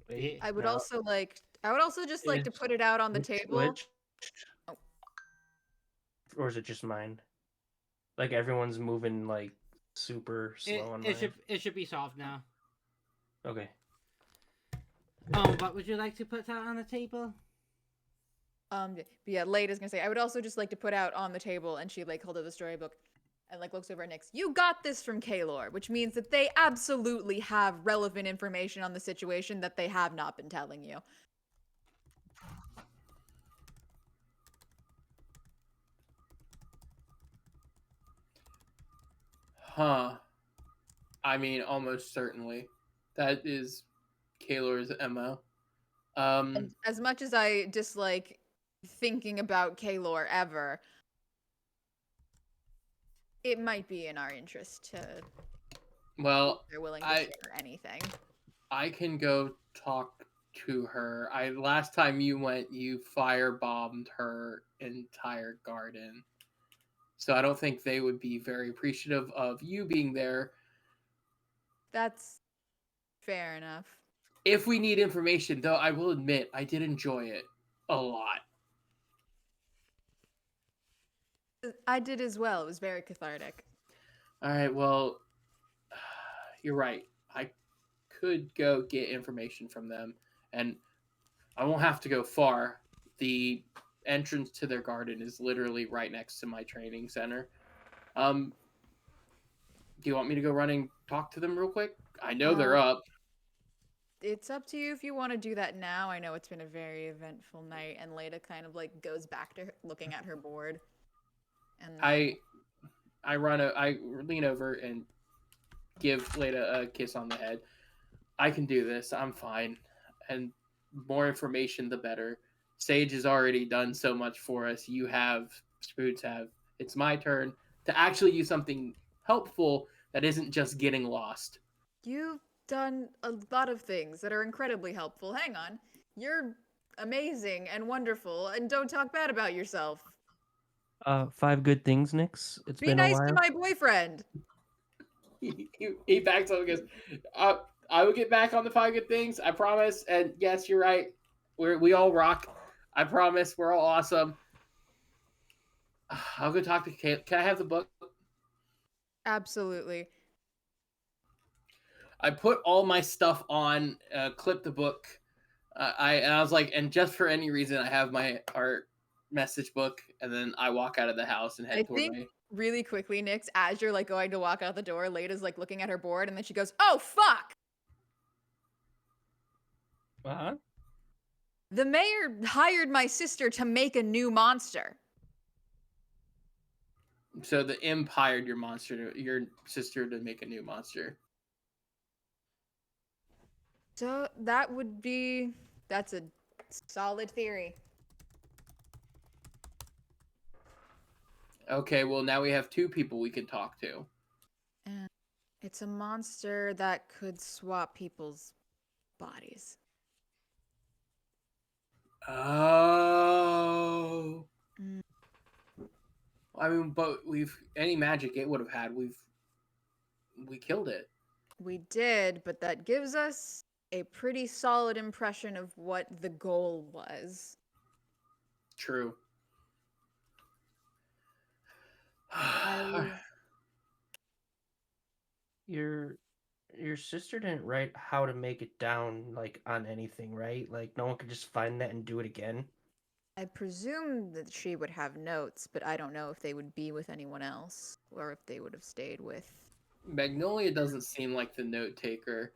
Wait, I would no. also just like to Is put it out on the it table. switched? Oh. Or is it just mine? Like everyone's moving like super slow on mine. it should be solved now. Okay. What would you like to put out on the table? But yeah, Lada's gonna say, I would also just like to put out on the table, and she like holds up the storybook and like looks over at Nyx. You got this from Kaylor, which means that they absolutely have relevant information on the situation that they have not been telling you. Huh. I mean, almost certainly. That is Kaylor's MO. And as much as I dislike thinking about Kaylor ever, it might be in our interest to Well, they're willing to I share anything. I can go talk to her. Last time you went, you firebombed her entire garden. So I don't think they would be very appreciative of you being there. That's fair enough. If we need information, though, I will admit I did enjoy it a lot. I did as well. It was very cathartic. All right, well, you're right. I could go get information from them, and I won't have to go far. The entrance to their garden is literally right next to my training center. Do you want me to go run and talk to them real quick? I know they're up. It's up to you if you want to do that now. I know it's been a very eventful night, and Leda kind of like goes back to looking at her board. And then... I lean over and give Leda a kiss on the head. I can do this. I'm fine. And more information, the better. Sage has already done so much for us. You have, Spoots have. It's my turn to actually use something helpful that isn't just getting lost. You've done a lot of things that are incredibly helpful. Hang on. You're amazing and wonderful, and don't talk bad about yourself. 5 good things, Nix. It's Be been a nice to while. my boyfriend. He backs up and goes, I will get back on the 5 good things. I promise. And yes, you're right. We all rock. I promise. We're all awesome. I'll go talk to Kate. Can I have the book? Absolutely. I put all my stuff on, clip the book. I was like, and just for any reason, I have my art message book, and then I walk out of the house and head toward my... Really quickly, Nix, as you're like going to walk out the door, Leda's like looking at her board, and then she goes, "Oh fuck! Uh-huh. The mayor hired my sister to make a new monster." So the imp hired your sister to make a new monster. So that's a solid theory. Okay, well now we have 2 people we can talk to. And it's a monster that could swap people's bodies. Oh. Mm. I mean, but any magic it would have had, we killed it. We did, but that gives us a pretty solid impression of what the goal was. True. Your sister didn't write how to make it down like on anything, right? Like no one could just find that and do it again. I presume that she would have notes, but I don't know if they would be with anyone else or if they would have stayed with... Magnolia doesn't seem like the note taker.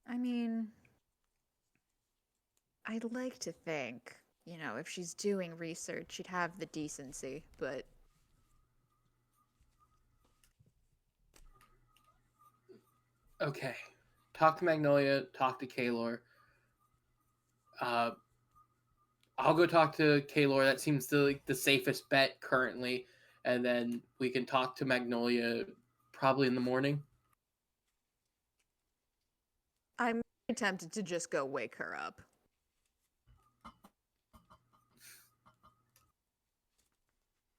I mean, I'd like to think, if she's doing research, she'd have the decency, but... Okay. Talk to Magnolia, talk to Kaylor. I'll go talk to Kaylor. That seems the safest bet currently. And then we can talk to Magnolia probably in the morning. I'm tempted to just go wake her up.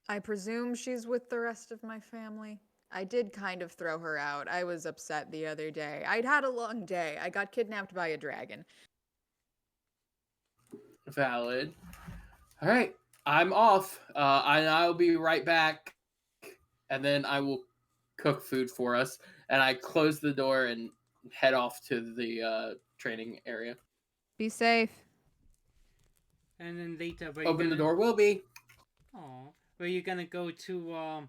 I presume she's with the rest of my family. I did kind of throw her out. I was upset the other day. I'd had a long day. I got kidnapped by a dragon. Valid. All right. I'm off. And I'll be right back. And then I will cook food for us. And I close the door and head off to the training area. Be safe. And then later, Open the door, will be. Oh, were you gonna go to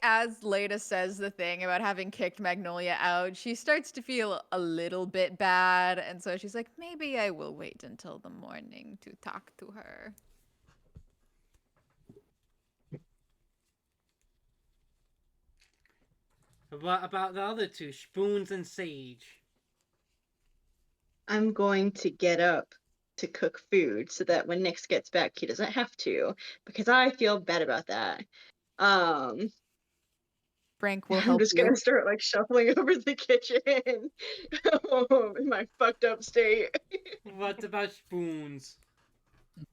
As Leda says the thing about having kicked Magnolia out, she starts to feel a little bit bad, and so she's like, maybe I will wait until the morning to talk to her. What about the other 2, Spoons and Sage? I'm going to get up to cook food so that when Nix gets back, he doesn't have to, because I feel bad about that. Frank will I'm help just you. gonna start like shuffling over the kitchen in my fucked up state. What about Spoons?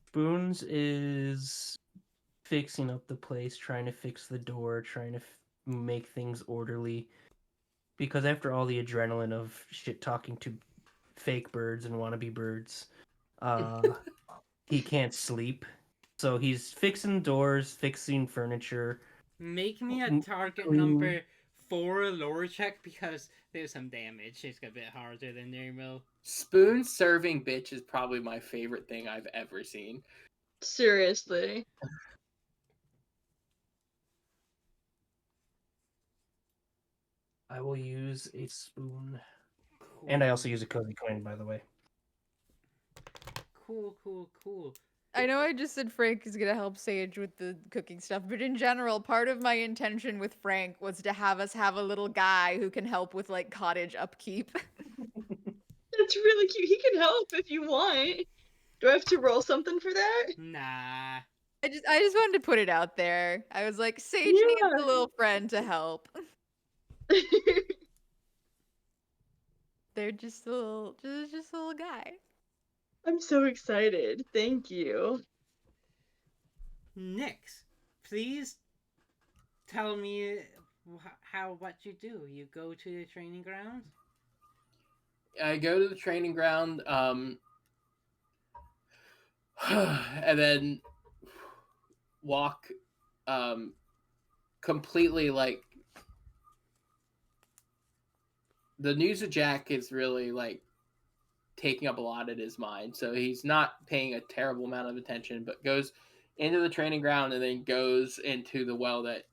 Spoons is fixing up the place, trying to fix the door, trying to make things orderly. Because after all the adrenaline of shit talking to fake birds and wannabe birds, he can't sleep. So he's fixing doors, fixing furniture. Make me a target number 4 lore check because there's some damage. It's a bit harder than normal. Spoon serving bitch is probably my favorite thing I've ever seen. Seriously. I will use a spoon. Cool. And I also use a cozy coin, by the way. Cool. I know I just said Frank is gonna help Sage with the cooking stuff, but in general, part of my intention with Frank was to have us have a little guy who can help with like cottage upkeep. That's really cute. He can help if you want. Do I have to roll something for that? Nah. I just wanted to put it out there. I was like, Sage needs a little friend to help. They're just a little guy. I'm so excited. Thank you. Nyx, please tell me what you do. You go to the training grounds? I go to the training ground, and then walk completely like the news of Jack is really like taking up a lot of his mind, so he's not paying a terrible amount of attention, but goes into the training ground and then goes into the well that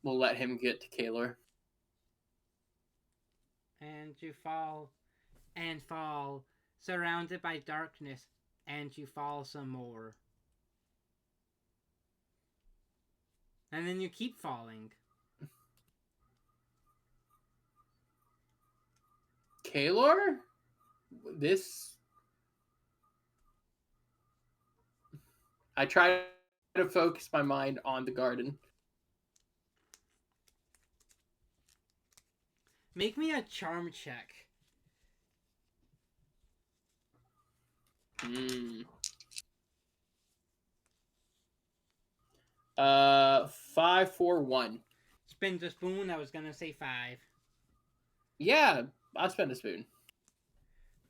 will let him get to Kaylor. And you fall and fall, surrounded by darkness, and you fall some more. And then you keep falling. Kaylor? This... I try to focus my mind on the garden. Make me a charm check. Hmm. 5, 4, 1. Spin the spoon. I was gonna say 5. Yeah, I'll spend a spoon.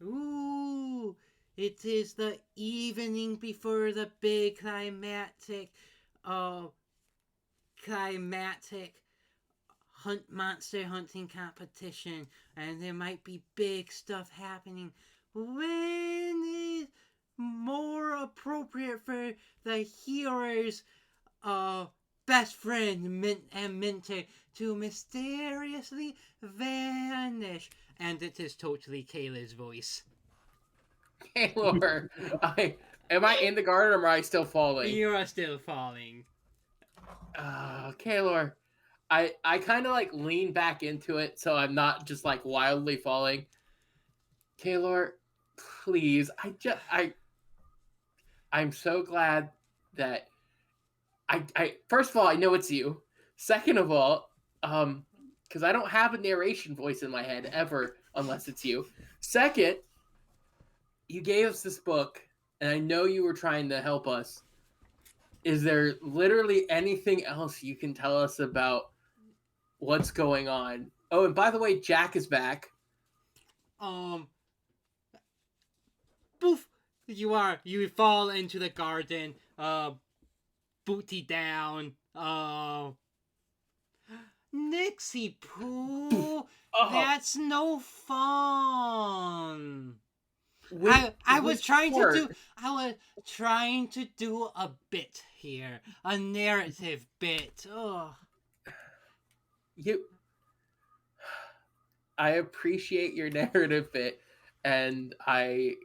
Ooh, it is the evening before the big climactic monster hunting competition, and there might be big stuff happening. When is more appropriate for the heroes best friend and mentor to mysteriously vanish? And it is totally Kayla's voice. Kaylor, am I in the garden or am I still falling? You are still falling. Kaylor, I kind of like lean back into it so I'm not just like wildly falling. Kaylor, please, I'm so glad that I first of all I know it's you. Second of all, because I don't have a narration voice in my head ever unless it's you. Second, you gave us this book, and I know you were trying to help us. Is there literally anything else you can tell us about what's going on? Oh, and by the way, Jack is back. Poof! You fall into the garden, booty down, Nixie Poo, that's no fun. I was trying to do a bit here, a narrative bit. Oh. I appreciate your narrative bit, and I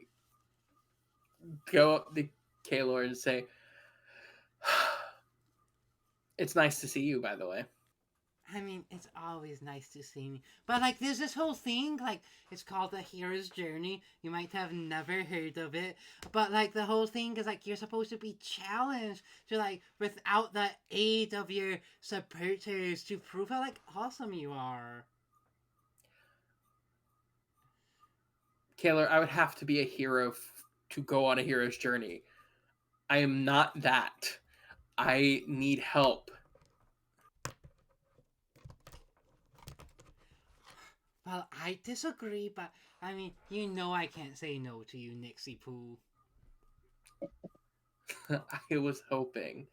go up to Kaylor and say, "It's nice to see you, by the way." I mean, it's always nice to see me. But, like, there's this whole thing, like, it's called The Hero's Journey. You might have never heard of it. But, like, the whole thing is, like, you're supposed to be challenged to, like, without the aid of your supporters to prove how, like, awesome you are. Kaylor, I would have to be a hero to go on a hero's journey. I am not that. I need help. Well, I disagree, but I mean, you know I can't say no to you, Nixie Poo. I was hoping.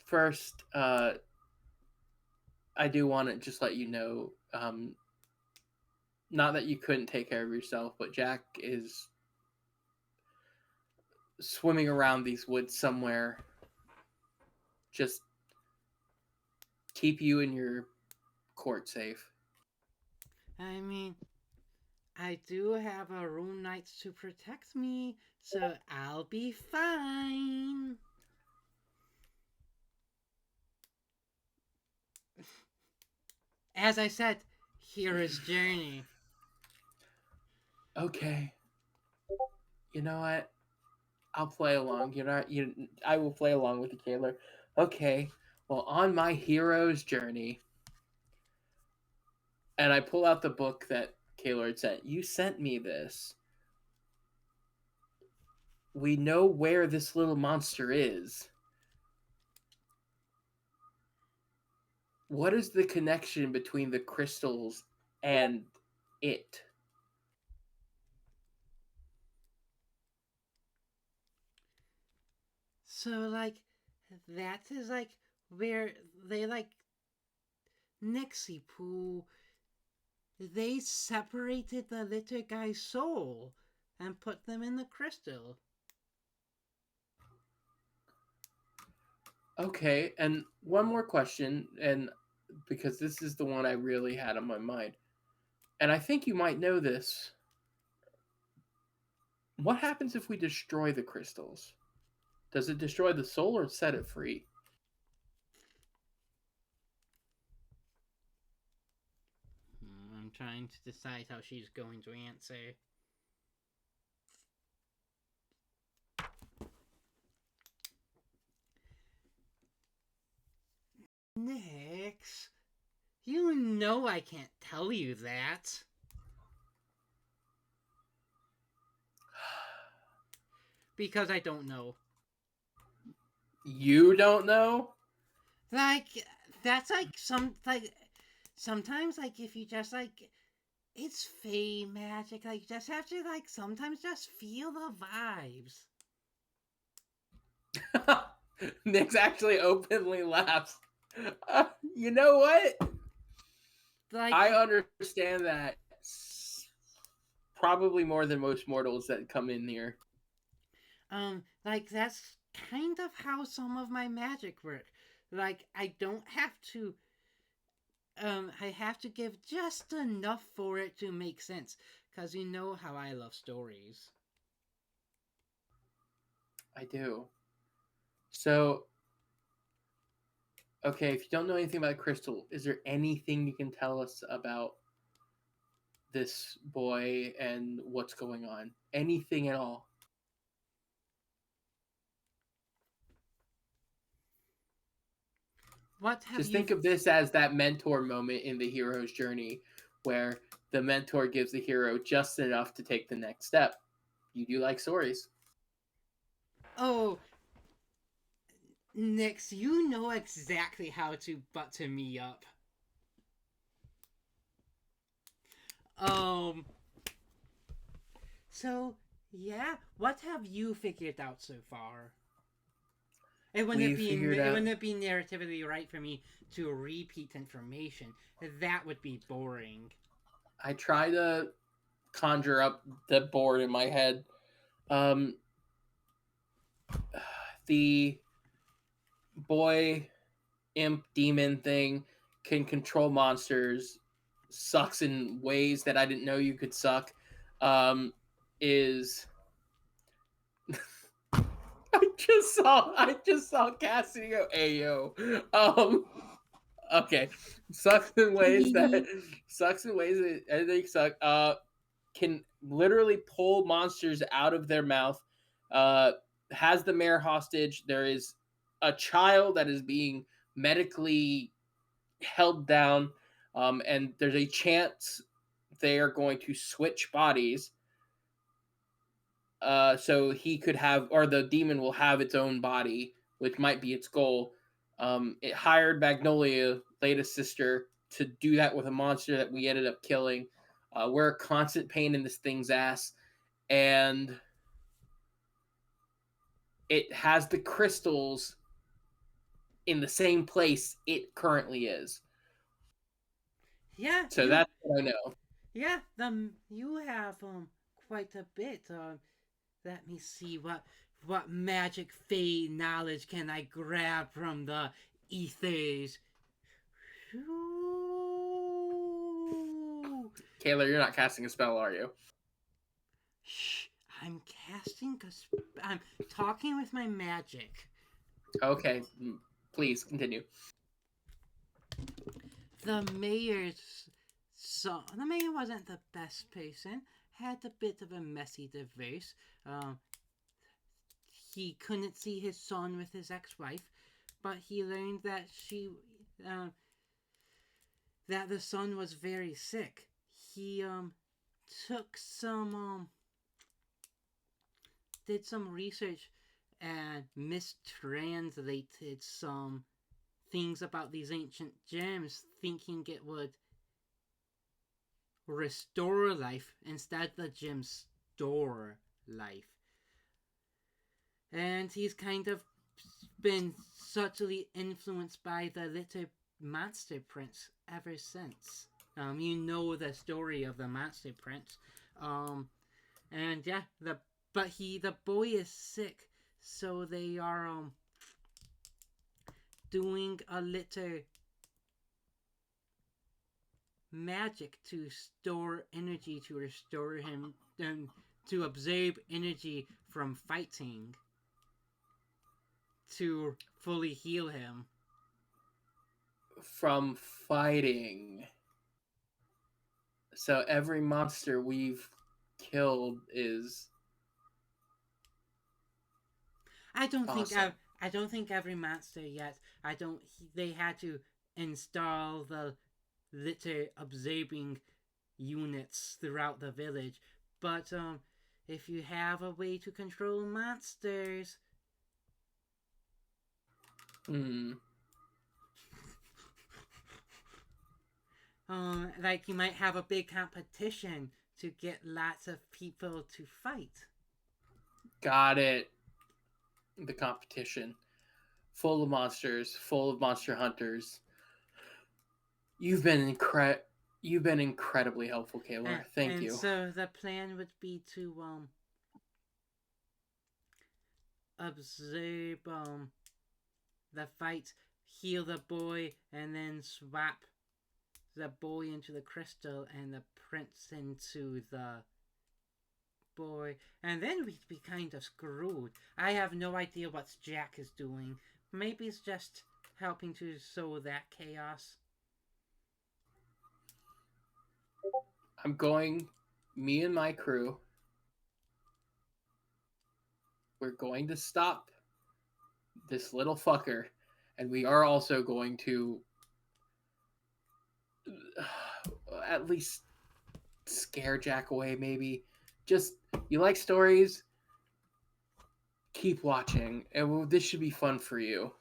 First, I I do want to just let you know, not that you couldn't take care of yourself, but Jack is swimming around these woods somewhere. Just keep you and your court safe. I mean, I do have a rune knight to protect me, so I'll be fine. As I said, hero's journey. Okay. You know what? I'll play along. I will play along with you, Kaylor. Okay. Well, on my hero's journey, and I pull out the book that Kaylor had sent. You sent me this. We know where this little monster is. What is the connection between the crystals and it? So, like, that is, like, where they, like, Nixie Poo, they separated the little guy's soul and put them in the crystal. Okay, and one more question, and because this is the one I really had on my mind, and I think you might know this. What happens if we destroy the crystals? Does it destroy the soul or set it free? I'm trying to decide how she's going to answer. Nix, you know I can't tell you that. Because I don't know. You don't know? Like, that's like sometimes like if you just like it's fey magic, like you just have to like sometimes just feel the vibes. Nix actually openly laughs. You know what? Like I understand that probably more than most mortals that come in here. like that's kind of how some of my magic work. Like I don't have to I have to give just enough for it to make sense, cuz you know how I love stories. I do. So, okay, if you don't know anything about Crystal, is there anything you can tell us about this boy and what's going on? Anything at all? What have Just you think of this as that mentor moment in the hero's journey where the mentor gives the hero just enough to take the next step. You do like stories. Oh, Nix, you know exactly how to butter me up. Um, so yeah, what have you figured out so far? It We figured out. wouldn't be narratively right for me to repeat information. That would be boring. I try to conjure up the board in my head. Um, the boy imp demon thing can control monsters, sucks in ways that I didn't know you could suck. Is I just saw Cassidy go Ayo. Okay. Sucks in ways that anything suck. Can literally pull monsters out of their mouth. Has the mayor hostage. There is a child that is being medically held down, and there's a chance they are going to switch bodies. So he could have, or the demon will have its own body, which might be its goal. It hired Magnolia, latest sister, to do that with a monster that we ended up killing. We're a constant pain in this thing's ass, and it has the crystals in the same place it currently is. Yeah, So that's what I know. yeah, you have quite a bit. Let me see what magic fey knowledge can I grab from the ethers. Ooh. Kayla, you're not casting a spell, are you? Shh, I'm I'm talking with my magic. Okay, please continue. The mayor's son. The mayor wasn't the best person. Had a bit of a messy divorce. He couldn't see his son with his ex-wife, but he learned that that the son was very sick. He took some did some research and mistranslated some things about these ancient gems, thinking it would restore life. Instead, the gems store life. And he's kind of been subtly influenced by the little monster prince ever since. You know the story of the monster prince. And yeah, the boy is sick, so they are doing a little magic to store energy to restore him and to absorb energy from fighting to fully heal him. From fighting. So every monster we've killed is I don't think awesome. I don't think every monster yet. I don't. They had to install the litter absorbing units throughout the village, but if you have a way to control monsters, Hmm. like you might have a big competition to get lots of people to fight. Got it. The competition. Full of monsters, full of monster hunters. You've been incredibly helpful, Kayla. Thank And you. so the plan would be to observe the fight, heal the boy, and then swap the boy into the crystal and the prince into the boy. And then we'd be kind of screwed. I have no idea what Jack is doing. Maybe it's just helping to sow that chaos. Me and my crew, we're going to stop this little fucker, and we are also going to at least scare Jack away, maybe. Just, you like stories? Keep watching, and this should be fun for you.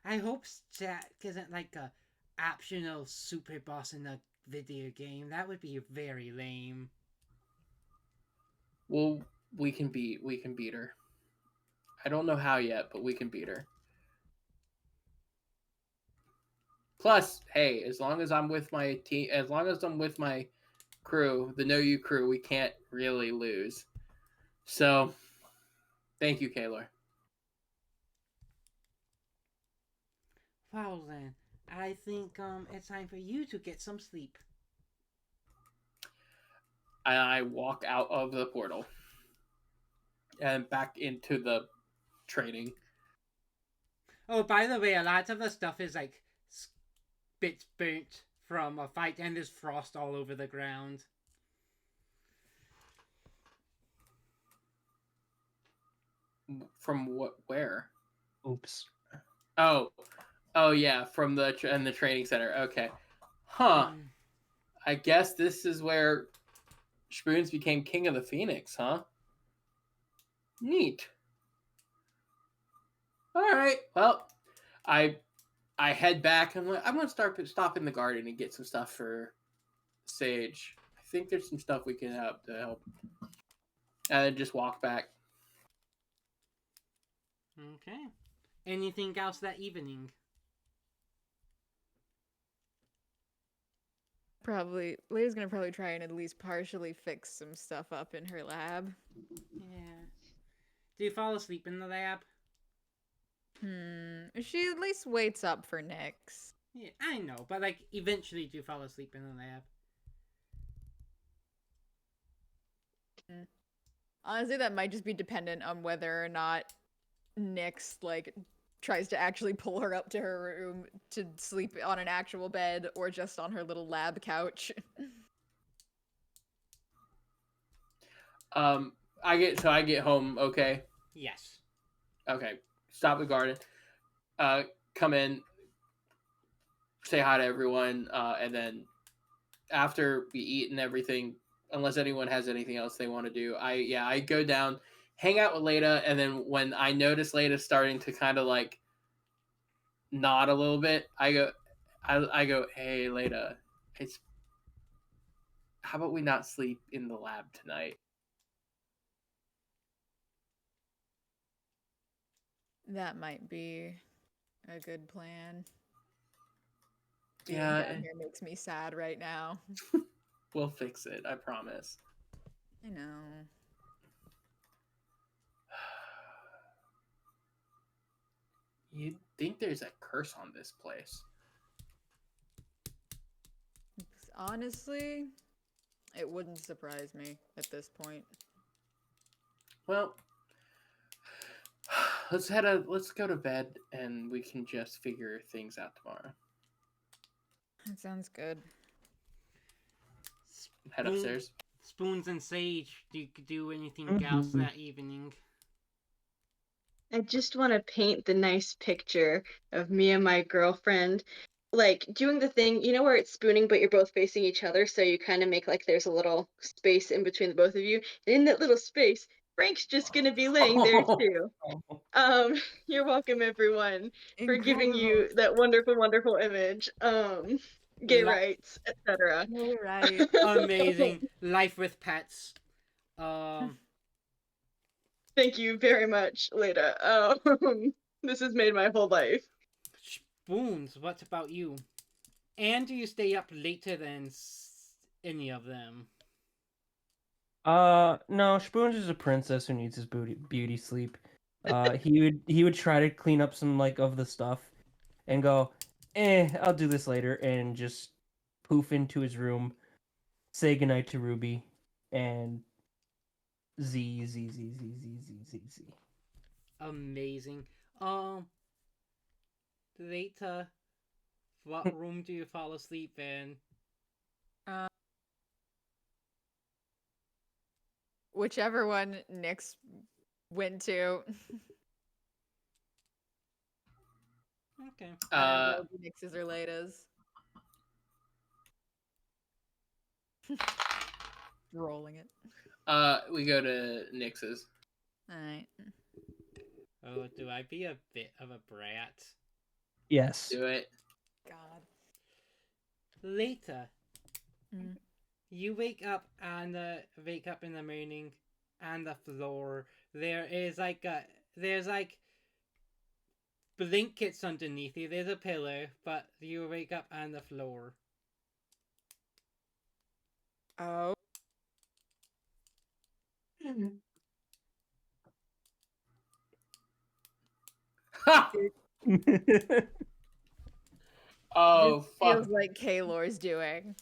I hope Jack isn't like a optional super boss in a video game. That would be very lame. Well, we can beat her. I don't know how yet, but we can beat her. Plus, hey, as long as I'm with my team, as long as I'm with my crew, the Know You crew, we can't really lose. So, thank you, Kaylor. Well then, I think it's time for you to get some sleep. I walk out of the portal and back into the training. Oh, by the way, a lot of the stuff is like bits burnt from a fight, and there's frost all over the ground. From what? Where? Oops. Oh, yeah, from the the training center. Okay, huh? I guess this is where Spoons became king of the Phoenix, huh? Neat. All right. Well, I head back and I'm gonna stop in the garden and get some stuff for Sage. I think there's some stuff we can help, and just walk back. Okay. Anything else that evening? Leia's gonna probably try and at least partially fix some stuff up in her lab. Yeah. Do you fall asleep in the lab? She at least waits up for Nyx. Yeah, I know, but like eventually do you fall asleep in the lab? Honestly, that might just be dependent on whether or not Nyx like tries to actually pull her up to her room to sleep on an actual bed or just on her little lab couch. I get home. Okay. Yes. Okay. Stop the garden. Come in. Say hi to everyone, and then after we eat and everything, unless anyone has anything else they want to do, I go down, hang out with Leda, and then when I notice Leda starting to kind of like nod a little bit, I go, hey Leda, it's how about we not sleep in the lab tonight? That might be a good plan. Being Yeah, down here makes me sad right now. we'll fix it. I promise. I know. You'd think there's a curse on this place. Honestly, it wouldn't surprise me at this point. Well, let's go to bed and we can just figure things out tomorrow. That sounds good. Head upstairs. Spoons and Sage, do you do anything else that evening? I just want to paint the nice picture of me and my girlfriend, like doing the thing, you know, where it's spooning, but you're both facing each other, so you kind of make like there's a little space in between the both of you. And in that little space, Frank's just gonna be laying there too. You're welcome, everyone, for giving you that wonderful, wonderful image. Gay rights, etc. You're right. Amazing. Life with pets. Thank you very much, Leda. This has made my whole life. Spoons, what about you? And do you stay up later than any of them? No, Spoons is a princess who needs his beauty sleep. He would try to clean up some like of the stuff and go, I'll do this later, and just poof into his room, say goodnight to Ruby, and Z. Amazing. Later, what room do you fall asleep in? Whichever one Nyx went to. Okay. Nyx's or Leda's. Rolling it. We go to Nyx's. Alright. Oh, do I be a bit of a brat? Yes. Do it. God. Later, Mm. you wake up in the morning, and the floor there's like blankets underneath you. There's a pillow, but you wake up on the floor. Oh. Oh, this fuck. feels like Kaylor's doing.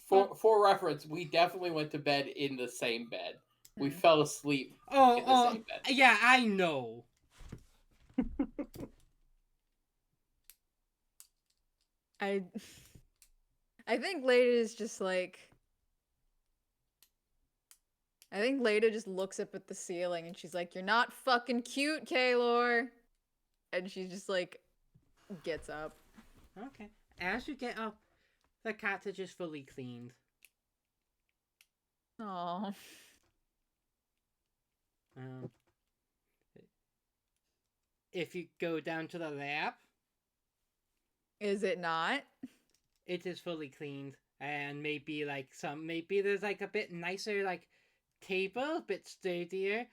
For reference, we definitely went to bed in the same bed. We fell asleep in the same bed. Yeah, I know. I think Leda is just like. I think Leda just looks up at the ceiling and she's like, "You're not fucking cute, Kaylor." And she just like gets up. Okay. As you get up, the cottage is fully cleaned. Oh. If you go down to the lab, Is it not? it is fully cleaned, and maybe there's like a bit nicer like table, a bit sturdier.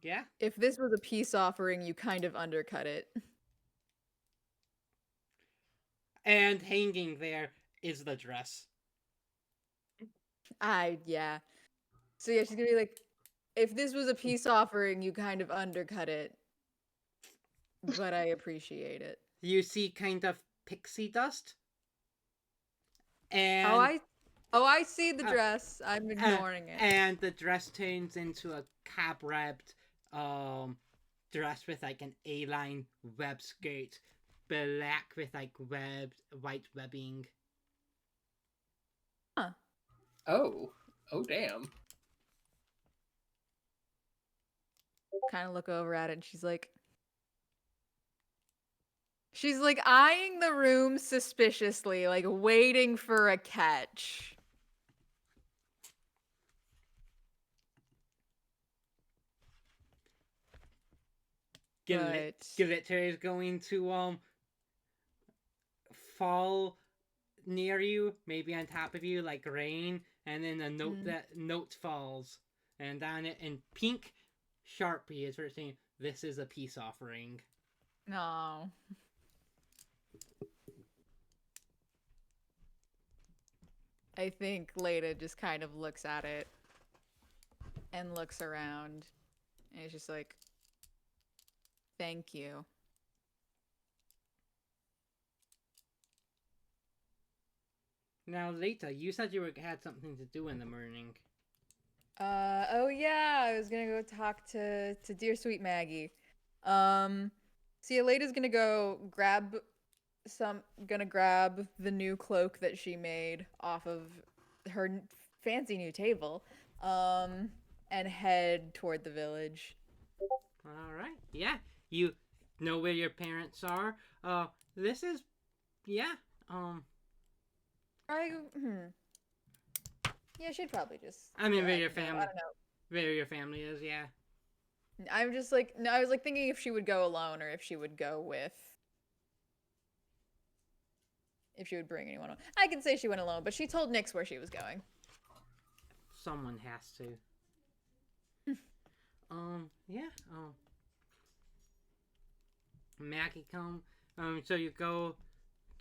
Yeah. If this was a peace offering, you kind of undercut it. And hanging there is the dress. Yeah. So yeah, she's gonna be like, if this was a peace offering, you kind of undercut it. But I appreciate it. You see kind of pixie dust. Oh, And I see the uh, dress. I'm ignoring it. and the dress turns into a cab-wrapped dress with like an A-line web skirt, black with like white webbing. Huh. Oh, damn. Kind of look over at it, and she's like eyeing the room suspiciously, like waiting for a catch. But Glitter is going to fall near you, maybe on top of you, like rain, and then a note falls, and on it in pink Sharpie is written, "This is a peace offering." no. I think Leda just kind of looks at it and looks around, and it's just like, thank you. Now, later, you said you had something to do in the morning. Oh yeah, I was gonna go talk to dear sweet Maggie. See, Leda's gonna grab the new cloak that she made off of her fancy new table, and head toward the village. All right, yeah, you know where your parents are. This is, yeah, Yeah, she'd probably just. I mean, go where ahead your and go. I family, don't know. where your family is, yeah. I'm just like, no, I was like thinking if she would go alone or if she would go with. If she would bring anyone on. I can say she went alone, but she told Nyx where she was going. Someone has to. Yeah, Maggie come. So you go,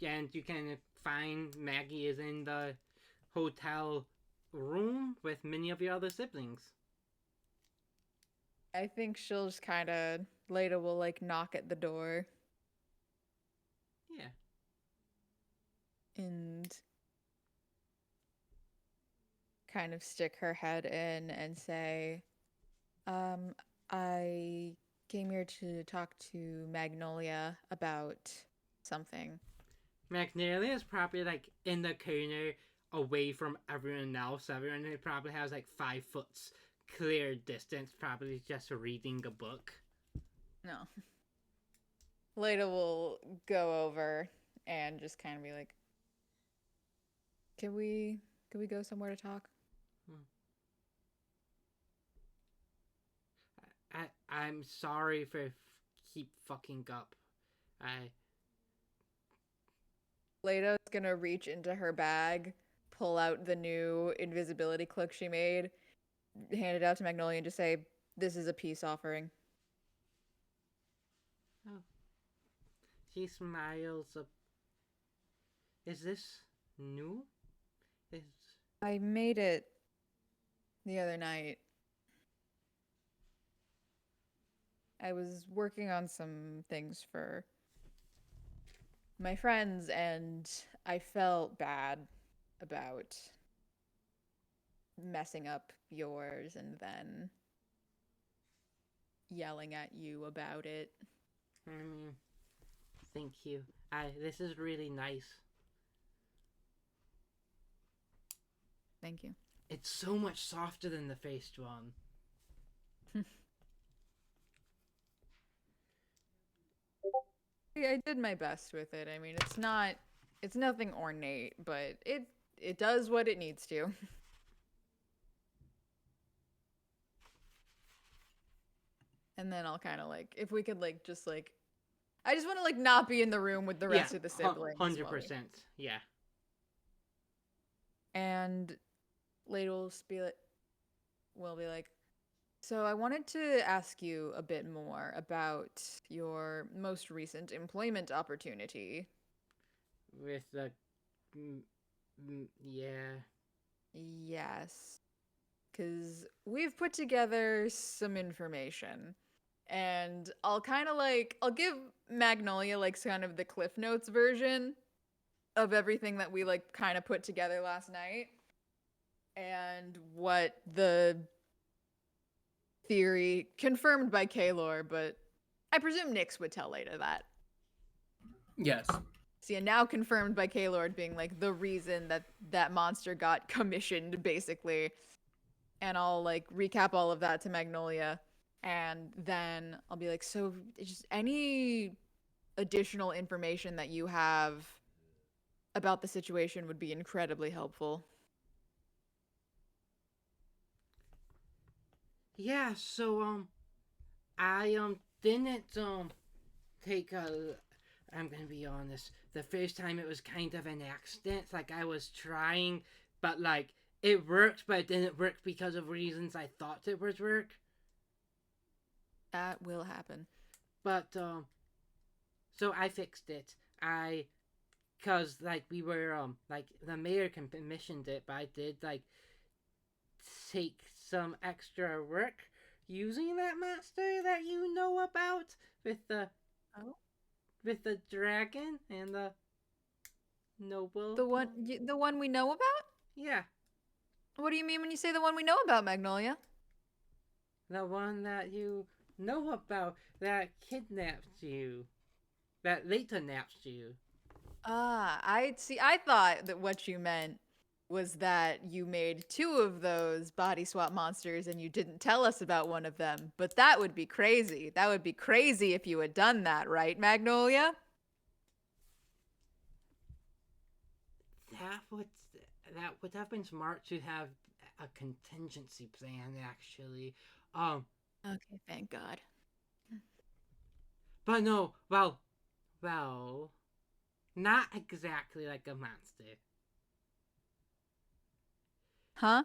and you can find Maggie is in the hotel room with many of your other siblings. I think she'll just kind of Leda will like knock at the door Yeah. and kind of stick her head in and say, I came here to talk to Magnolia about something. Magnolia is probably like in the corner away from everyone else. Everyone who probably has like 5 foot clear distance, probably just reading a book. No. Leda will go over and just kind of be like, Can we go somewhere to talk? I'm sorry for keep fucking up. Leda's gonna reach into her bag, pull out the new invisibility cloak she made, hand it out to Magnolia, and just say, "This is a peace offering." Oh. She smiles up. Is this new? Is I made it the other night. I was working on some things for my friends, and I felt bad about messing up yours and then yelling at you about it. I mean, thank you. This is really nice. Thank you. It's so much softer than the faced one. I did my best with it. I mean, it's nothing ornate, but it does what it needs to. And then I'll kind of like, if we could like just like, I just want to like not be in the room with the rest of the siblings. 100%. Yeah. And Lady will be like, So I wanted to ask you a bit more about your most recent employment opportunity. With the. Yeah. Yes. Because we've put together some information. And I'll give Magnolia like kind of the Cliff Notes version of everything that we like kind of put together last night. And what the theory confirmed by Kaylor, but I presume Nyx would tell later that. Yes. See, and now confirmed by Kaylord being like the reason that that monster got commissioned, basically. And I'll like recap all of that to Magnolia, and then I'll be like, so just any additional information that you have about the situation would be incredibly helpful. Yeah, so, I, didn't, take a. I'm gonna be honest. The first time it was kind of an accident. Like, I was trying, but, like, it worked, but it didn't work because of reasons I thought it would work. That will happen. But, so I fixed it. Cause, like, we were, like, the mayor commissioned it, but I did, like, take some extra work using that monster that you know about with the Oh, dragon and the noble. the one we know about? Yeah, What do you mean when you say the one we know about, Magnolia? the one that you know about that kidnapped you, that later naps you. Ah, I see. I thought that what you meant was that you made two of those body swap monsters and you didn't tell us about one of them. But that would be crazy. That would be crazy if you had done that, right, Magnolia? That would that would have been smart to have a contingency plan, actually. Okay, thank God. But no, well, not exactly like a monster. Huh?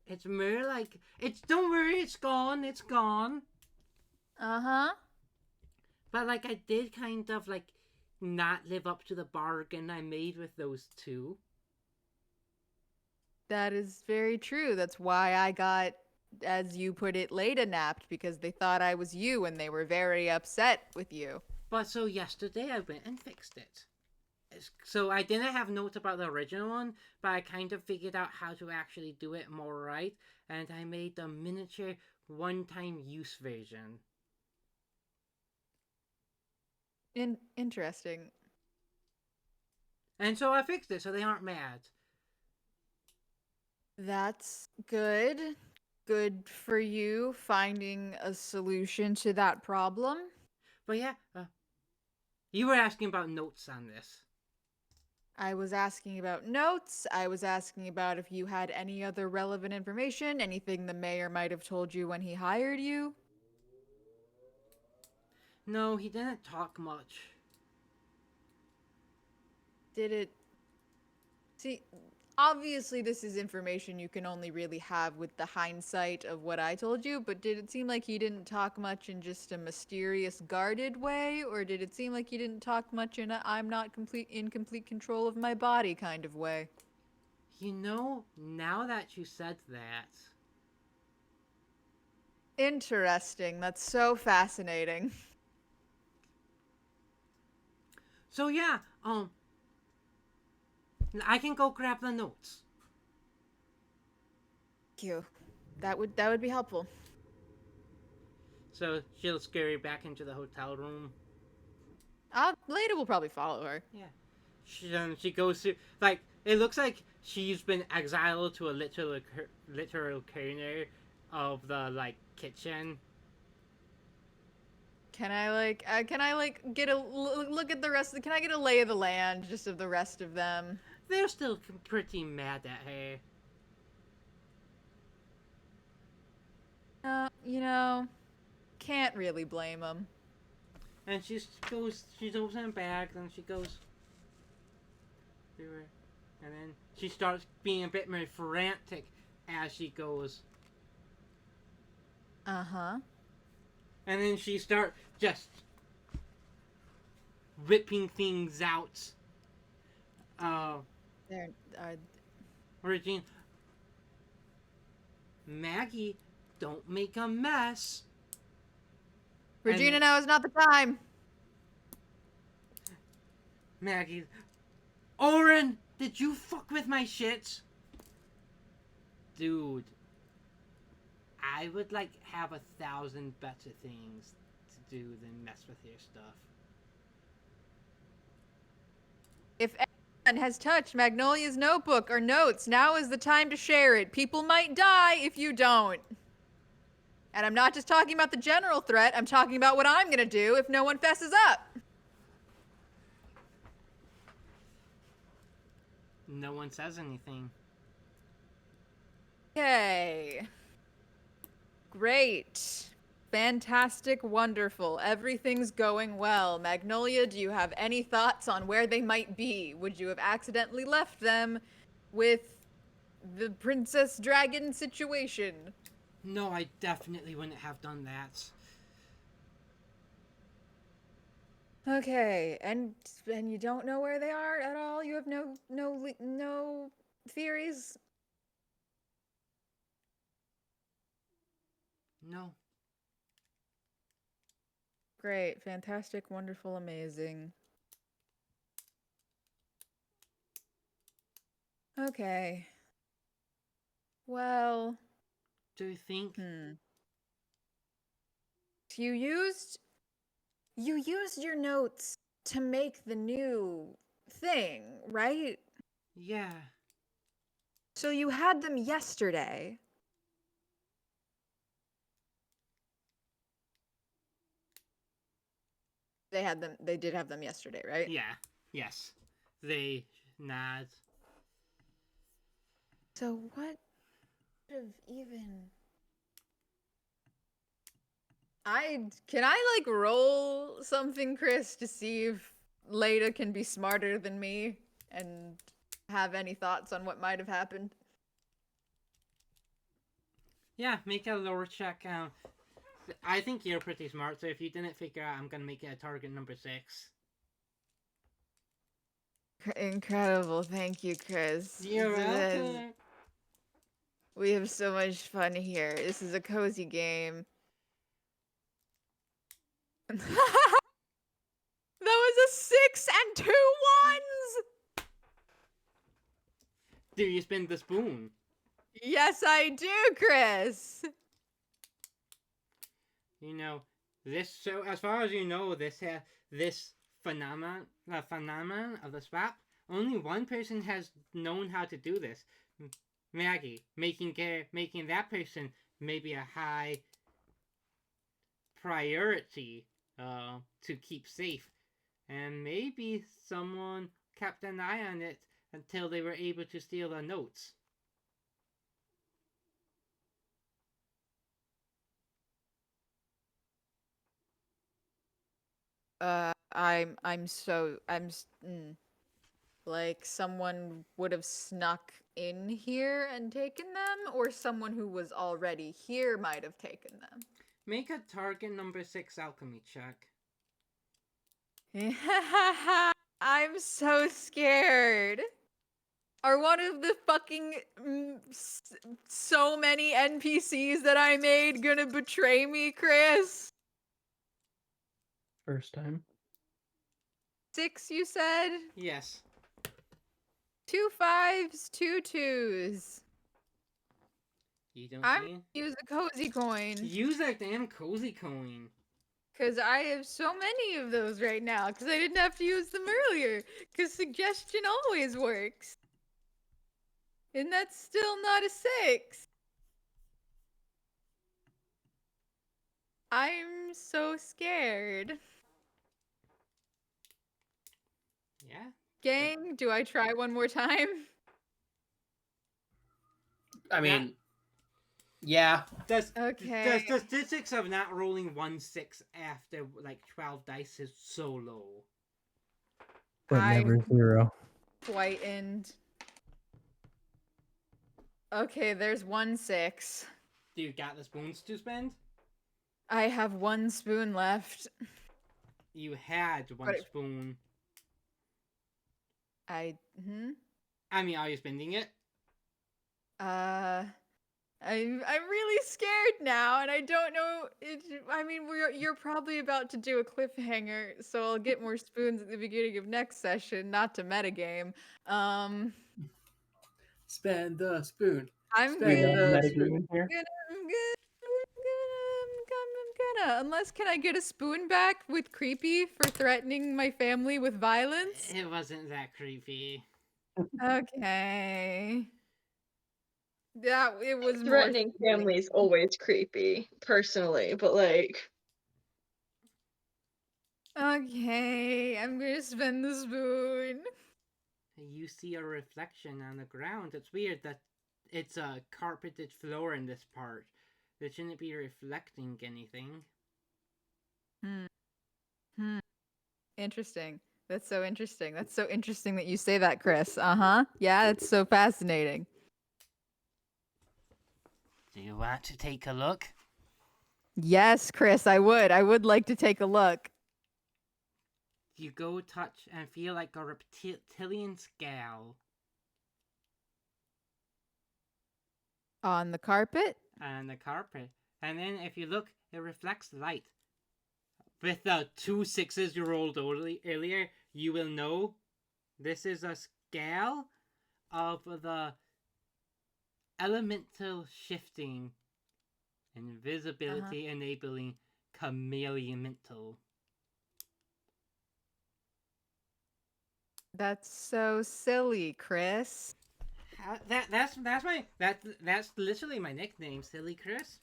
It's more like it's. Don't worry, it's gone. It's gone. Uh-huh. But like I did kind of like not live up to the bargain I made with those two. That is very true. That's why I got, as you put it, Leda napped, because they thought I was you and they were very upset with you. But so yesterday I went and fixed it. So I didn't have notes about the original one, but I kind of figured out how to actually do it more right, and I made the miniature one-time use version. Interesting. And so I fixed it so they aren't mad. That's good. Good for you finding a solution to that problem. But yeah, you were asking about notes on this. I was asking about notes. I was asking about if you had any other relevant information, anything the mayor might have told you when he hired you. No, he didn't talk much. Did it. See, obviously, this is information you can only really have with the hindsight of what I told you, but did it seem like he didn't talk much in just a mysterious, guarded way? Or did it seem like he didn't talk much in a I'm not in complete control of my body kind of way? You know, now that you said that, Interesting. That's so fascinating. so yeah, I can go grab the notes. Thank you. That would be helpful. So she'll scurry back into the hotel room. Leda will probably follow her. Yeah. She goes to, like, it looks like she's been exiled to a literal corner of the, like, kitchen. Can I like get a look at the rest of can I get a lay of the land just of the rest of them? They're still pretty mad at her. You know, can't really blame them. And she opens her bag, and she goes through her. And then she starts being a bit more frantic as she goes. Uh-huh. And then she start just ripping things out. There are Regina, Maggie, don't make a mess. Regina, And now is not the time. Maggie, Oren, did you fuck with my shit? Dude, I would like have 1,000 better things to do than mess with your stuff. If anyone has touched Magnolia's notebook or notes, now is the time to share it. People might die if you don't. And I'm not just talking about the general threat, I'm talking about what I'm gonna do if no one fesses up. No one says anything. Okay. Great. Fantastic, wonderful. Everything's going well. Magnolia, do you have any thoughts on where they might be? Would you have accidentally left them with the Princess Dragon situation? No, I definitely wouldn't have done that. Okay, and you don't know where they are at all? You have no theories? No. Great, fantastic, wonderful, amazing. Okay. Well, Do you think? You used your notes to make the new thing, right? Yeah. So you had them yesterday. They did have them yesterday, right? Yeah. Yes. They nod. So what would have even can I like roll something, Chris, to see if Leda can be smarter than me and have any thoughts on what might have happened? Yeah, make a lore check. I think you're pretty smart, so if you didn't figure out, I'm gonna make it a target number 6. Incredible. Thank you, Chris. You're welcome. We have so much fun here. This is a cozy game. That was a 6 and 2 ones! Do you spin the spoon? Yes, I do, Chris. You know, so as far as you know, this phenomenon of the swap, only one person has known how to do this. Maggie, making that person maybe a high priority to keep safe, and maybe someone kept an eye on it until they were able to steal the notes. Like someone would have snuck in here and taken them, or someone who was already here might have taken them. Make a target number 6 alchemy check. I'm so scared. Are one of the fucking so many NPCs that I made gonna betray me, Chris? First time. 6, you said? Yes. 2 5s, 2 2s. You don't I'm see? gonna use a cozy coin. Use that damn cozy coin. Because I have so many of those right now. Because I didn't have to use them earlier. Because suggestion always works. And that's still not a 6. I'm so scared. Yeah. Gang, do I try one more time? I mean, yeah. Okay. The statistics of not rolling 1-6 after like 12 dice is so low. But never 0. Whitened. Okay, there's 1 6. Do you got the spoons to spend? I have 1 spoon left. You had one But spoon. I I mean, are you spending it? I'm really scared now, and I don't know. I mean, you're probably about to do a cliffhanger, so I'll get more spoons at the beginning of next session, not to metagame. Spend the spoon. I'm Spend Yeah, gonna, the metagame spoon. in here. I'm gonna. Unless, can I get a spoon back with creepy for threatening my family with violence? It wasn't that creepy. Okay. Yeah, it was more. Threatening family is always creepy, personally, but like, Okay, I'm gonna spend the spoon. You see a reflection on the ground. It's weird that it's a carpeted floor in this part. It shouldn't be reflecting anything. Interesting. That's so interesting. That's so interesting that you say that, Chris. Uh-huh. Yeah, it's so fascinating. Do you want to take a look? Yes, Chris, I would. I would like to take a look. You go touch and feel like a reptilian scale On the carpet? on the carpet. And then if you look, it reflects light. With the 2 6s you rolled earlier, you will know this is a scale of the elemental shifting, invisibility enabling chameleon mental. That's so silly, Chris. That's literally my nickname, Silly Chris.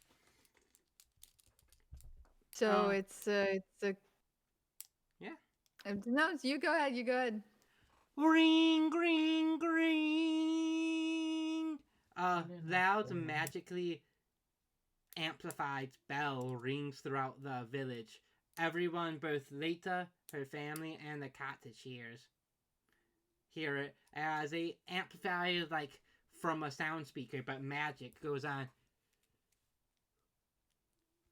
So it's a Yeah. no, you go ahead, you go ahead. Ring, ring, ring. A loud, magically amplified bell rings throughout the village. Everyone, both Leta, her family, and the cottages hear it as a amplified like from a sound speaker, but magic goes on.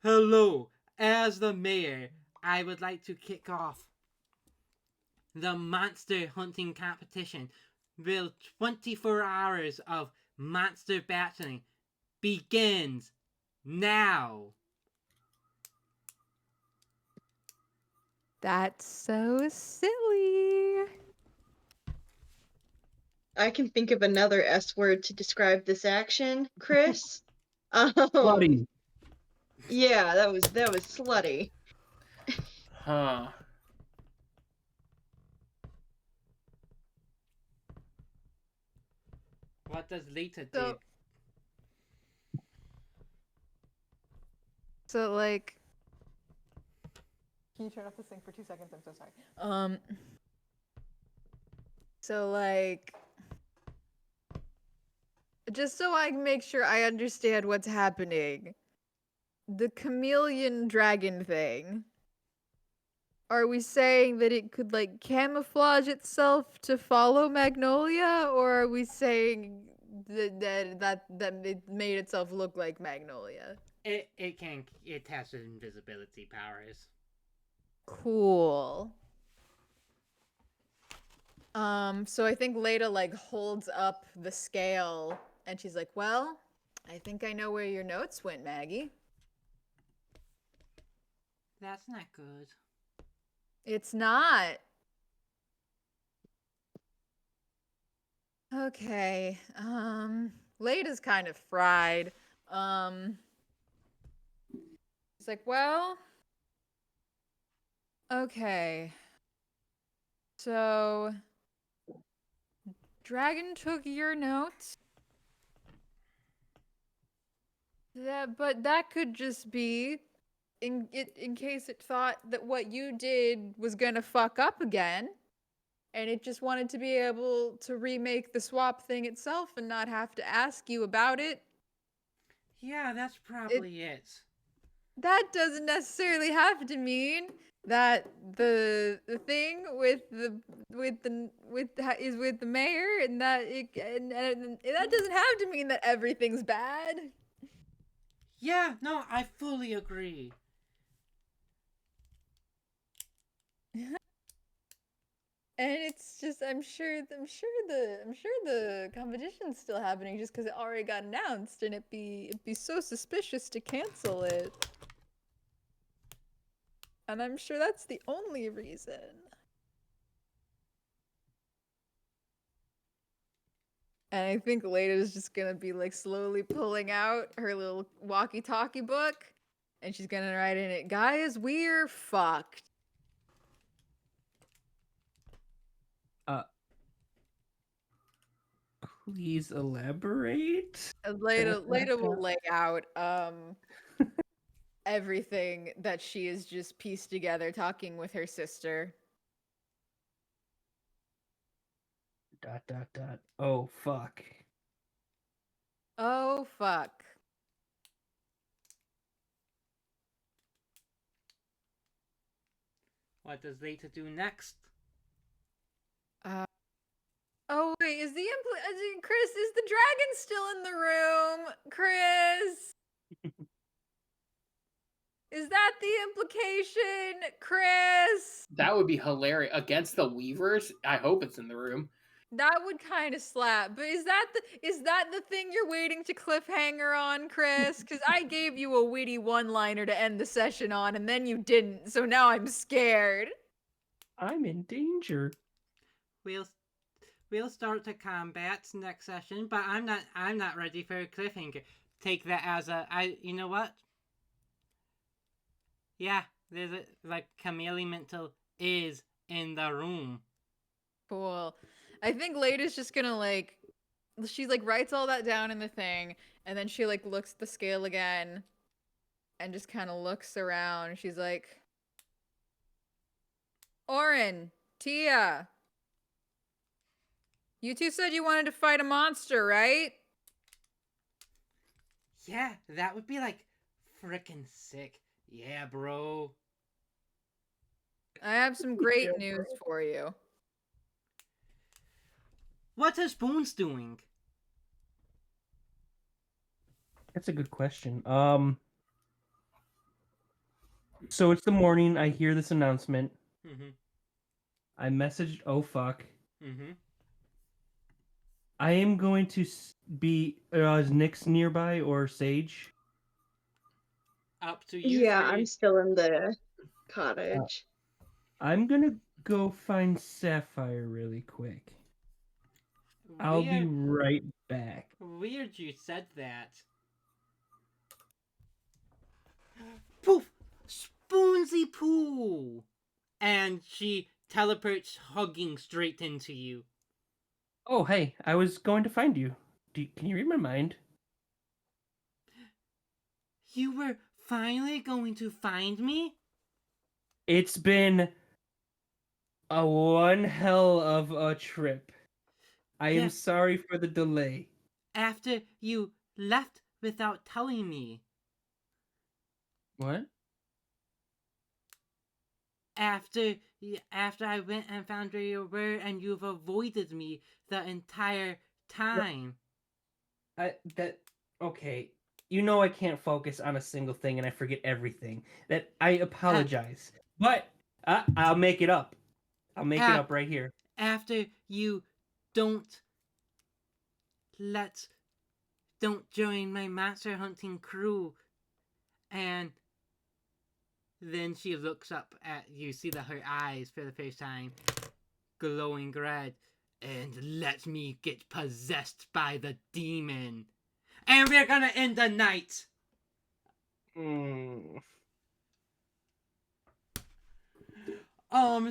Hello, as the mayor, I would like to kick off the monster hunting competition. Will 24 hours of monster battling begins now. That's so silly. I can think of another S word to describe this action, Chris. Bloody. Yeah, that was slutty. Huh. What does Lita do? So like, can you turn off this thing for 2 seconds? I'm so sorry. So like, just so I can make sure I understand what's happening. The chameleon dragon thing. Are we saying that it could like camouflage itself to follow Magnolia, or are we saying that it made itself look like Magnolia? It has invisibility powers. Cool. So I think Leda like holds up the scale and she's like, "Well, I think I know where your notes went, Maggie." That's not good. It's not. Okay. Leda's kind of fried. It's like, "Well, okay. So Dragon took your notes. But that could just be in case it thought that what you did was gonna fuck up again, and it just wanted to be able to remake the swap thing itself and not have to ask you about it. Yeah, that's probably it. That doesn't necessarily have to mean that the thing is with the mayor, and that and that doesn't have to mean that everything's bad. Yeah, no, I fully agree. And it's just I'm sure the competition's still happening just because it already got announced, and it'd be so suspicious to cancel it. And I'm sure that's the only reason. And I think Lada's just gonna be like slowly pulling out her little walkie-talkie book, and she's gonna write in it, "Guys, we're fucked." Please elaborate. And Lada will lay out everything that she has just pieced together talking with her sister. ... Oh fuck. Oh fuck. What does Leta do next? Oh wait, is Chris, is the dragon still in the room? Chris? Is that the implication, Chris? That would be hilarious. Against the Weavers? I hope it's in the room. That would kind of slap. But is that the thing you're waiting to cliffhanger on, Chris? Because I gave you a witty one-liner to end the session on, and then you didn't. So now I'm scared. I'm in danger. We'll start the combat next session, but I'm not ready for a cliffhanger. Take that as you know what? Yeah, there's Chameleon Mental is in the room. Cool. I think Lada's just gonna she writes all that down in the thing, and then she looks at the scale again and just kind of looks around. She's like, Orin, Tia, you two said you wanted to fight a monster, right? Yeah, that would be frickin' sick. Yeah, bro. I have some great news for you. What is Bones doing? That's a good question. So it's the morning. I hear this announcement. Mm-hmm. I messaged. Oh fuck. Mm-hmm. I am going to be. Is Nyx nearby or Sage? Up to you. Yeah, three. I'm still in the cottage. I'm gonna go find Sapphire really quick. I'll be right back. Weird you said that. Poof! Spoonsy poo! And she teleports hugging straight into you. Oh, hey, I was going to find you. Can you read my mind? You were finally going to find me? It's been a one hell of a trip. I am sorry for the delay. After you left without telling me. What? After I went and found where you were and you've avoided me the entire time. Okay. You know I can't focus on a single thing and I forget everything. That I apologize. But I'll make it up. I'll make it up right here. After you don't join my monster hunting crew, and then she looks up at you, see that her eyes for the first time glowing red, and let me get possessed by the demon, and we're gonna end the night.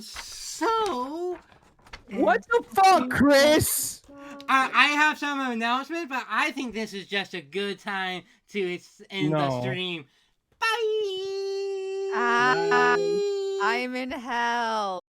So what the fuck, Chris? I have some announcement, but I think this is just a good time to end the stream. Bye. I'm in hell.